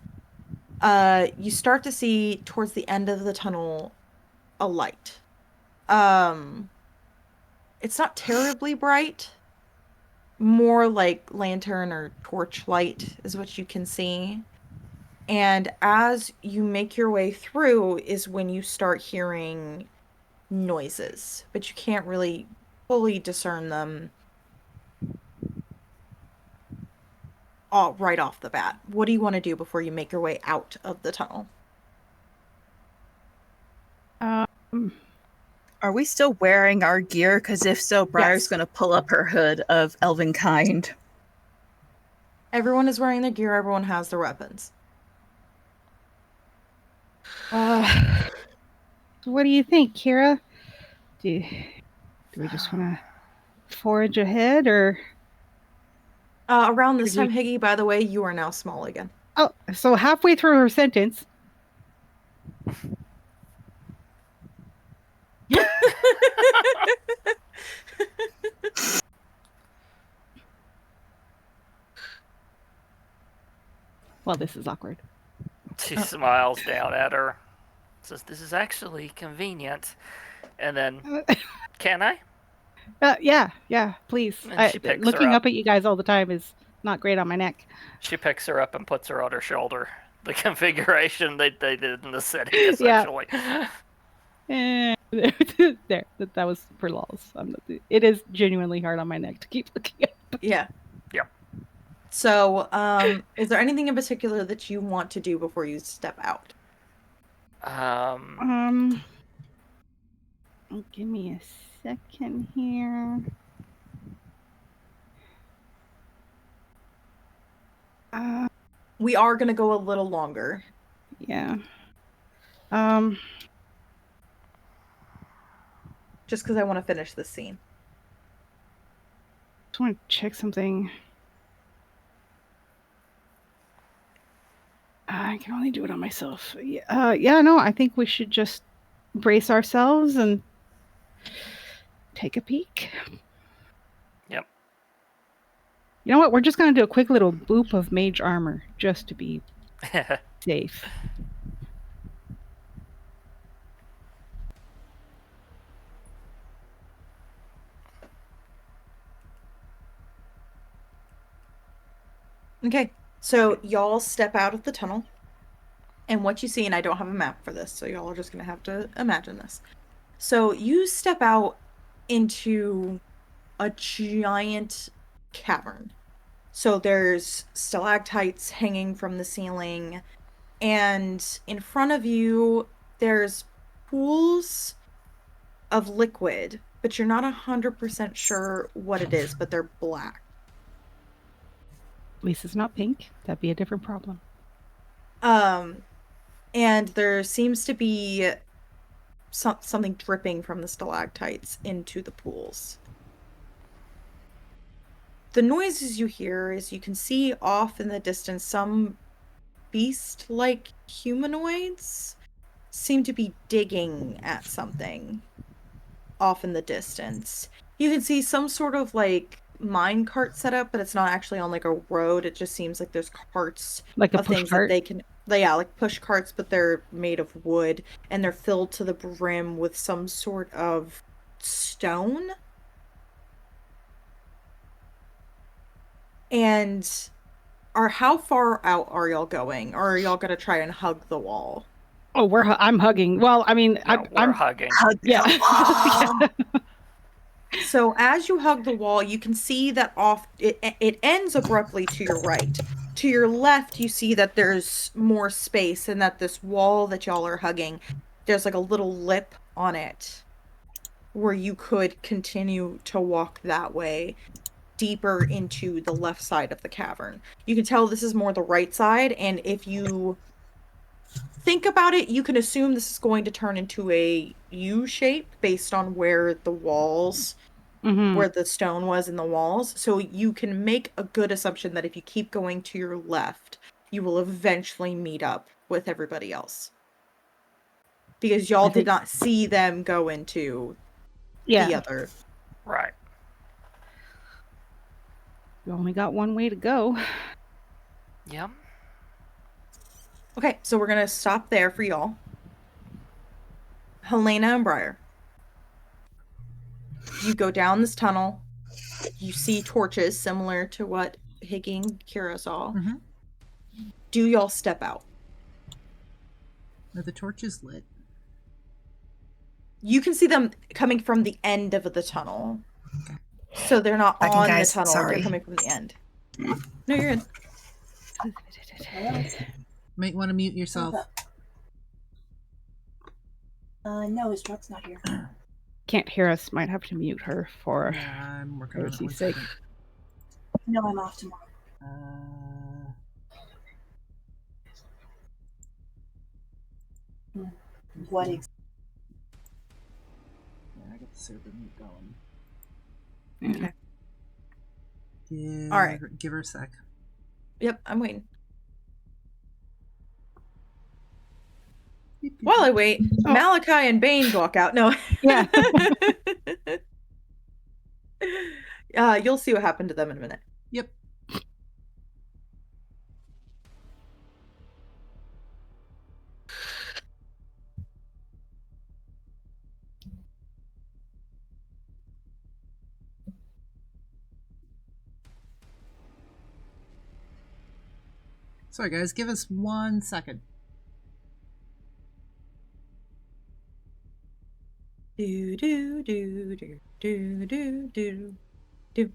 You start to see towards the end of the tunnel a light. It's not terribly bright. More like lantern or torch light is what you can see. And as you make your way through is when you start hearing noises, but you can't really fully discern them right off the bat. What do you want to do before you make your way out of the tunnel? Are we still wearing our gear? Because if so, Briar's Yes. going to pull up her hood of elven kind. Everyone is wearing their gear. Everyone has their weapons. What do you think, Kira? Do we just want to forge ahead, or? Around this Could time, Higgy, by the way, you are now small again. Oh, so halfway through her sentence. Well, this is awkward. She smiles down at her. Says, "This is actually convenient." And then, can I? Yeah, please. And she picks her Looking up. up at you guys all the time is not great on my neck. She picks her up and puts her on her shoulder. The configuration they did in the city, essentially. There, that was for lols. It is genuinely hard on my neck to keep looking up. Yeah. Yeah. So, is there anything in particular that you want to do before you step out? Give me a second here. We are going to go a little longer. Yeah. Just because I want to finish this scene. Just want to check something. I can only do it on myself. No, I think we should just brace ourselves and take a peek. Yep. You know what? We're just going to do a quick little boop of mage armor just to be safe. Okay, so y'all step out of the tunnel, and what you see, and I don't have a map for this, so y'all are just gonna have to imagine this. So you step out into a giant cavern. So there's stalactites hanging from the ceiling, and in front of you, there's pools of liquid, but you're not 100% sure what it is, but they're black. At least it's not pink. That'd be a different problem. And there seems to be something dripping from the stalactites into the pools. The noises you hear is you can see off in the distance some beast-like humanoids seem to be digging at something off in the distance. You can see some sort of like mine cart set up, but it's not actually on like a road. It just seems like there's carts Like a of push things cart? that they can, yeah, like push carts, but they're made of wood and they're filled to the brim with some sort of stone. And how far out are y'all going, or are y'all gonna try and hug the wall? Oh, I'm hugging. Well, I mean, No, we're I'm hugging. yeah. So as you hug the wall, you can see that it ends abruptly to your right. To your left, you see that there's more space and that this wall that y'all are hugging, there's like a little lip on it where you could continue to walk that way deeper into the left side of the cavern. You can tell this is more the right side, and if you think about it, you can assume this is going to turn into a U shape based on where the walls, where the stone was in the walls. So you can make a good assumption that if you keep going to your left, you will eventually meet up with everybody else. Because y'all did not see them go into the other. Right. You only got one way to go. Yep. Okay, so we're going to stop there for y'all. Helena and Briar. You go down this tunnel. You see torches similar to what Higgy and Kira saw. Mm-hmm. Do y'all step out? Are the torches lit? You can see them coming from the end of the tunnel. Okay. So they're not Second, on guys, the tunnel. sorry. They're coming from the end. No, you're good. Might want to mute yourself. No, his truck's not here. Can't hear us. Might have to mute her for Yeah, I'm working on it. One Mercy's sake. second. No, I'm off tomorrow. What Yeah, I got the server mute going. Okay. Give, All right. Give her a sec. Yep, I'm waiting. While I wait, Malachi and Bane walk out. No. Yeah. You'll see what happened to them in a minute. Yep. Sorry, guys. Give us 1 second. Do do do do do do do do do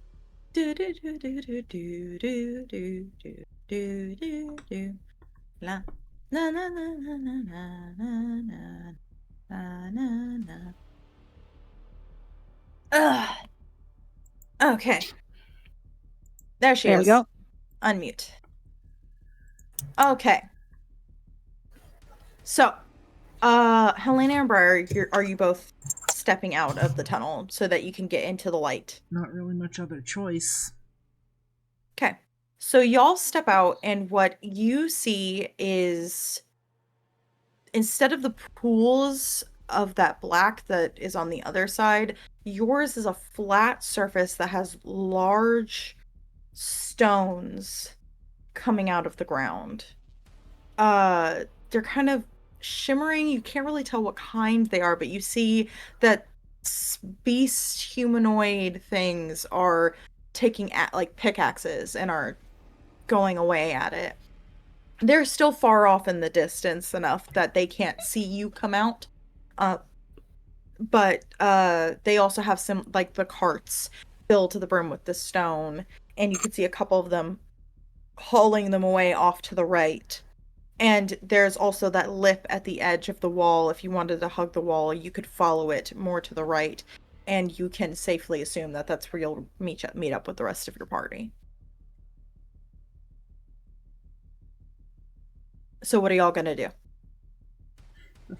do do do do do do do do do do do la na na na na na na na na na na. Ugh. Okay. There she is. There we go. Unmute. Okay. So, Helena and Briar, are you both stepping out of the tunnel so that you can get into the light? Not really much other choice. Okay. So y'all step out, and what you see is, instead of the pools of that black that is on the other side, yours is a flat surface that has large stones coming out of the ground. They're kind of shimmering. You can't really tell what kind they are, but you see that beast humanoid things are taking like pickaxes and are going away at it. They're still far off in the distance enough that they can't see you come out. But they also have some, like, the carts filled to the brim with the stone, and you can see a couple of them hauling them away off to the right. And there's also that lip at the edge of the wall. If you wanted to hug the wall, you could follow it more to the right, and you can safely assume that that's where you'll meet up with the rest of your party. So what are y'all gonna do?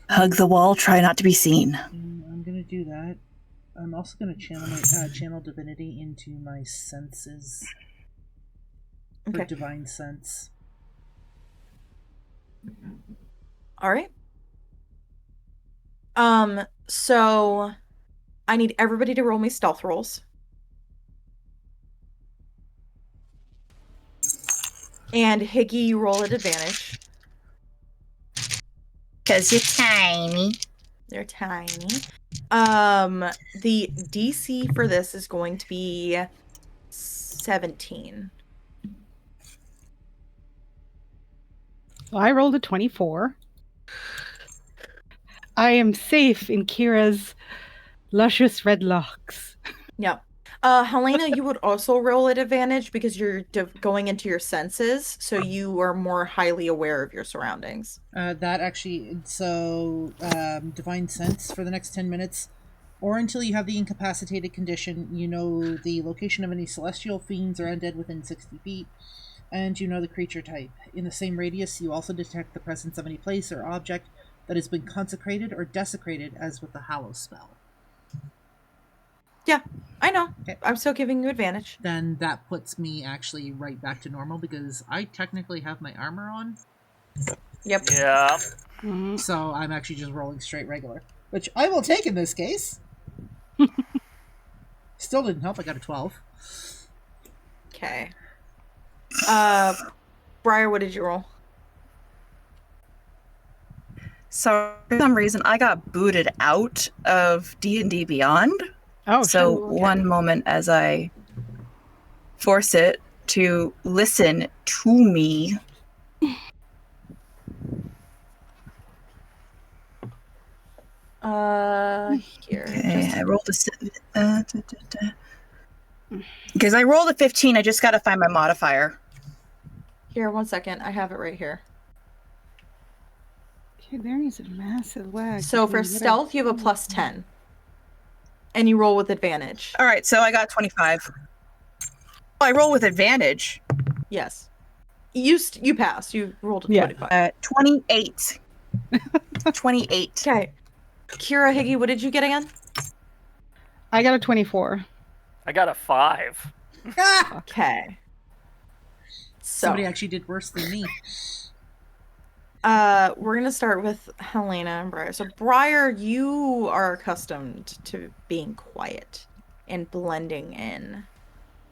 Hug the wall, try not to be seen. I'm gonna do that. I'm also gonna channel my channel divinity into my senses. For Okay. divine sense. All right. So I need everybody to roll me stealth rolls. And Higgy, you roll at advantage. Because you're tiny. They're tiny. The DC for this is going to be 17. So I rolled a 24. I am safe in Kira's luscious red locks. Yep. Helena, you would also roll at advantage because you're going into your senses, so you are more highly aware of your surroundings. That actually, so divine sense for the next 10 minutes, or until you have the incapacitated condition. You know the location of any celestial fiends or undead within 60 feet, and you know the creature type. In the same radius, you also detect the presence of any place or object that has been consecrated or desecrated, as with the Hallow spell. Yeah, I know. Okay. I'm still giving you advantage. Then that puts me actually right back to normal because I technically have my armor on. Yep. Yeah. Mhm. So I'm actually just rolling straight regular, which I will take in this case. Still didn't help. I got a 12. Okay. Briar, what did you roll? So for some reason, I got booted out of D&D Beyond. Oh, So okay. one moment as I force it to listen to me. Here. Okay, I rolled because I rolled a 15. I just got to find my modifier. Here, 1 second. I have it right here. Okay, there is a massive lag. So for between what I- stealth, you have a plus 10. And you roll with advantage. All right, so I got 25. Oh, I roll with advantage. Yes. You passed. You rolled a Yeah. 25. 28. 28. Okay. Kira, Higgy, what did you get again? I got a 24. I got a 5. Okay. So, Somebody actually did worse than me. we're gonna start with Helena and Briar. So, Briar, you are accustomed to being quiet and blending in.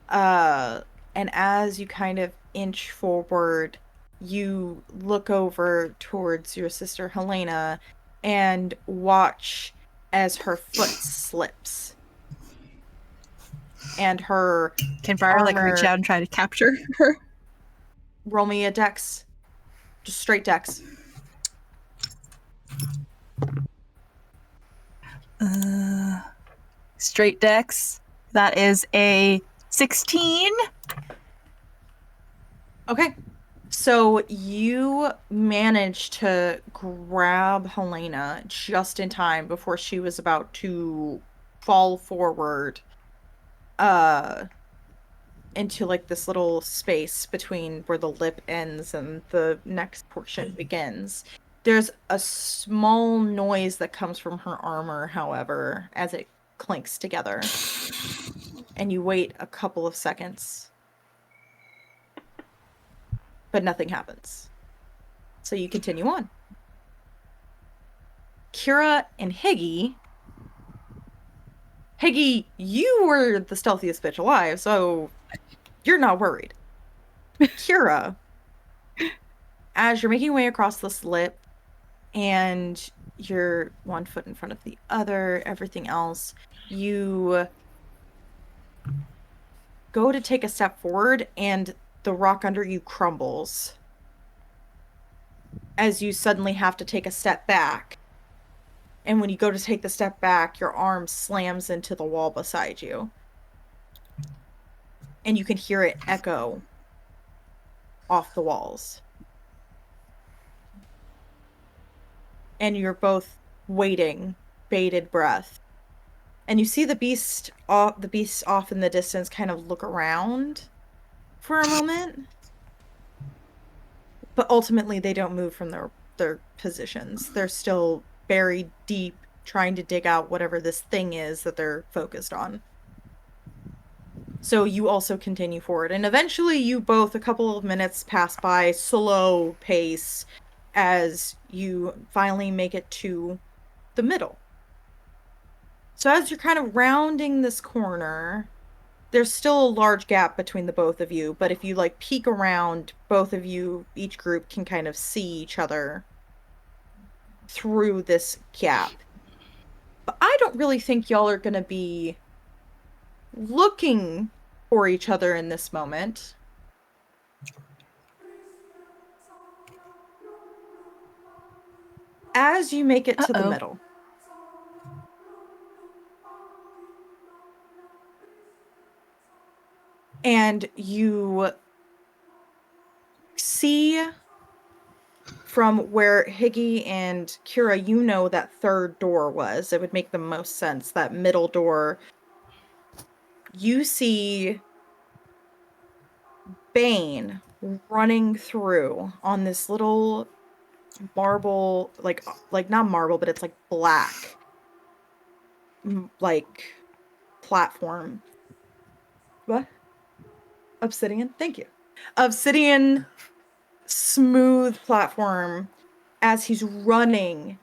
And as you kind of inch forward, you look over towards your sister Helena and watch as her foot slips. And her Can Briar like reach armor- out and try to capture her? roll me a dex. Just straight dex. Straight dex. That is a 16. Okay. So you managed to grab Helena just in time before she was about to fall forward into like this little space between where the lip ends and the next portion begins. There's a small noise that comes from her armor, however, as it clinks together. And you wait a couple of seconds. But nothing happens. So you continue on. Kira and Higgy Peggy, you were the stealthiest bitch alive, so you're not worried. Kira, as you're making your way across the slip and you're one foot in front of the other, everything else, you go to take a step forward and the rock under you crumbles as you suddenly have to take a step back. And when you go to take the step back, your arm slams into the wall beside you. And you can hear it echo off the walls. And you're both waiting, bated breath. And you see the beast off in the distance kind of look around for a moment. But ultimately they don't move from their positions. They're still buried deep, trying to dig out whatever this thing is that they're focused on. So you also continue forward. And eventually you both, a couple of minutes pass by, slow pace, as you finally make it to the middle. So as you're kind of rounding this corner, there's still a large gap between the both of you. But if you like peek around, both of you, each group can kind of see each other through this gap. But I don't really think y'all are going to be looking for each other in this moment. As you make it to the middle, and you see from where Higgy and Kira, you know that third door was. It would make the most sense, that middle door. You see Bane running through on this little marble, like not marble, but it's like black, like platform. What? Obsidian? Thank you. Obsidian smooth platform as he's running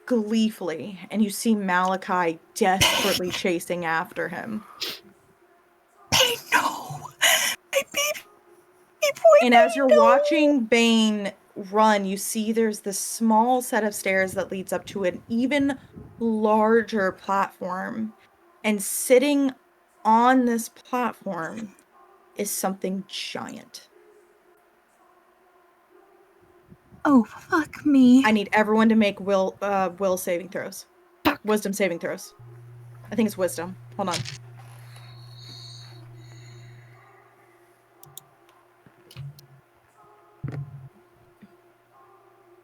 gleefully, and you see Malachi desperately chasing after him. Bane, no! My baby boy, and as you're watching Bane run, you see there's this small set of stairs that leads up to an even larger platform. And sitting on this platform is something giant. Oh, fuck me. I need everyone to make will saving throws. Wisdom saving throws. I think it's wisdom. Hold on.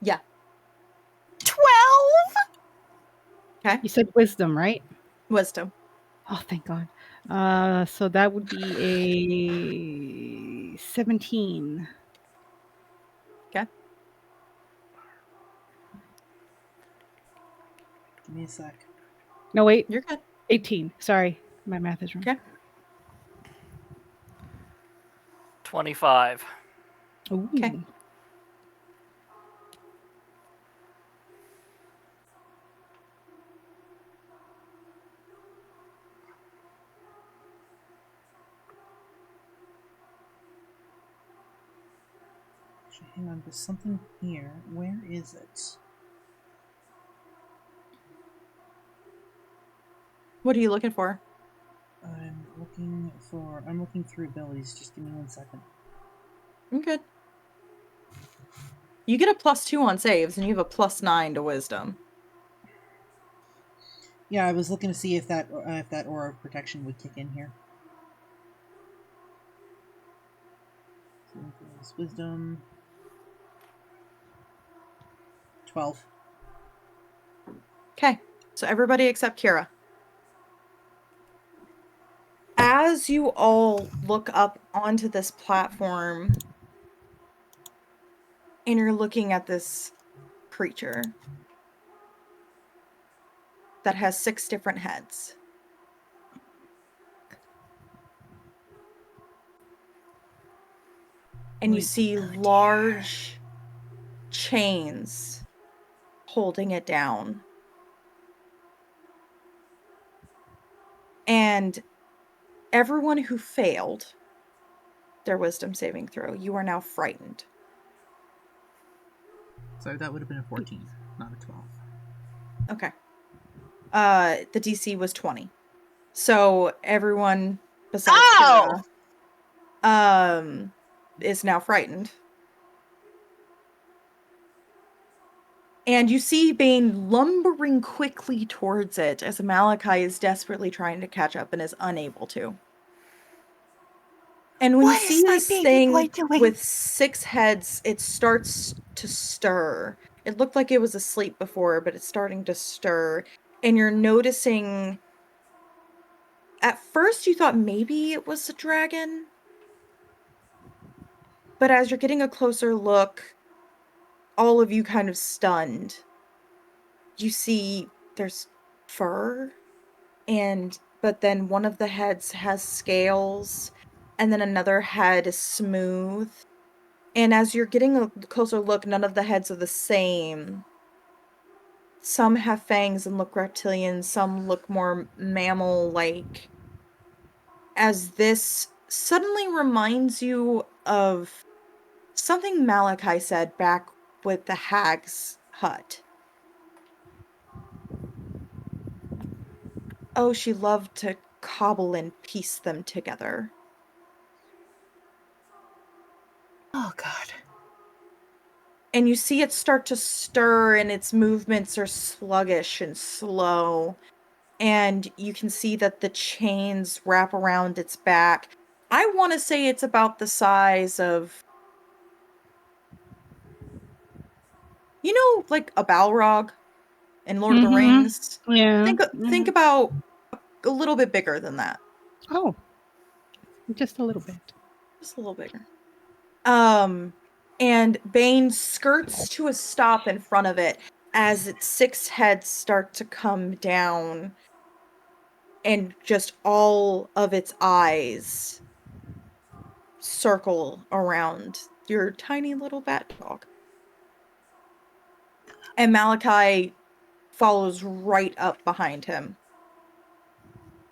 Yeah. 12? Okay. You said wisdom, right? Wisdom. Oh, thank God. So that would be a 17. Okay. Give me a sec. No, wait. You're good. 18. Sorry. My math is wrong. Okay. 25. Ooh. Okay. Hang on, there's something here. Where is it? What are you looking for? I'm looking through abilities. Just give me 1 second. I'm good. You get a +2 on saves, and you have a +9 to wisdom. Yeah, I was looking to see if that aura of protection would kick in here. So wisdom 12. Okay, so everybody except Kira. As you all look up onto this platform, and you're looking at this creature that has 6 different heads. And you see large chains holding it down. And everyone who failed their wisdom saving throw, you are now frightened. So that would have been a 14, not a 12. Okay. The DC was 20. So everyone besides Oh! Kira, is now frightened. And you see Bane lumbering quickly towards it as Malachi is desperately trying to catch up and is unable to. And when What you is see my this baby thing boy doing? with 6 heads, it starts to stir. It looked like it was asleep before, but it's starting to stir. And you're noticing... At first you thought maybe it was a dragon. But as you're getting a closer look, all of you kind of stunned. You see there's fur, but then one of the heads has scales, and then another head is smooth. And as you're getting a closer look, none of the heads are the same. Some have fangs and look reptilian, some look more mammal-like. As this suddenly reminds you of something Malachi said back with the hag's hut. Oh, she loved to cobble and piece them together. Oh, God. And you see it start to stir, and its movements are sluggish and slow. And you can see that the chains wrap around its back. I want to say it's about the size of... You know, like a Balrog in Lord of the Rings? Yeah. Think about a little bit bigger than that. Oh. Just a little bit. Just a little bigger. And Bane skirts to a stop in front of it as its 6 heads start to come down, and just all of its eyes circle around your tiny little bat dog. And Malachi follows right up behind him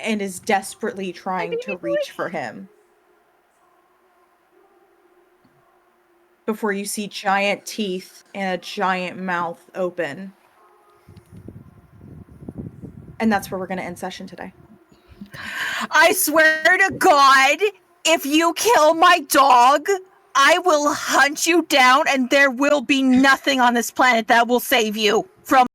and is desperately trying to reach for him. Before you see giant teeth and a giant mouth open. And that's where we're going to end session today. I swear to God, if you kill my dog, I will hunt you down and there will be nothing on this planet that will save you from